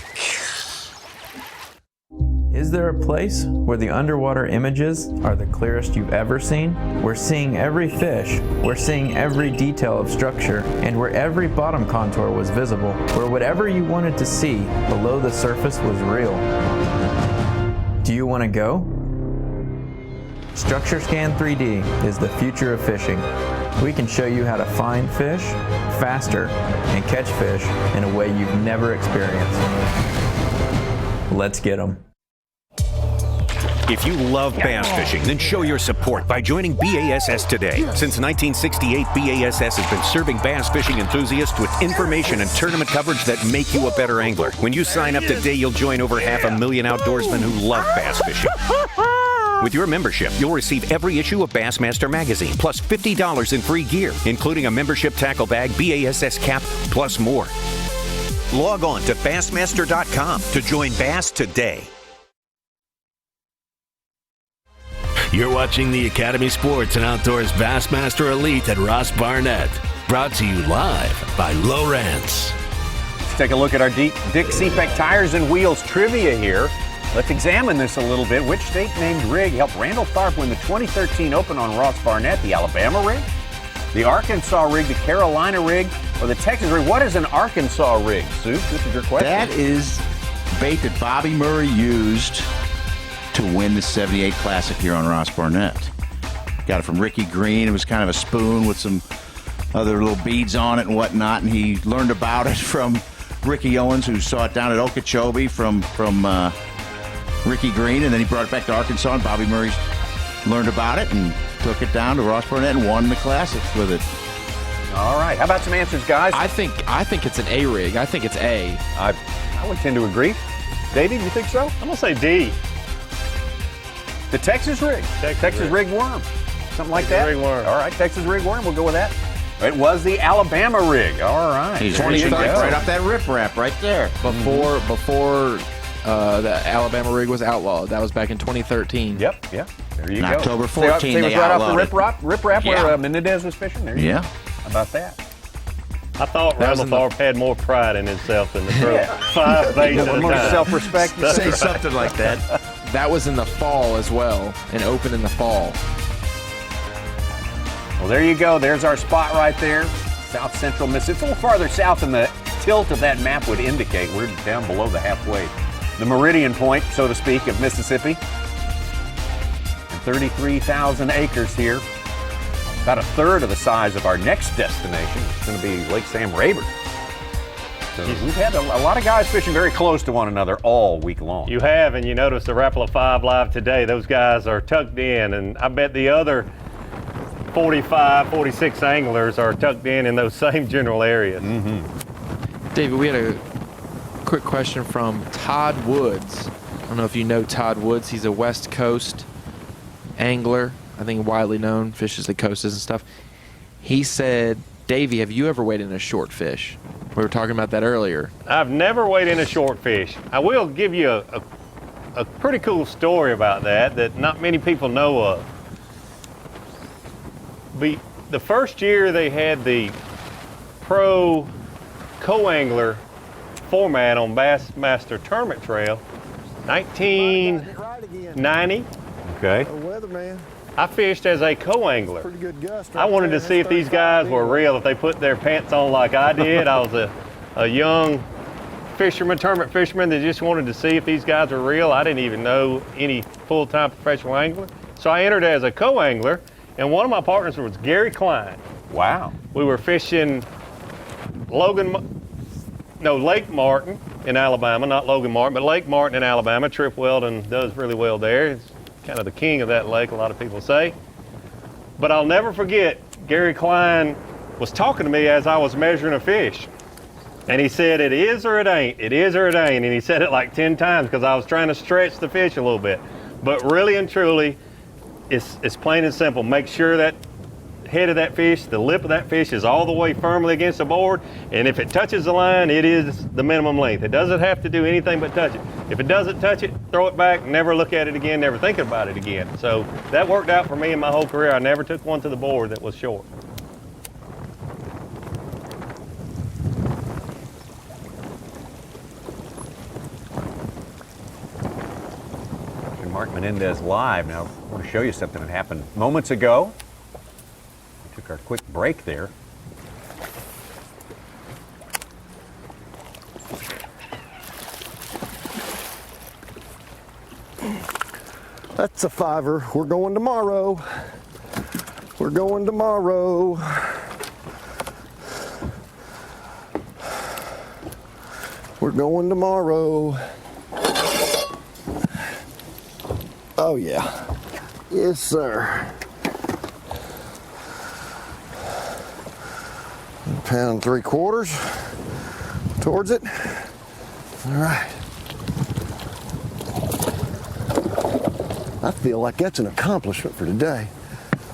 Is there a place where the underwater images are the clearest you've ever seen? We're seeing every fish, we're seeing every detail of structure, and where every bottom contour was visible, where whatever you wanted to see below the surface was real. Do you want to go? Structure Scan 3D is the future of fishing. We can show you how to find fish faster and catch fish in a way you've never experienced. Let's get them. If you love bass fishing, then show your support by joining B.A.S.S today. Since 1968, B.A.S.S has been serving bass fishing enthusiasts with information and tournament coverage that make you a better angler. When you sign up today, you'll join over 500,000 outdoorsmen who love bass fishing. With your membership, you'll receive every issue of Bassmaster magazine, plus $50 in free gear, including a membership tackle bag, BASS cap, plus more. Log on to Bassmaster.com to join Bass today. You're watching the Academy Sports and Outdoors Bassmaster Elite at Ross Barnett. Brought to you live by Lowrance. Let's take a look at our Dick CPEC Tires and Wheels trivia here. Let's examine this a little bit. Which state-named rig helped Randall Tharp win the 2013 Open on Ross Barnett? The Alabama rig, the Arkansas rig, the Carolina rig, or the Texas rig? What is an Arkansas rig, Sue? This is your question. That is bait that Bobby Murray used to win the 78 Classic here on Ross Barnett. Got it from Ricky Green. It was kind of a spoon with some other little beads on it and whatnot, and he learned about it from Ricky Owens, who saw it down at Okeechobee from Ricky Green, and then he brought it back to Arkansas, and Bobby Murray learned about it and took it down to Ross Barnett and won the Classics with it. All right, how about some answers, guys? I think it's an A rig. I think it's A. I would tend to agree. David, you think so? I'm gonna say D. The Texas rig. Texas rig worm. Something like that? Rig worm. All right, Texas rig worm. We'll go with that. It was the Alabama rig. All right. He's right off that riprap right there. Before the Alabama rig was outlawed. That was back in 2013. Yep. There you go. October 14, they they right outlawed off the riprap Yeah. where Menendez was fishing. There you go. How about that? I thought Randall Tharp had more pride in himself than the throw. Yeah. 5 baits at a More time. self-respect. Say something like that. That was in the fall as well, and open in the fall. Well, there you go. There's our spot right there. South Central Mississippi. It's a little farther south than the tilt of that map would indicate. We're down below the halfway. The meridian point, so to speak, of Mississippi. And 33,000 acres here. About a third of the size of our next destination. It's going to be Lake Sam Rayburn. So we've had a lot of guys fishing very close to one another all week long. You have, and you notice the Rapala 5 Live today, those guys are tucked in, and I bet the other 45, 46 anglers are tucked in those same general areas. Mm-hmm. David, we had a quick question from Todd Woods. I don't know if you know Todd Woods. He's a West Coast angler. I think widely known, fishes the coasts and stuff. He said, Davey, have you ever weighed in a short fish? We were talking about that earlier. I've never weighed in a short fish. I will give you a pretty cool story about that not many people know of. The first year they had the pro co-angler format on Bassmaster Tournament Trail, 1990. Okay. Weatherman. I fished as a co-angler. Pretty good gust. I wanted to see if these guys were real, if they put their pants on like I did. I was a young fisherman, tournament fisherman that just wanted to see if these guys were real. I didn't even know any full-time professional angler. So I entered as a co-angler, and one of my partners was Gary Klein. Wow. We were fishing Lake Martin in Alabama, not Logan Martin, but Lake Martin in Alabama. Trip Weldon does really well there. He's kind of the king of that lake, a lot of people say. But I'll never forget, Gary Klein was talking to me as I was measuring a fish. And he said, it is or it ain't, it is or it ain't. And he said it like 10 times because I was trying to stretch the fish a little bit. But really and truly, it's plain and simple. Make sure that head of that fish, the lip of that fish is all the way firmly against the board, and if it touches the line, it is the minimum length. It doesn't have to do anything but touch it. If it doesn't touch it, throw it back, never look at it again, never think about it again. So that worked out for me in my whole career. I never took one to the board that was short. Mark Menendez live. Now, I want to show you something that happened moments ago. We took our quick break there. That's a fiver. We're going tomorrow. We're going tomorrow. We're going tomorrow. Oh yeah. Yes, sir. £1.75 towards it. All right. I feel like that's an accomplishment for today.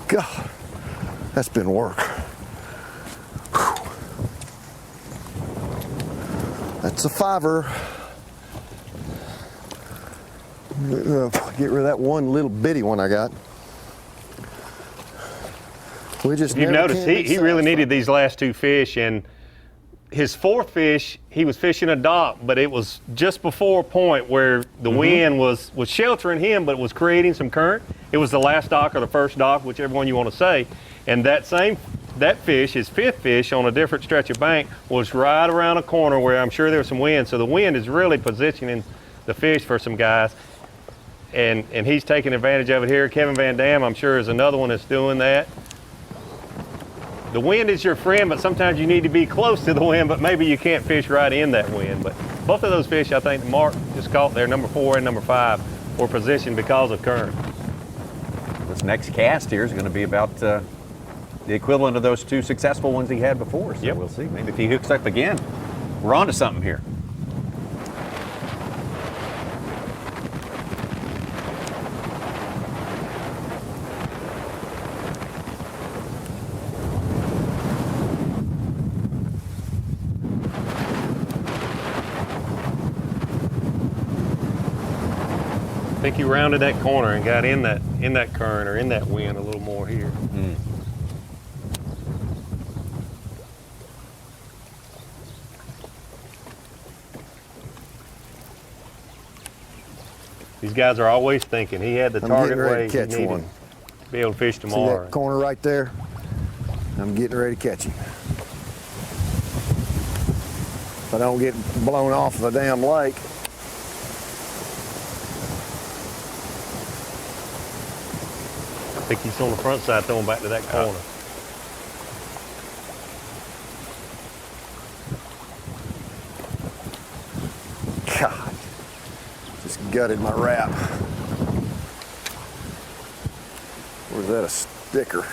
God, that's been work. Whew. That's a fiver. Get rid of that one little bitty one I got. We just You've noticed he really needed these last two fish, and his fourth fish, he was fishing a dock, but it was just before a point where the wind was sheltering him, but it was creating some current. It was the last dock or the first dock, whichever one you want to say. And that fish, his fifth fish on a different stretch of bank, was right around a corner where I'm sure there was some wind. So the wind is really positioning the fish for some guys. And he's taking advantage of it here. Kevin Van Dam, I'm sure, is another one that's doing that. The wind is your friend, but sometimes you need to be close to the wind, but maybe you can't fish right in that wind. But both of those fish, I think Mark just caught there, number 4 and number 5, were positioned because of current. This next cast here is going to be about the equivalent of those two successful ones he had before. So we'll see. Maybe if he hooks up again, we're on to something here. I think he rounded that corner and got in that current or in that wind a little more here. These guys are always thinking. He had the target weight he needed to be able to fish tomorrow. See that corner right there? I'm getting ready to catch him. If I don't get blown off the damn lake. I think he's on the front side throwing back to that corner. God, just gutted my wrap. Or is that a sticker?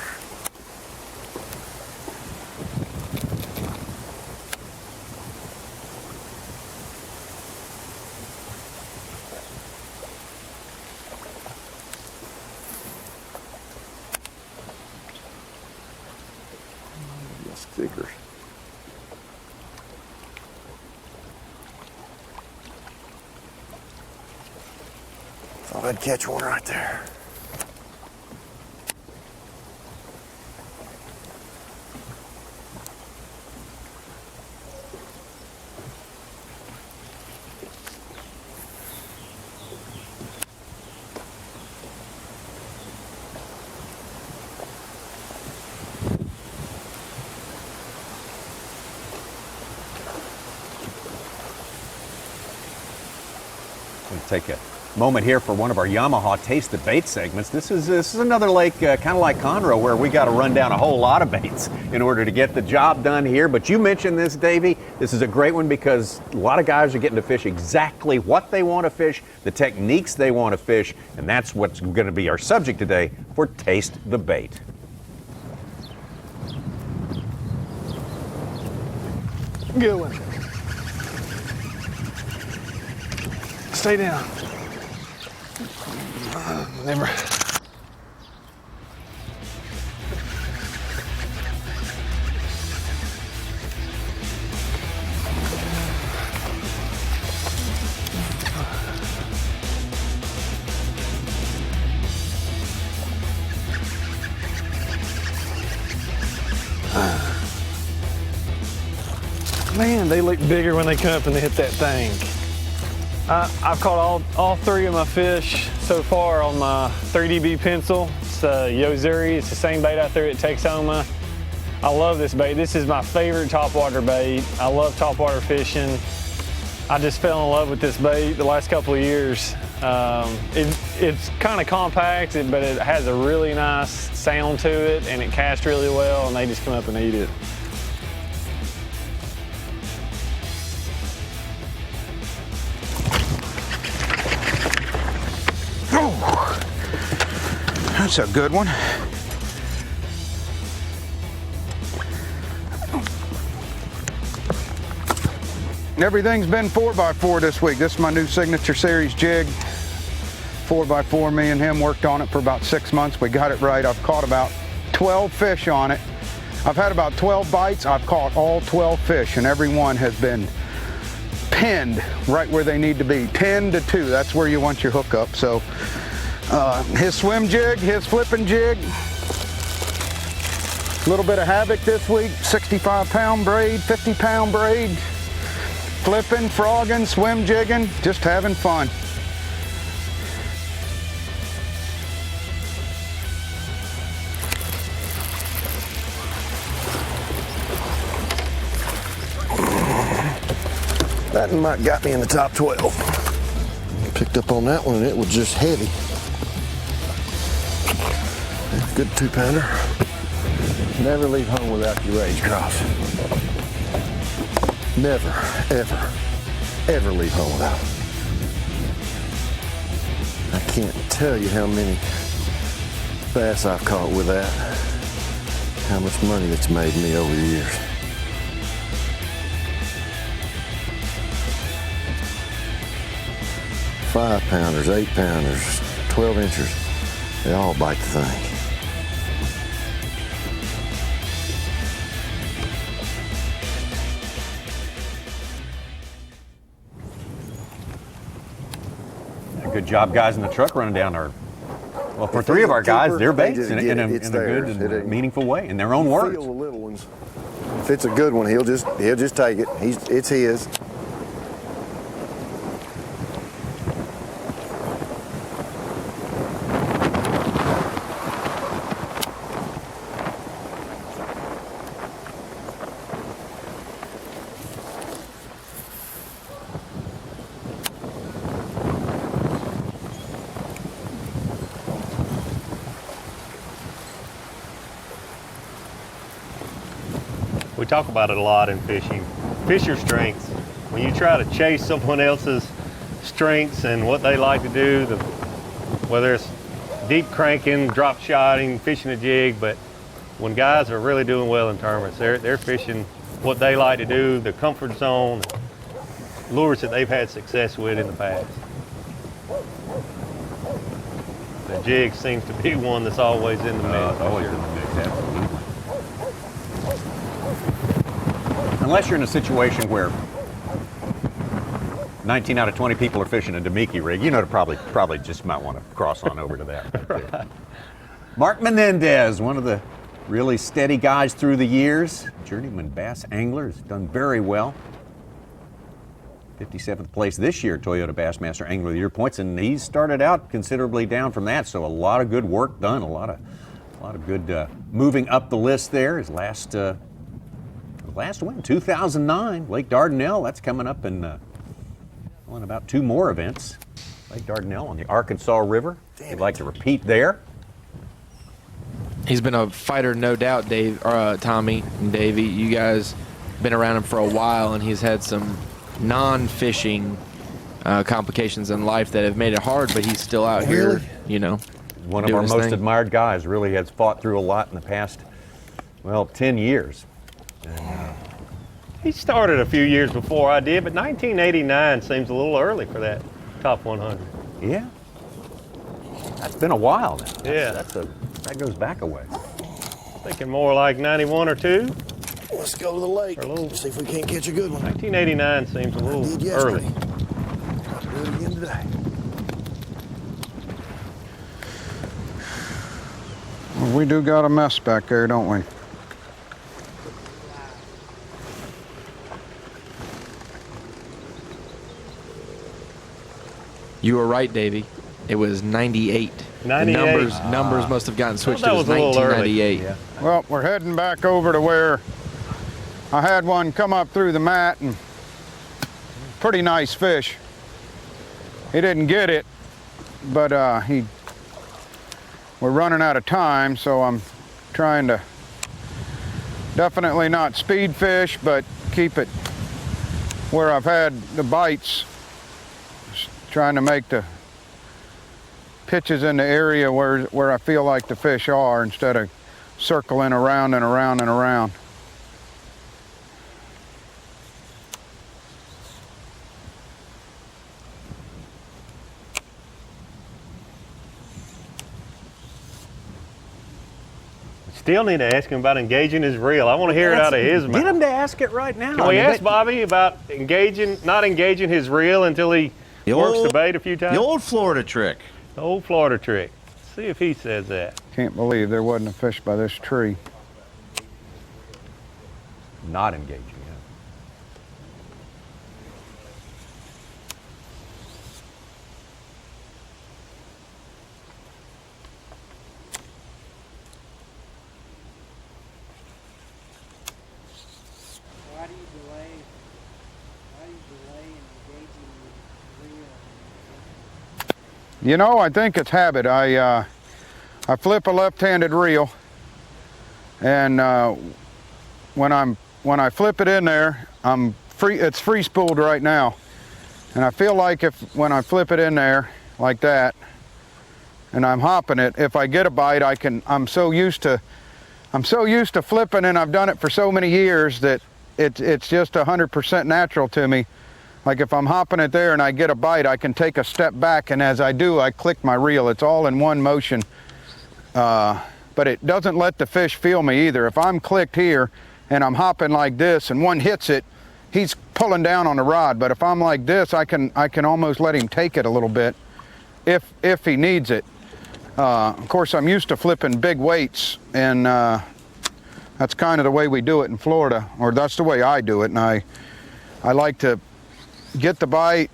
Stickers. Thought I'd catch one right there. Take a moment here for one of our Yamaha Taste the Bait segments. This is another lake kind of like Conroe where we got to run down a whole lot of baits in order to get the job done here. But you mentioned this, Davey. This is a great one because a lot of guys are getting to fish exactly what they want to fish, the techniques they want to fish, and that's what's going to be our subject today for Taste the Bait. Good one. Stay down. Never. Man, they look bigger when they come up and they hit that thing. I've caught all three of my fish so far on my 3DB pencil. It's Yozuri. It's the same bait out there at Texoma. I love this bait. This is my favorite topwater bait. I love topwater fishing. I just fell in love with this bait the last couple of years. It's kind of compact, but it has a really nice sound to it, and it casts really well, and they just come up and eat it. That's a good one. Everything's been 4x4 this week. This is my new signature series jig. 4x4, me and him worked on it for about 6 months. We got it right. I've caught about 12 fish on it. I've had about 12 bites. I've caught all 12 fish, and every one has been pinned right where they need to be. 10 to 2, that's where you want your hook up. So his swim jig, his flipping jig, a little bit of havoc this week, 65-pound braid, 50-pound braid, flipping, frogging, swim jigging, just having fun. That might got me in the top 12. Picked up on that one and it was just heavy. Good 2-pounder. Never leave home without your rage cross. Never, ever, ever leave home without it. I can't tell you how many bass I've caught with that. How much money it's made me over the years. Five-pounders, 8-pounders, 12-inchers, they all bite the thing. Good job, guys in the truck running down our, well, for three of our guys, their baits in a good and meaningful way, in their own words. Feel the little ones. If it's a good one, he'll just take it. It's his. We talk about it a lot in fishing. Fish your strengths. When you try to chase someone else's strengths and what they like to do, whether it's deep cranking, drop shotting, fishing a jig, but when guys are really doing well in tournaments, they're fishing what they like to do, the comfort zone, lures that they've had success with in the past. The jig seems to be one that's always in the mix. Always in the mix, absolutely. Unless you're in a situation where 19 out of 20 people are fishing a Demiki rig, you know, to probably just might want to cross on over to that. Right. Mark Menendez, one of the really steady guys through the years, journeyman bass angler, has done very well. 57th place this year, Toyota Bassmaster Angler of the Year points, and he started out considerably down from that, so a lot of good work done, a lot of good moving up the list there. His last win, 2009, Lake Dardanelle. That's coming up in about 2 more events. Lake Dardanelle on the Arkansas River. He'd like to repeat there. He's been a fighter, no doubt, Tommy and Davey. You guys been around him for a while, and he's had some non-fishing complications in life that have made it hard, but he's still out here, you know. One of our most admired guys, really has fought through a lot in the past, well, 10 years. He started a few years before I did, but 1989 seems a little early for that top 100. Yeah. That's been a while now. Yeah. That goes back a ways. Thinking more like 91 or 2. Let's go to the lake. See if we can't catch a good one. 1989 seems a little early. Do it again today. Well, we do got a mess back there, don't we? You were right, Davey. It was 98. 98. The numbers must have gotten switched. that It was was a little early. 1998. Yeah. Well, we're heading back over to where I had one come up through the mat, and pretty nice fish. He didn't get it, but we're running out of time, so I'm trying to definitely not speed fish, but keep it where I've had the bites. Just trying to make the pitches in the area where I feel like the fish are, instead of circling around and around and around. Still need to ask him about engaging his reel. I want to hear it out of his mouth. Get him to ask it right now. Can we ask Bobby about not engaging his reel until he works the bait a few times? The old Florida trick. The old Florida trick. See if he says that. Can't believe there wasn't a fish by this tree. Not engaging. You know, I think it's habit. I flip a left-handed reel, and when I flip it in there, it's free spooled right now, and I feel like when I flip it in there like that, and I'm hopping it, if I get a bite, I'm so used to flipping, and I've done it for so many years that it's just 100% natural to me. Like if I'm hopping it there and I get a bite, I can take a step back, and as I do, I click my reel. It's all in one motion, but it doesn't let the fish feel me either. If I'm clicked here and I'm hopping like this and one hits it, he's pulling down on the rod. But if I'm like this, I can almost let him take it a little bit if he needs it. Of course, I'm used to flipping big weights, and that's kind of the way we do it in Florida, or that's the way I do it. And I like to get the bite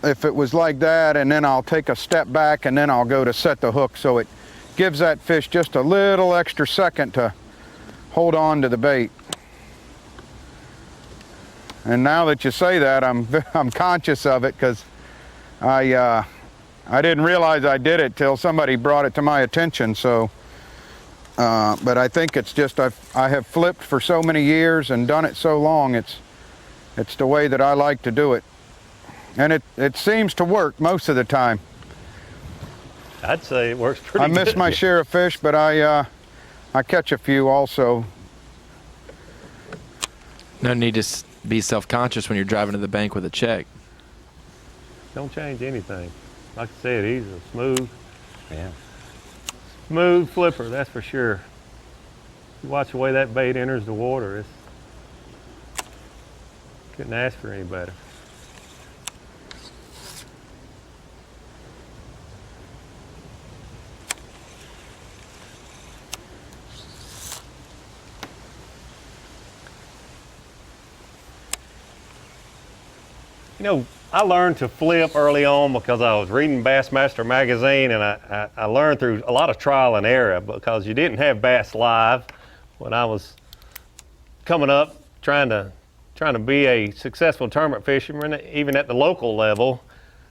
if it was like that, and then I'll take a step back, and then I'll go to set the hook, so it gives that fish just a little extra second to hold on to the bait. And now that you say that, I'm conscious of it, because I didn't realize I did it till somebody brought it to my attention. So but I think it's just I have flipped for so many years and done it so long, it's the way that I like to do it. And it seems to work most of the time. I'd say it works pretty good. I miss my share of fish, but I catch a few also. No need to be self-conscious when you're driving to the bank with a check. Don't change anything. Like I said, he's a smooth flipper, that's for sure. You watch the way that bait enters the water, couldn't ask for any better. You know, I learned to flip early on because I was reading Bassmaster magazine, and I learned through a lot of trial and error, because you didn't have Bass Live when I was coming up trying to be a successful tournament fisherman, even at the local level.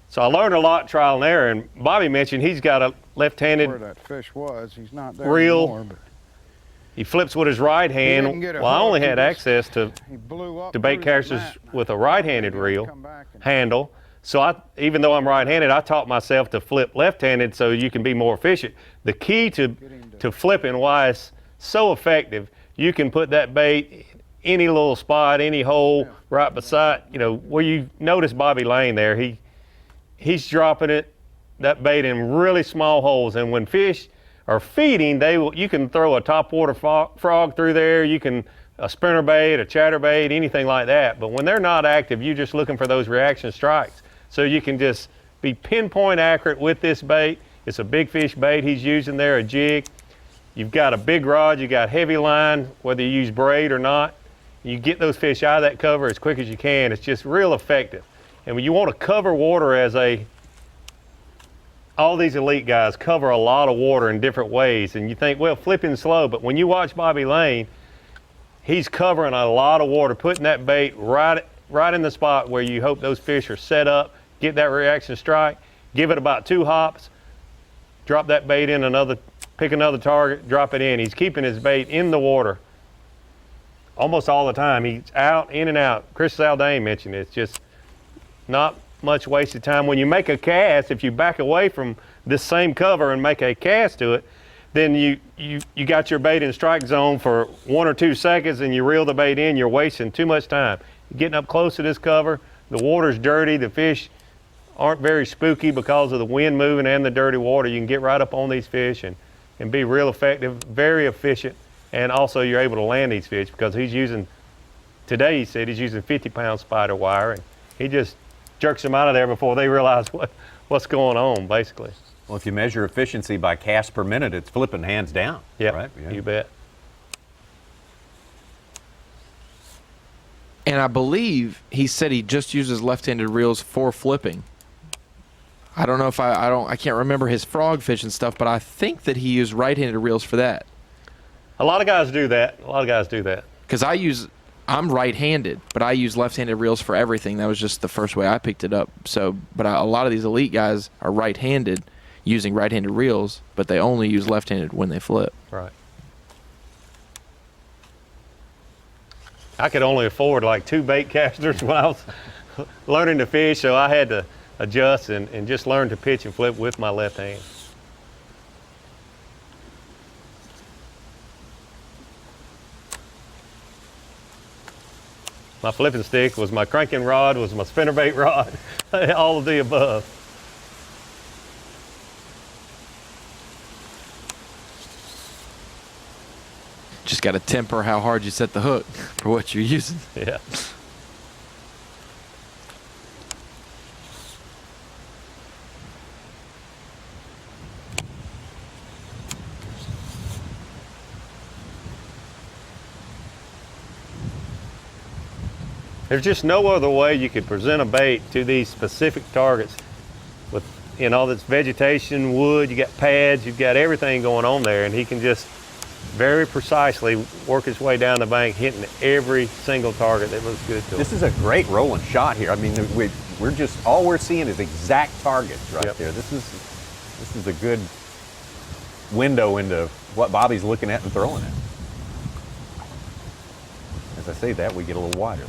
So I learned a lot trial and error, and Bobby mentioned he's got a left-handed Where that fish was, he's not there reel. anymore, but He flips with his right hand. Well, I only had access to bait catchers with a right-handed reel handle. So even though I'm right-handed, I taught myself to flip left-handed so you can be more efficient. The key to flipping, why it's so effective, you can put that bait any little spot, any hole right beside, where you notice Bobby laying there. He's dropping it that bait in really small holes. And when fish are feeding, you can throw a topwater frog through there. You can a spinnerbait, a chatterbait, anything like that. But when they're not active, you're just looking for those reaction strikes. So you can just be pinpoint accurate with this bait. It's a big fish bait he's using there, a jig. You've got a big rod, you got heavy line, whether you use braid or not. You get those fish out of that cover as quick as you can. It's just real effective. And when you want to cover water all these elite guys cover a lot of water in different ways. And you think, well, flipping slow, but when you watch Bobby Lane, he's covering a lot of water, putting that bait right in the spot where you hope those fish are set up, get that reaction strike, give it about 2 hops, drop that bait in pick another target, drop it in. He's keeping his bait in the water almost all the time. He's out, in and out. Chris Zaldane mentioned it. It's just not much wasted time. When you make a cast, if you back away from this same cover and make a cast to it, then you got your bait in strike zone for 1 or 2 seconds and you reel the bait in, you're wasting too much time. You're getting up close to this cover, the water's dirty, the fish aren't very spooky because of the wind moving and the dirty water. You can get right up on these fish and be real effective, very efficient, and also you're able to land these fish because today he said he's using 50-pound spider wire, and he just jerks them out of there before they realize what's going on, basically. Well, if you measure efficiency by cast per minute, it's flipping hands down. Yeah, right? Yeah, you bet. And I believe he said he just uses left-handed reels for flipping. I don't know if I can't remember his frog fish and stuff, but I think that he used right-handed reels for that. A lot of guys do that. Because I'm right-handed, but I use left-handed reels for everything. That was just the first way I picked it up. But a lot of these elite guys are right-handed, using right-handed reels, but they only use left-handed when they flip. Right. I could only afford like 2 bait casters when I was learning to fish, so I had to adjust and just learn to pitch and flip with my left hand. My flipping stick was my cranking rod, was my spinnerbait rod, all of the above. Just got to temper how hard you set the hook for what you're using. Yeah. There's just no other way you could present a bait to these specific targets with all this vegetation, wood, you got pads, you've got everything going on there, and he can just very precisely work his way down the bank, hitting every single target that looks good to him. This is a great rolling shot here. I mean, we're just, all we're seeing is exact targets right there. This is a good window into what Bobby's looking at and throwing at. As I say that, we get a little wider.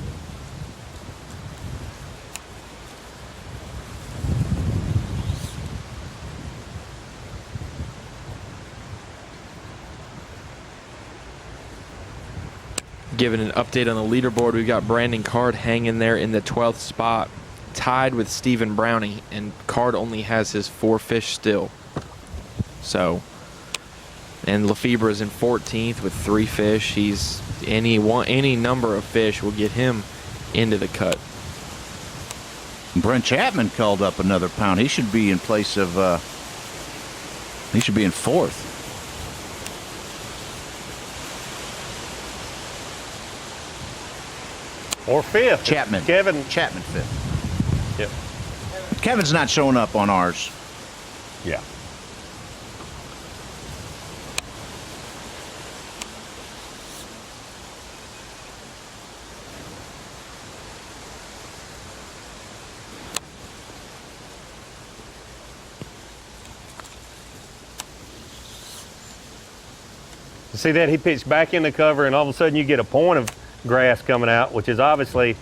Giving an update on the leaderboard, we've got Brandon Card hanging there in the 12th spot, tied with Stephen Brownie, and Card only has his 4 fish still. So, and Lefebvre is in 14th with 3 fish. He's any number of fish will get him into the cut. Brent Chapman called up another pound. He should be in place of. He should be in 4th. Or 5th. Chapman. Chapman 5th. Yep. Kevin's not showing up on ours. Yeah. See that? He pitched back in the cover, and all of a sudden you get a point of grass coming out, which is obviously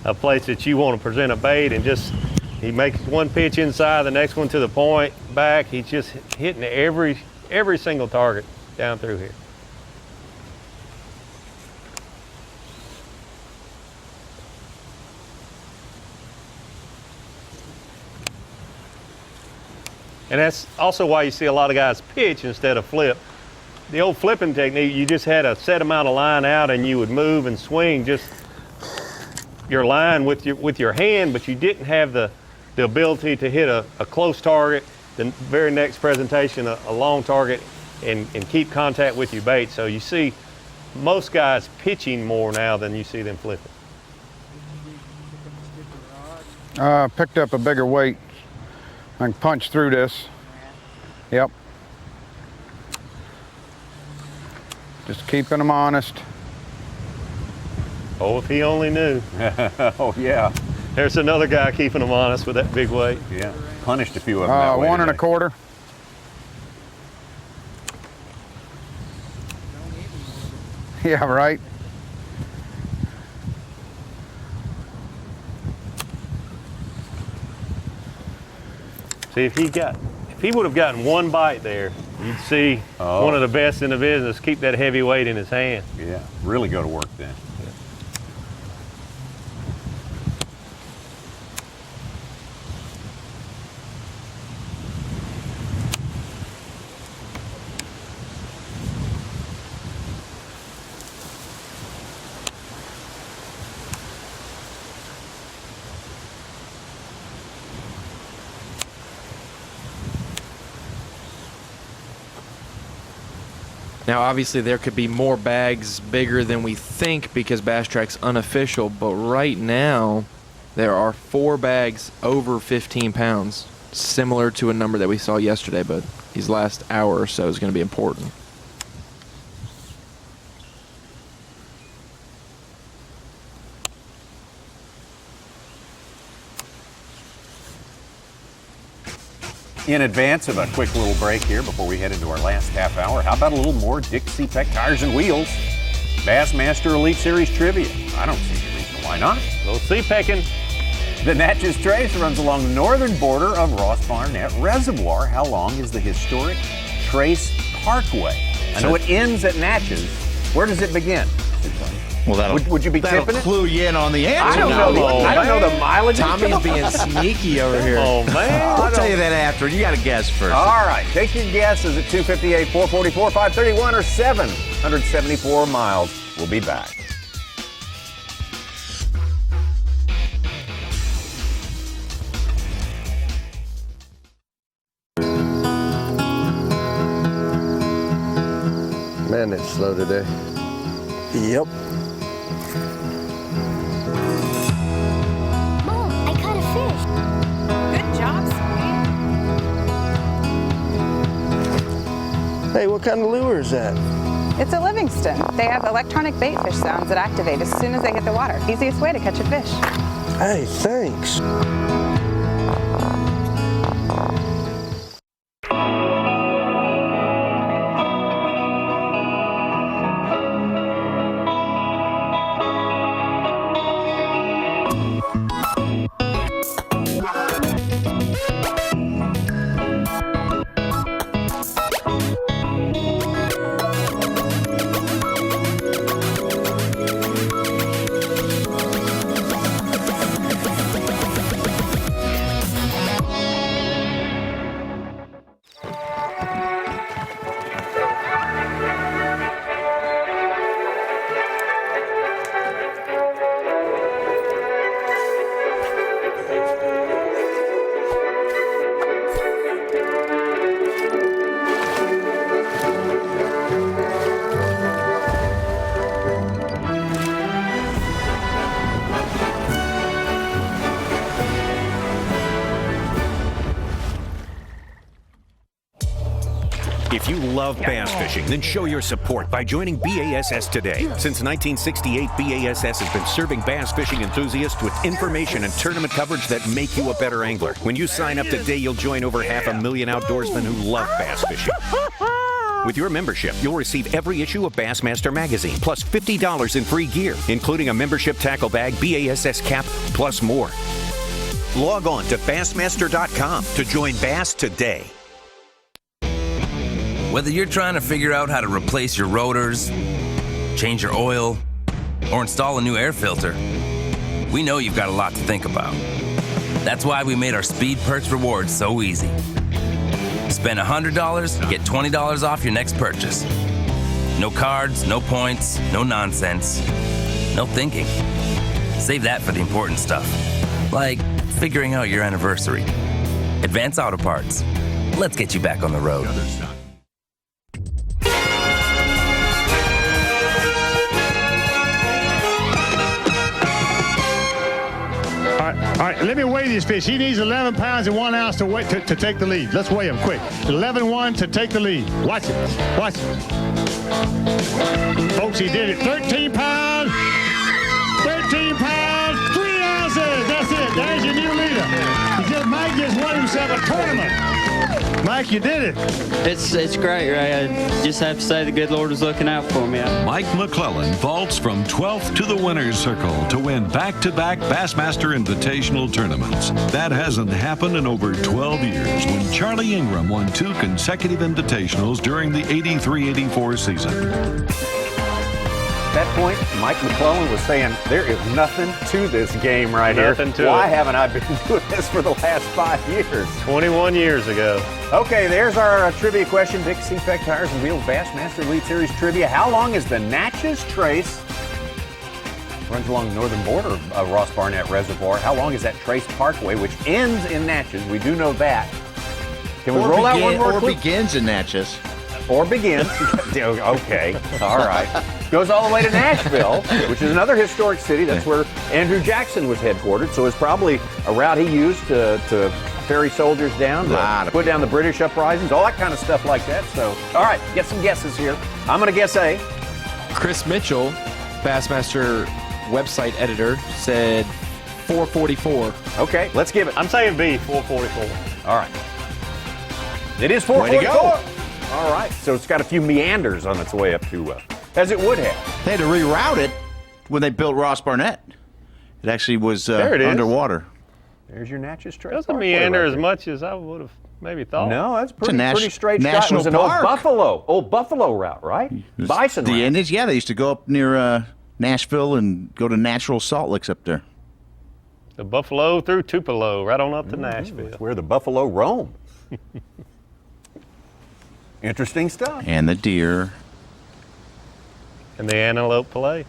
a place that you want to present a bait, and just he makes one pitch inside, the next one to the point, back. He's just hitting every single target down through here. And that's also why you see a lot of guys pitch instead of flip. The old flipping technique, you just had a set amount of line out and you would move and swing just your line with your hand, but you didn't have the ability to hit a close target, the very next presentation, a long target, and keep contact with your bait. So you see most guys pitching more now than you see them flipping. Picked up a bigger weight. I can punch through this. Yep. Just keeping them honest. Oh, if he only knew. Oh, yeah. There's another guy keeping them honest with that big weight. Yeah, punished a few of them that way 1 today. 1/4. Yeah, right. See, if he would have gotten one bite there, you'd see one of the best in the business keep that heavy weight in his hand. Yeah, really go to work then. Now, obviously, there could be more bags bigger than we think because Bass Track's unofficial, but right now, there are 4 bags over 15 pounds, similar to a number that we saw yesterday, but these last hour or so is going to be important. In advance of a quick little break here before we head into our last half hour, how about a little more Dixie Peck Tires and Wheels Bassmaster Elite Series trivia? I don't see any reason why not. A little sea pecking. The Natchez Trace runs along the northern border of Ross Barnett Reservoir. How long is the historic Trace Parkway? I know it ends at Natchez. Where does it begin? Well, would you be tipping it? Clue you in on the answer. I don't know the mileage. Tommy's being sneaky over here. Oh, man. I'll tell you that after. You got to guess first. All right, take your guesses at 258, 444, 531, or 774 miles. We'll be back. Man, it's slow today. Yep. Mom, I caught a fish. Good job, sweetie. Hey, what kind of lure is that? It's a Livingston. They have electronic bait fish sounds that activate as soon as they hit the water. Easiest way to catch a fish. Hey, thanks. If you love bass fishing, then show your support by joining B.A.S.S today. Since 1968, B.A.S.S has been serving bass fishing enthusiasts with information and tournament coverage that make you a better angler. When you sign up today, you'll join over 500,000 outdoorsmen who love bass fishing. With your membership, you'll receive every issue of Bassmaster magazine, plus $50 in free gear, including a membership tackle bag, BASS cap, plus more. Log on to Bassmaster.com to join Bass today. Whether you're trying to figure out how to replace your rotors, change your oil, or install a new air filter, we know you've got a lot to think about. That's why we made our Speed Perks rewards so easy. Spend $100, get $20 off your next purchase. No cards, no points, no nonsense, no thinking. Save that for the important stuff, like figuring out your anniversary. Advance Auto Parts. Let's get you back on the road. All right, let me weigh this fish. He needs 11 pounds and 1 ounce to take the lead. Let's weigh him quick. 11-1 to take the lead. Watch it. Watch it. Folks, he did it. 13 pounds. 13 pounds, 3 ounces. That's it. There's your new leader. Mike just won himself a tournament. Mike, you did it. It's great, Ray. I just have to say the good Lord is looking out for me. Mike McClellan vaults from 12th to the winner's circle to win back-to-back Bassmaster Invitational tournaments. That hasn't happened in over 12 years when Charlie Ingram won 2 consecutive invitationals during the 83-84 season. At that point, Mike McClellan was saying, there is nothing to this game right here. Nothing to Why it. haven't I been doing this for the last 5 years? 21 years ago. Okay, there's our trivia question. Dick C-Peck Tires and Wheels Bassmaster Elite Series trivia. How long is the Natchez Trace? Runs along the northern border of Ross Barnett Reservoir. How long is that Trace Parkway, which ends in Natchez? We do know that. Can we roll out one more Or clue? begins in Natchez. Or begins. Okay, all right. Goes all the way to Nashville, which is another historic city. That's where Andrew Jackson was headquartered. So it's probably a route he used to ferry soldiers down, to put down the British uprisings, all that kind of stuff like that. So, all right, get some guesses here. I'm going to guess A. Chris Mitchell, Bassmaster website editor, said 444. Okay, let's give it. I'm saying B, 444. All right. It is 444. All right, so it's got a few meanders on its way up to, as it would have. They had to reroute it when they built Ross Barnett. It actually was There it is. underwater. There's your Natchez Trace. Doesn't meander as much as I would have maybe thought. No, that's pretty straight shot. It national was an park. old Buffalo route, right? Bison The route. Indians, yeah, they used to go up near Nashville and go to natural salt licks up there. The Buffalo through Tupelo, right on up to Nashville. That's where the buffalo roam. Interesting stuff. And the deer. And the antelope play.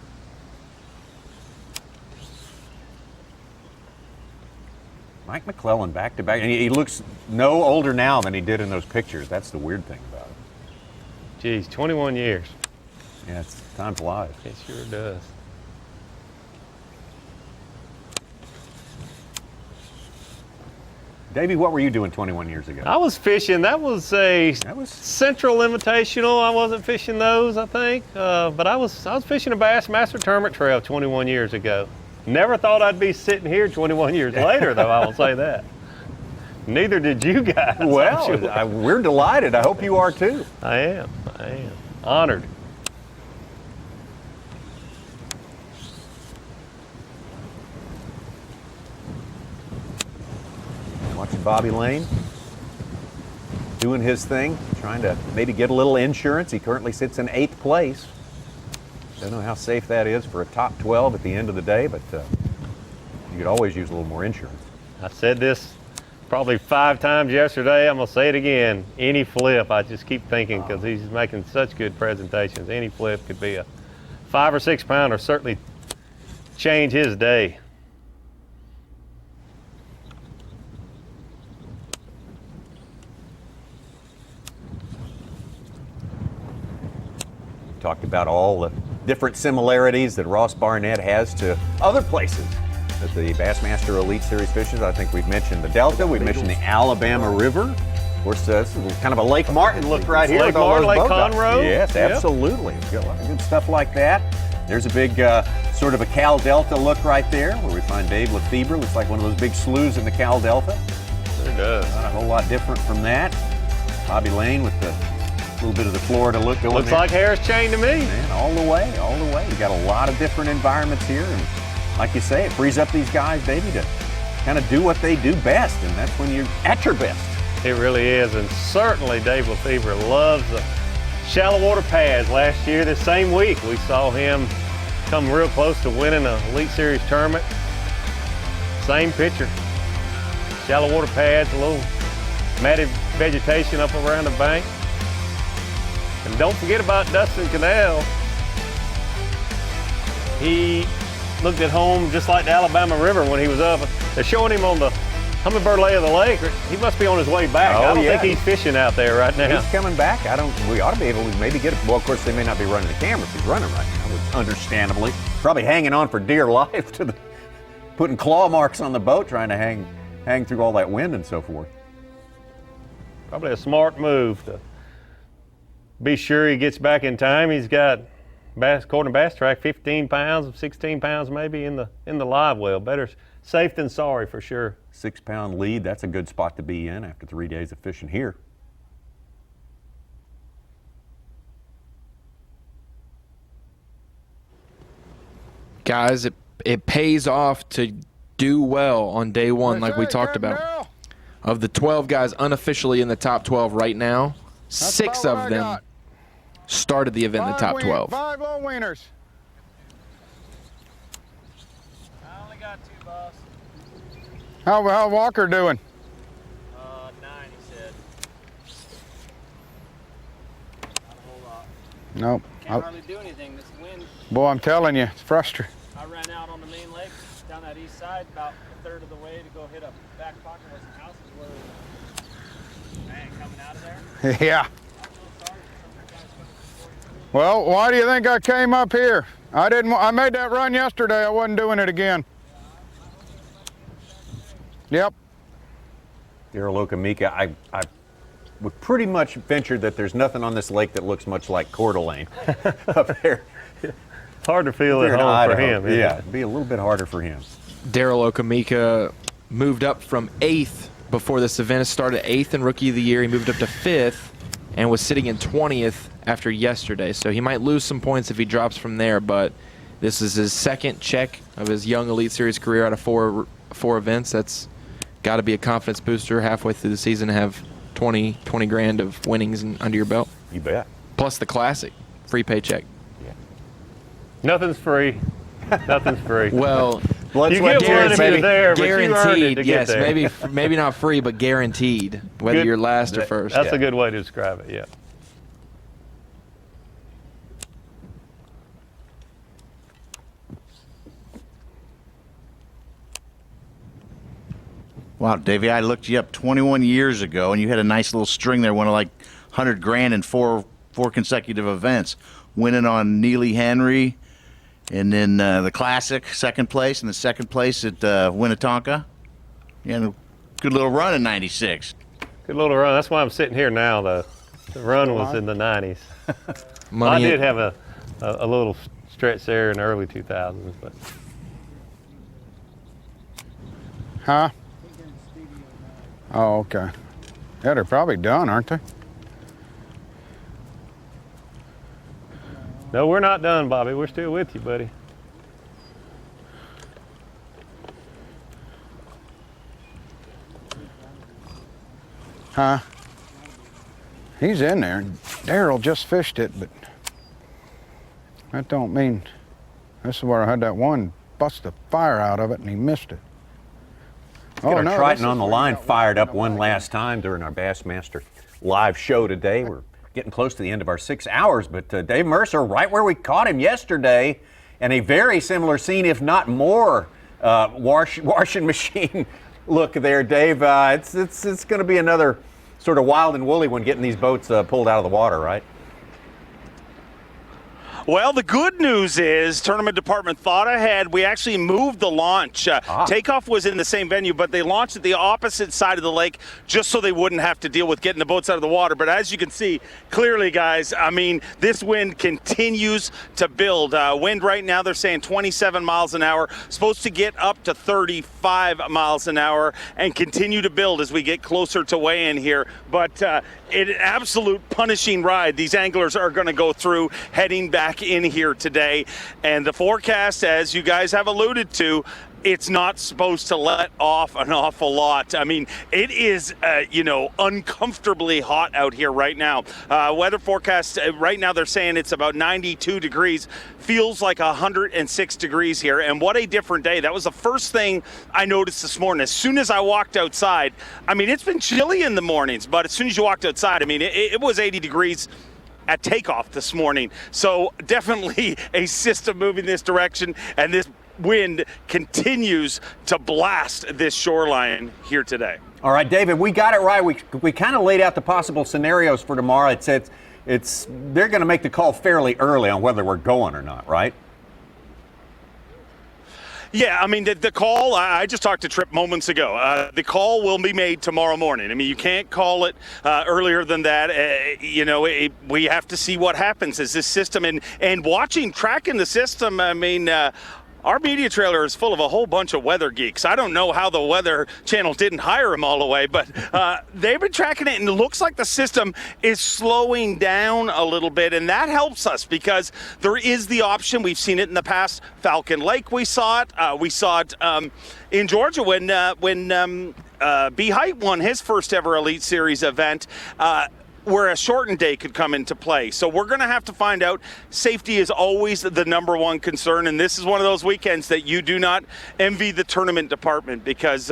Mike McClellan back to back. And he looks no older now than he did in those pictures. That's the weird thing about it. Geez, 21 years. Yeah, time flies. It sure does. Davey, what were you doing 21 years ago? I was fishing. That was Central Invitational. I wasn't fishing those, I think. But I was fishing a Bassmaster Tournament Trail 21 years ago. Never thought I'd be sitting here 21 years later, though, I will say that. Neither did you guys. Well, we're delighted. I hope you are too. I am. Honored. Watching Bobby Lane doing his thing, trying to maybe get a little insurance. He currently sits in 8th place. Don't know how safe that is for a top 12 at the end of the day, but you could always use a little more insurance. I said this probably 5 times yesterday. I'm going to say it again. Any flip, I just keep thinking, because he's making such good presentations. Any flip could be a 5 or 6 pounder, certainly change his day. Talked about all the different similarities that Ross Barnett has to other places that the Bassmaster Elite Series fishes. I think we've mentioned the Delta, we've mentioned the Alabama River. Of course, this is kind of a Lake Martin look right here. Lake with all Martin, those Lake boat docks. Conroe. Yes, Yep. absolutely. We've got a lot of good stuff like that. There's a big sort of a Cal Delta look right there where we find Dave Lefebvre. Looks like one of those big sloughs in the Cal Delta. Sure does. Not a whole lot different from that. Bobby Lane with the little bit of the Florida look going Looks there. like Harris Chain to me. Man, all the way. You got a lot of different environments here, and like you say, it frees up these guys, Davey, to kind of do what they do best, and that's when you're at your best. It really is, and certainly Dave Lefebvre loves the shallow water pads. Last year, this same week, we saw him come real close to winning an Elite Series tournament. Same picture. Shallow water pads, a little matted vegetation up around the bank. And don't forget about Dustin Cannell. He looked at home just like the Alabama River when he was up. They're showing him on the Hummingbird lay of the lake. He must be on his way back. I don't think he's fishing out there right now. He's coming back. We ought to be able to maybe get it. Well, of course, they may not be running the camera if he's running right now, but understandably. Probably hanging on for dear life putting claw marks on the boat, trying to hang through all that wind and so forth. Probably a smart move to be sure he gets back in time. He's got, according to Bass Track, 15 pounds, 16 pounds maybe in the live well. Better safe than sorry for sure. 6-pound lead, that's a good spot to be in after 3 days of fishing here. Guys, it pays off to do well on day one like we talked about. Of the 12 guys unofficially in the top 12 right now, 6 of them started the event in the top 12. 5 low wieners. I only got 2, boss. How Walker doing? 9, he said. Not a whole lot. Nope. Can't hardly do anything. This wind. Boy, I'm telling you, it's frustrating. I ran out on the main lake down that east side about a third of the way to go hit a back pocket where some houses were. Man, coming out of there. Yeah. Well, why do you think I came up here? I made that run yesterday. I wasn't doing it again. Yep. Daryl Okamika, I would pretty much venture that there's nothing on this lake that looks much like Coeur d'Alene up there. Hard to feel at home for him. Yeah, it'd be a little bit harder for him. Daryl Okamika moved up from 8th before this event started, 8th in Rookie of the Year. He moved up to 5th and was sitting in 20th after yesterday. So he might lose some points if he drops from there, but this is his second check of his young Elite Series career out of four events. That's got to be a confidence booster halfway through the season to have 20 grand of winnings under your belt. You bet. Plus the Classic, free paycheck. Yeah. Nothing's free. Nothing's free. Well, you get one if you're there, but you earned it to yes, get there. maybe not free, but guaranteed, whether you're last or first. That's a good way to describe it, yeah. Wow, Davey, I looked you up 21 years ago, and you had a nice little string there, one of like 100 grand in four consecutive events, winning on Neely Henry, and then the Classic, second place, and the second place at Winnetonka. You had a good little run in '96. Good little run. That's why I'm sitting here now. The run was in the 90s. I did have a little stretch there in the early 2000s, but. Huh? Oh, okay. Yeah, they're probably done, aren't they? No, we're not done, Bobby. We're still with you, buddy. Huh? He's in there. Daryl just fished it, but that don't mean. This is where I had that one bust the fire out of it, and he missed it. Get our Triton on the line fired up one last time during our Bassmaster live show today. We're getting close to the end of our 6 hours, but Dave Mercer, right where we caught him yesterday, and a very similar scene, if not more, washing machine look there, Dave. It's going to be another sort of wild and woolly one getting these boats pulled out of the water, right? Well, the good news is tournament department thought ahead. We actually moved the launch. Takeoff was in the same venue, but they launched at the opposite side of the lake just so they wouldn't have to deal with getting the boats out of the water. But as you can see clearly, guys, I mean, this wind continues to build. Wind right now, they're saying 27 miles an hour, supposed to get up to 35 miles an hour and continue to build as we get closer to weigh-in here. But an absolute punishing ride these anglers are going to go through heading back in here today. And the forecast, as you guys have alluded to, it's not supposed to let off an awful lot. I mean, it is, uncomfortably hot out here right now. Weather forecast right now, they're saying it's about 92 degrees. Feels like 106 degrees here. And what a different day. That was the first thing I noticed this morning. As soon as I walked outside, I mean, it's been chilly in the mornings, but as soon as you walked outside, I mean, it was 80 degrees at takeoff this morning. So definitely a system moving this direction, and this wind continues to blast this shoreline here today. All right, David, we got it right. We kind of laid out the possible scenarios for tomorrow. It's they're going to make the call fairly early on whether we're going or not, right? Yeah, I mean, the call, I just talked to Tripp moments ago. The call will be made tomorrow morning. I mean, you can't call it earlier than that. We have to see what happens as this system, and tracking the system, I mean, our media trailer is full of a whole bunch of weather geeks. I don't know how the Weather Channel didn't hire them all the way, but they've been tracking it, and it looks like the system is slowing down a little bit, and that helps us because there is the option. We've seen it in the past. Falcon Lake, we saw it. We saw it in Georgia when B. Height won his first ever Elite Series event. Where a shortened day could come into play. So we're going to have to find out. Safety is always the number one concern, and this is one of those weekends that you do not envy the tournament department because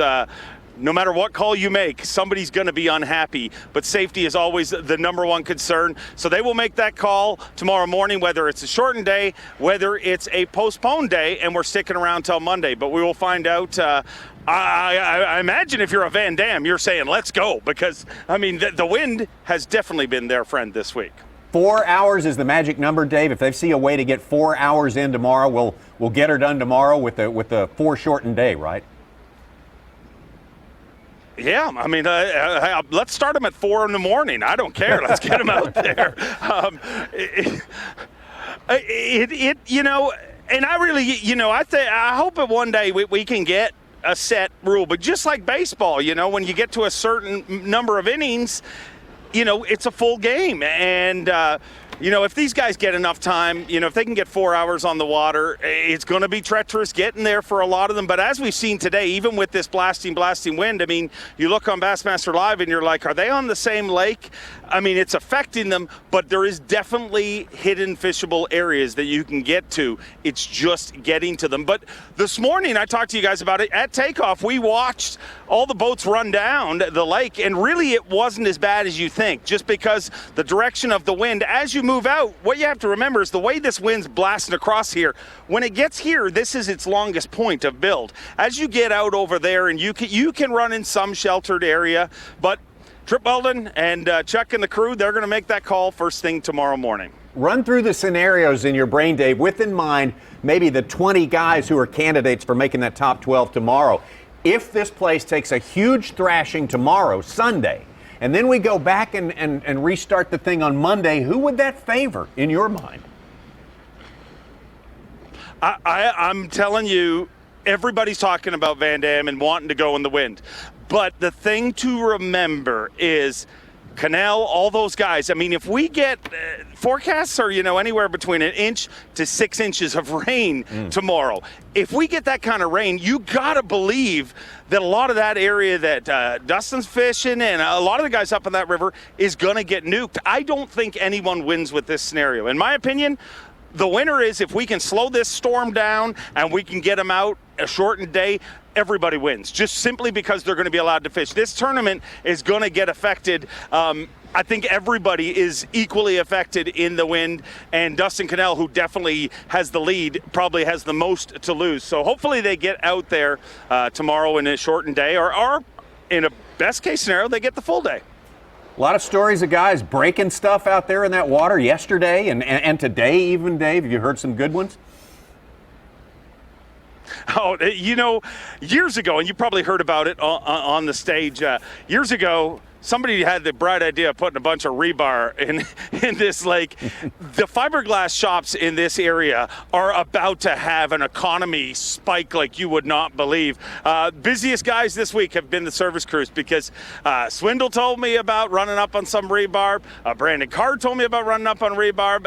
no matter what call you make, somebody's going to be unhappy. But safety is always the number one concern. So they will make that call tomorrow morning, whether it's a shortened day, whether it's a postponed day, and we're sticking around till Monday. But we will find out. I imagine if you're a Van Dam, you're saying, let's go, because, I mean, the wind has definitely been their friend this week. 4 hours is the magic number, Dave. If they see a way to get 4 hours in tomorrow, we'll get her done tomorrow with the foreshortened day, right? Yeah, I mean, let's start them at 4 in the morning. I don't care. Let's get them out there. And I really, I hope that one day we can get a set rule, but just like baseball, when you get to a certain number of innings, it's a full game. And, if these guys get enough time, if they can get 4 hours on the water, it's going to be treacherous getting there for a lot of them. But as we've seen today, even with this blasting wind, I mean, you look on Bassmaster Live and you're like, are they on the same lake? I mean, it's affecting them, but there is definitely hidden fishable areas that you can get to. It's just getting to them. But this morning, I talked to you guys about it. At takeoff, we watched all the boats run down the lake, and really it wasn't as bad as you think, just because the direction of the wind, as you move out, what you have to remember is the way this wind's blasting across here, when it gets here, this is its longest point of build. As you get out over there, and you can run in some sheltered area, but Tripp Weldon and Chuck and the crew, they're going to make that call first thing tomorrow morning. Run through the scenarios in your brain, Dave, with in mind maybe the 20 guys who are candidates for making that top 12 tomorrow. If this place takes a huge thrashing tomorrow, Sunday, and then we go back and restart the thing on Monday, who would that favor in your mind? I'm telling you, everybody's talking about Van Dam and wanting to go in the wind. But the thing to remember is Cannell, all those guys. I mean, if we get forecasts are, anywhere between 1 inch to 6 inches of rain tomorrow. If we get that kind of rain, you got to believe that a lot of that area that Dustin's fishing and a lot of the guys up in that river is going to get nuked. I don't think anyone wins with this scenario. In my opinion, the winner is if we can slow this storm down and we can get them out a shortened day, everybody wins, just simply because they're going to be allowed to fish. This tournament is going to get affected. I think everybody is equally affected in the wind, and Dustin Cannell, who definitely has the lead, probably has the most to lose. So hopefully they get out there tomorrow in a shortened day, or in a best case scenario, they get the full day. A lot of stories of guys breaking stuff out there in that water yesterday and today even, Dave. Have you heard some good ones? Oh, years ago, and you probably heard about it on the stage, years ago, somebody had the bright idea of putting a bunch of rebar in this lake. The fiberglass shops in this area are about to have an economy spike like you would not believe. Busiest guys this week have been the service crews because Swindle told me about running up on some rebar. Brandon Carr told me about running up on rebar.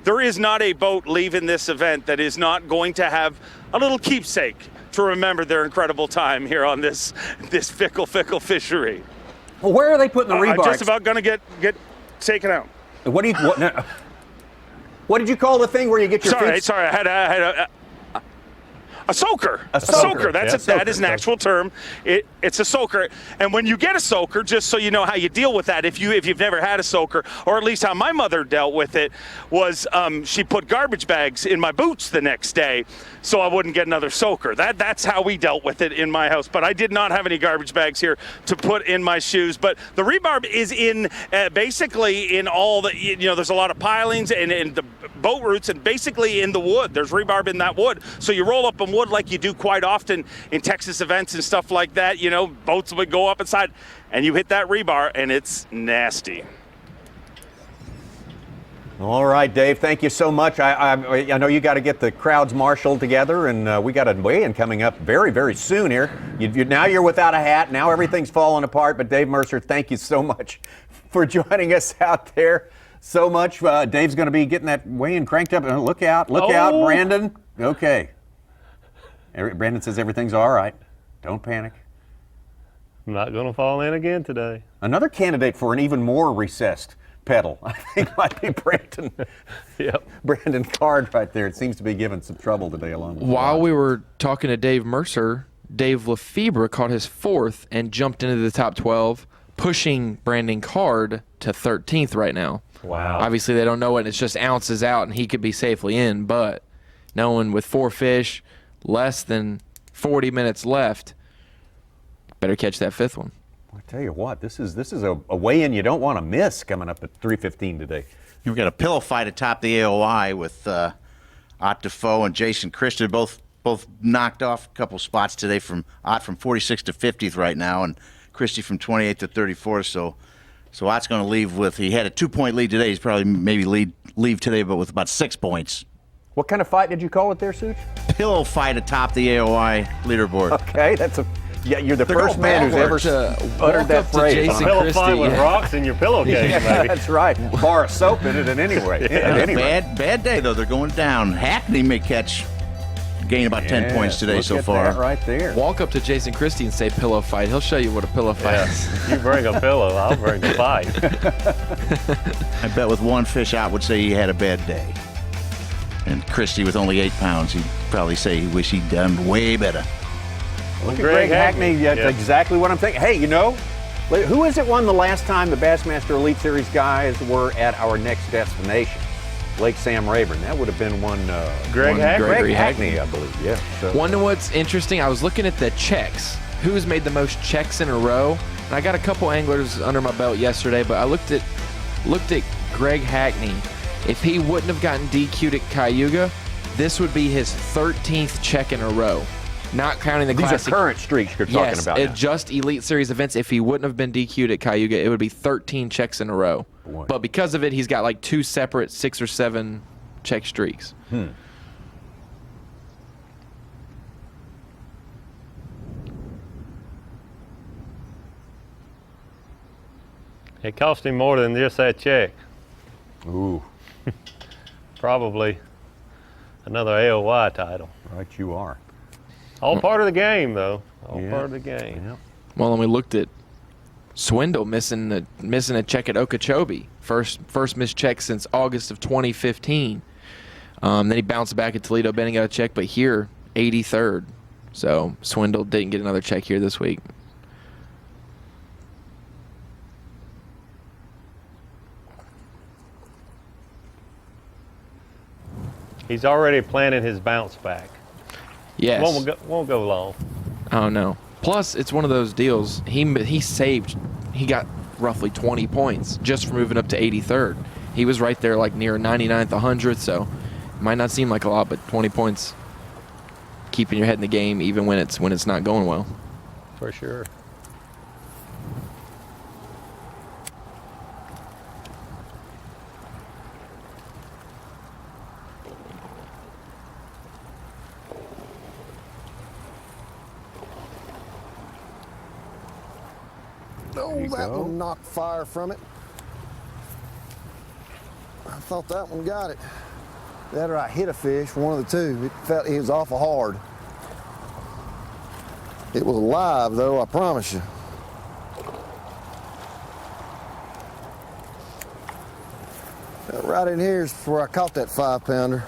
There is not a boat leaving this event that is not going to have a little keepsake to remember their incredible time here on this fickle fishery. Well, where are they putting the rebar? I'm just about going to get taken out. What did you call the thing where you get your feet? Sorry, I had a soaker. A soaker. That is an actual term. It's a soaker. And when you get a soaker, just so you know how you deal with that, if you've never had a soaker, or at least how my mother dealt with it, was she put garbage bags in my boots the next day so I wouldn't get another soaker. That's how we dealt with it in my house. But I did not have any garbage bags here to put in my shoes. But the rebarb is in basically in all the, there's a lot of pilings and the boat roots, and basically in the wood. There's rebarb in that wood. So you roll up in wood like you do quite often in Texas events and stuff like that. Boats would go up inside and you hit that rebar and it's nasty. All right, Dave, thank you so much. I know you got to get the crowds marshaled together, and we got a weigh-in coming up very, very soon here. Now you're without a hat. Now everything's falling apart. But Dave Mercer, thank you so much for joining us out there. So much. Dave's going to be getting that weigh-in cranked up. Look out, Brandon. Okay. Brandon says everything's all right. Don't panic. I'm not going to fall in again today. Another candidate for an even more recessed pedal, I think, might be Brandon. Yep. Brandon Card right there. It seems to be giving some trouble today along with While we were talking to Dave Mercer, Dave Lefebvre caught his 4th and jumped into the top 12, pushing Brandon Card to 13th right now. Wow. Obviously, they don't know it. It's just ounces out, and he could be safely in. But knowing with 4 fish, less than 40 minutes left, better catch that 5th one. I tell you what, this is a weigh-in you don't want to miss coming up at 3:15 today. We've got a pillow fight atop the AOI with Ott Defoe and Jason Christian, both knocked off a couple spots today from Ott from 46th to 50th right now, and Christie from 28th to 34th. So Ott's going to leave with, he had a 2-point lead today. He's probably maybe leave today, but with about 6 points. What kind of fight did you call it there, Such? Pillow fight atop the AOI leaderboard. Okay, you're the first man who's ever uttered that phrase. A pillow fight with rocks in your pillowcase, maybe. That's right. Bar of soap in it, and anyway. Bad day though. They're going down. Hackney may gain about 10 points today so far. That right there. Walk up to Jason Christie and say pillow fight. He'll show you what a pillow fight is. You bring a pillow, I'll bring the fight. I bet with one fish out would say he had a bad day. And Christie with only 8 pounds, he'd probably say he wish he'd done way better. Look at Greg Hackney. That's exactly what I'm thinking. Hey, who is it won the last time the Bassmaster Elite Series guys were at our next destination? Lake Sam Rayburn. That would have been one Greg Hackney, I believe. Yeah. So. Wonder what's interesting? I was looking at the checks. Who's made the most checks in a row? And I got a couple anglers under my belt yesterday, but I looked at Greg Hackney. If he wouldn't have gotten DQ'd at Cayuga, this would be his 13th check in a row. Not counting the classic. These are current streaks you're talking about. Yes, just Elite Series events. If he wouldn't have been DQ'd at Cayuga, it would be 13 checks in a row. Boy. But because of it, he's got like 2 separate 6 or 7 check streaks. It cost him more than just that check. Ooh. Probably another AOY title. Right, you are. All part of the game, though. All part of the game. Yep. Well, and we looked at Swindle missing a check at Okeechobee. First missed check since August of 2015. Then he bounced back at Toledo Bend and got a check, but here, 83rd. So Swindle didn't get another check here this week. He's already planning his bounce back. Yes. Won't go long. Oh, no. Plus, it's one of those deals. He got roughly 20 points just for moving up to 83rd. He was right there like near 99th, 100th, so it might not seem like a lot, but 20 points keeping your head in the game even when it's not going well. For sure. Oh, that one knocked fire from it. I thought that one got it. That or I hit a fish, one of the two. It was awful hard. It was alive, though, I promise you. Right in here is where I caught that 5-pounder.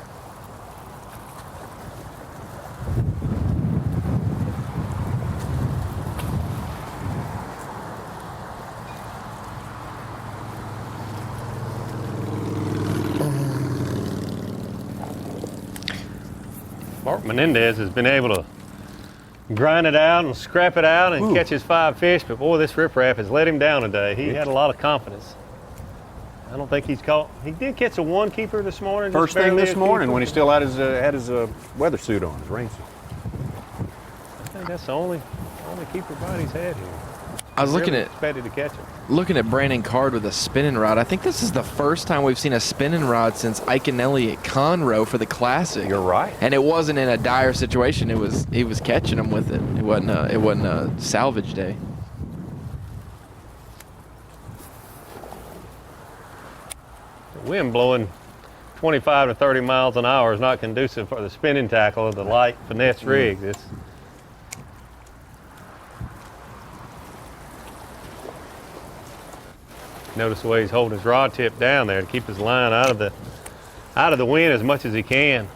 Mark Menendez has been able to grind it out and scrap it out and catch his 5 fish, but boy, this riprap has let him down today. He had a lot of confidence. I don't think he's caught. He did catch a 1 keeper this morning. First thing this morning when he still had his weather suit on, his rain suit. I think that's the only keeper bite he's had here. I was Really expected to catch him. looking at Brandon Card with a spinning rod. I think this is the first time we've seen a spinning rod since Ike and Elliott Conroe for the Classic. You're right. And it wasn't in a dire situation. He was catching them with it. It wasn't a salvage day. The wind blowing 25 to 30 miles an hour is not conducive for the spinning tackle of the light finesse rig. Notice the way he's holding his rod tip down there to keep his line out of the wind as much as he can.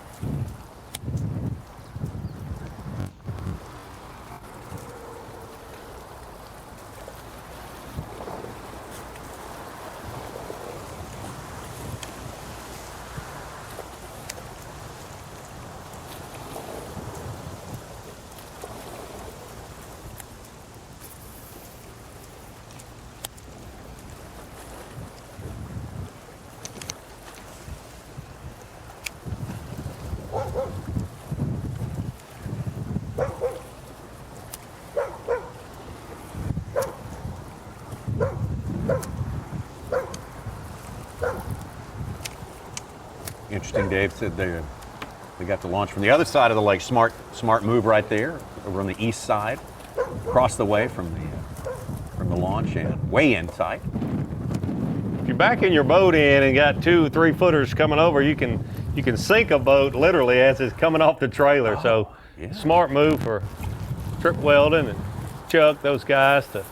Interesting, Dave said they got to launch from the other side of the lake. Smart move right there, over on the east side, across the way from the launch and way in sight. If you're backing your boat in and got 2 3 footers coming over, you can sink a boat literally as it's coming off the trailer. So yeah. Smart move for Trip Weldon and Chuck, those guys, to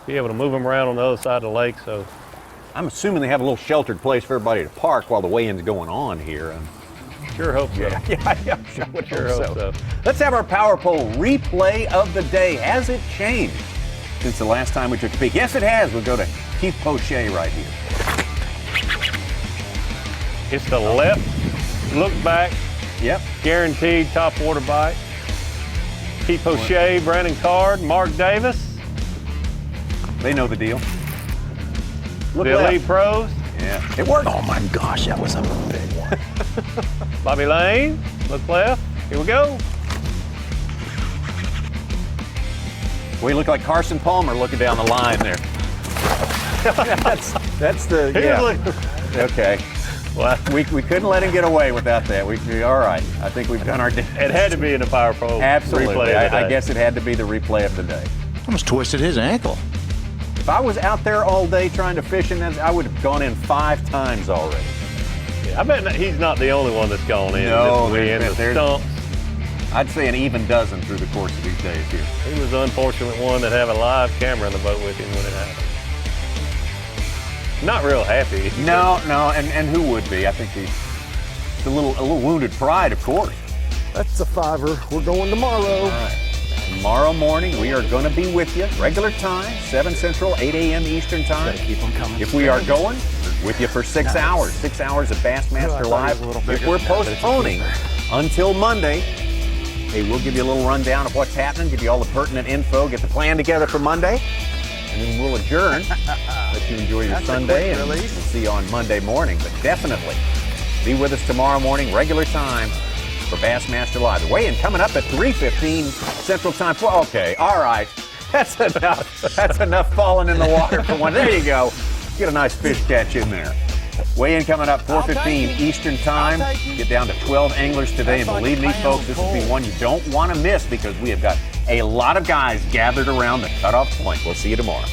be able to move them around on the other side of the lake. So I'm assuming they have a little sheltered place for everybody to park while the weigh-in's going on here. Sure hope so. Yeah, sure hope so. Let's have our Power Pole replay of the day. Has it changed since the last time we took a peek? Yes, it has. We'll go to Keith Pochet right here. It's the left, look back. Yep. Guaranteed top water bite. Keith Pochet, Brandon Card, Mark Davis. They know the deal. Look the left. Elite Pros. Yeah, it worked. Oh my gosh, that was a big one. Bobby Lane, look left. Here we go. We look like Carson Palmer looking down the line there. that's the, yeah. Okay. Well, we couldn't let him get away without that. All right. I think we've done our day. It had to be in the Power Pole. Absolutely. Replay of the day. I guess it had to be the replay of the day. Almost twisted his ankle. If I was out there all day trying to fish in that, I would have gone in 5 times already. Yeah, I bet he's not the only one that's gone in. No, there's stumps. I'd say an even dozen through the course of these days here. He was the unfortunate one that had a live camera in the boat with him when it happened. Not real happy. No, and who would be? I think he's a little wounded pride, of course. That's a 5er. We're going tomorrow. All right. Tomorrow morning, we are going to be with you, regular time, 7 Central, 8 a.m. Eastern time. Keep them coming. If we are going, we're with you for 6 hours. 6 hours of Bassmaster Live. If we're postponing until Monday, hey, we'll give you a little rundown of what's happening, give you all the pertinent info, get the plan together for Monday, and then we'll adjourn. Let you enjoy your Sunday, and we'll see you on Monday morning. But definitely be with us tomorrow morning, regular time, for Bassmaster Live. The weigh-in coming up at 3:15 Central Time. Okay, all right. That's enough. That's enough falling in the water for one. There you go. Get a nice fish catch in there. Weigh-in coming up 4:15 Eastern Time. Get down to 12 anglers today, and believe me, folks, this will be one you don't want to miss because we have got a lot of guys gathered around the cutoff point. We'll see you tomorrow.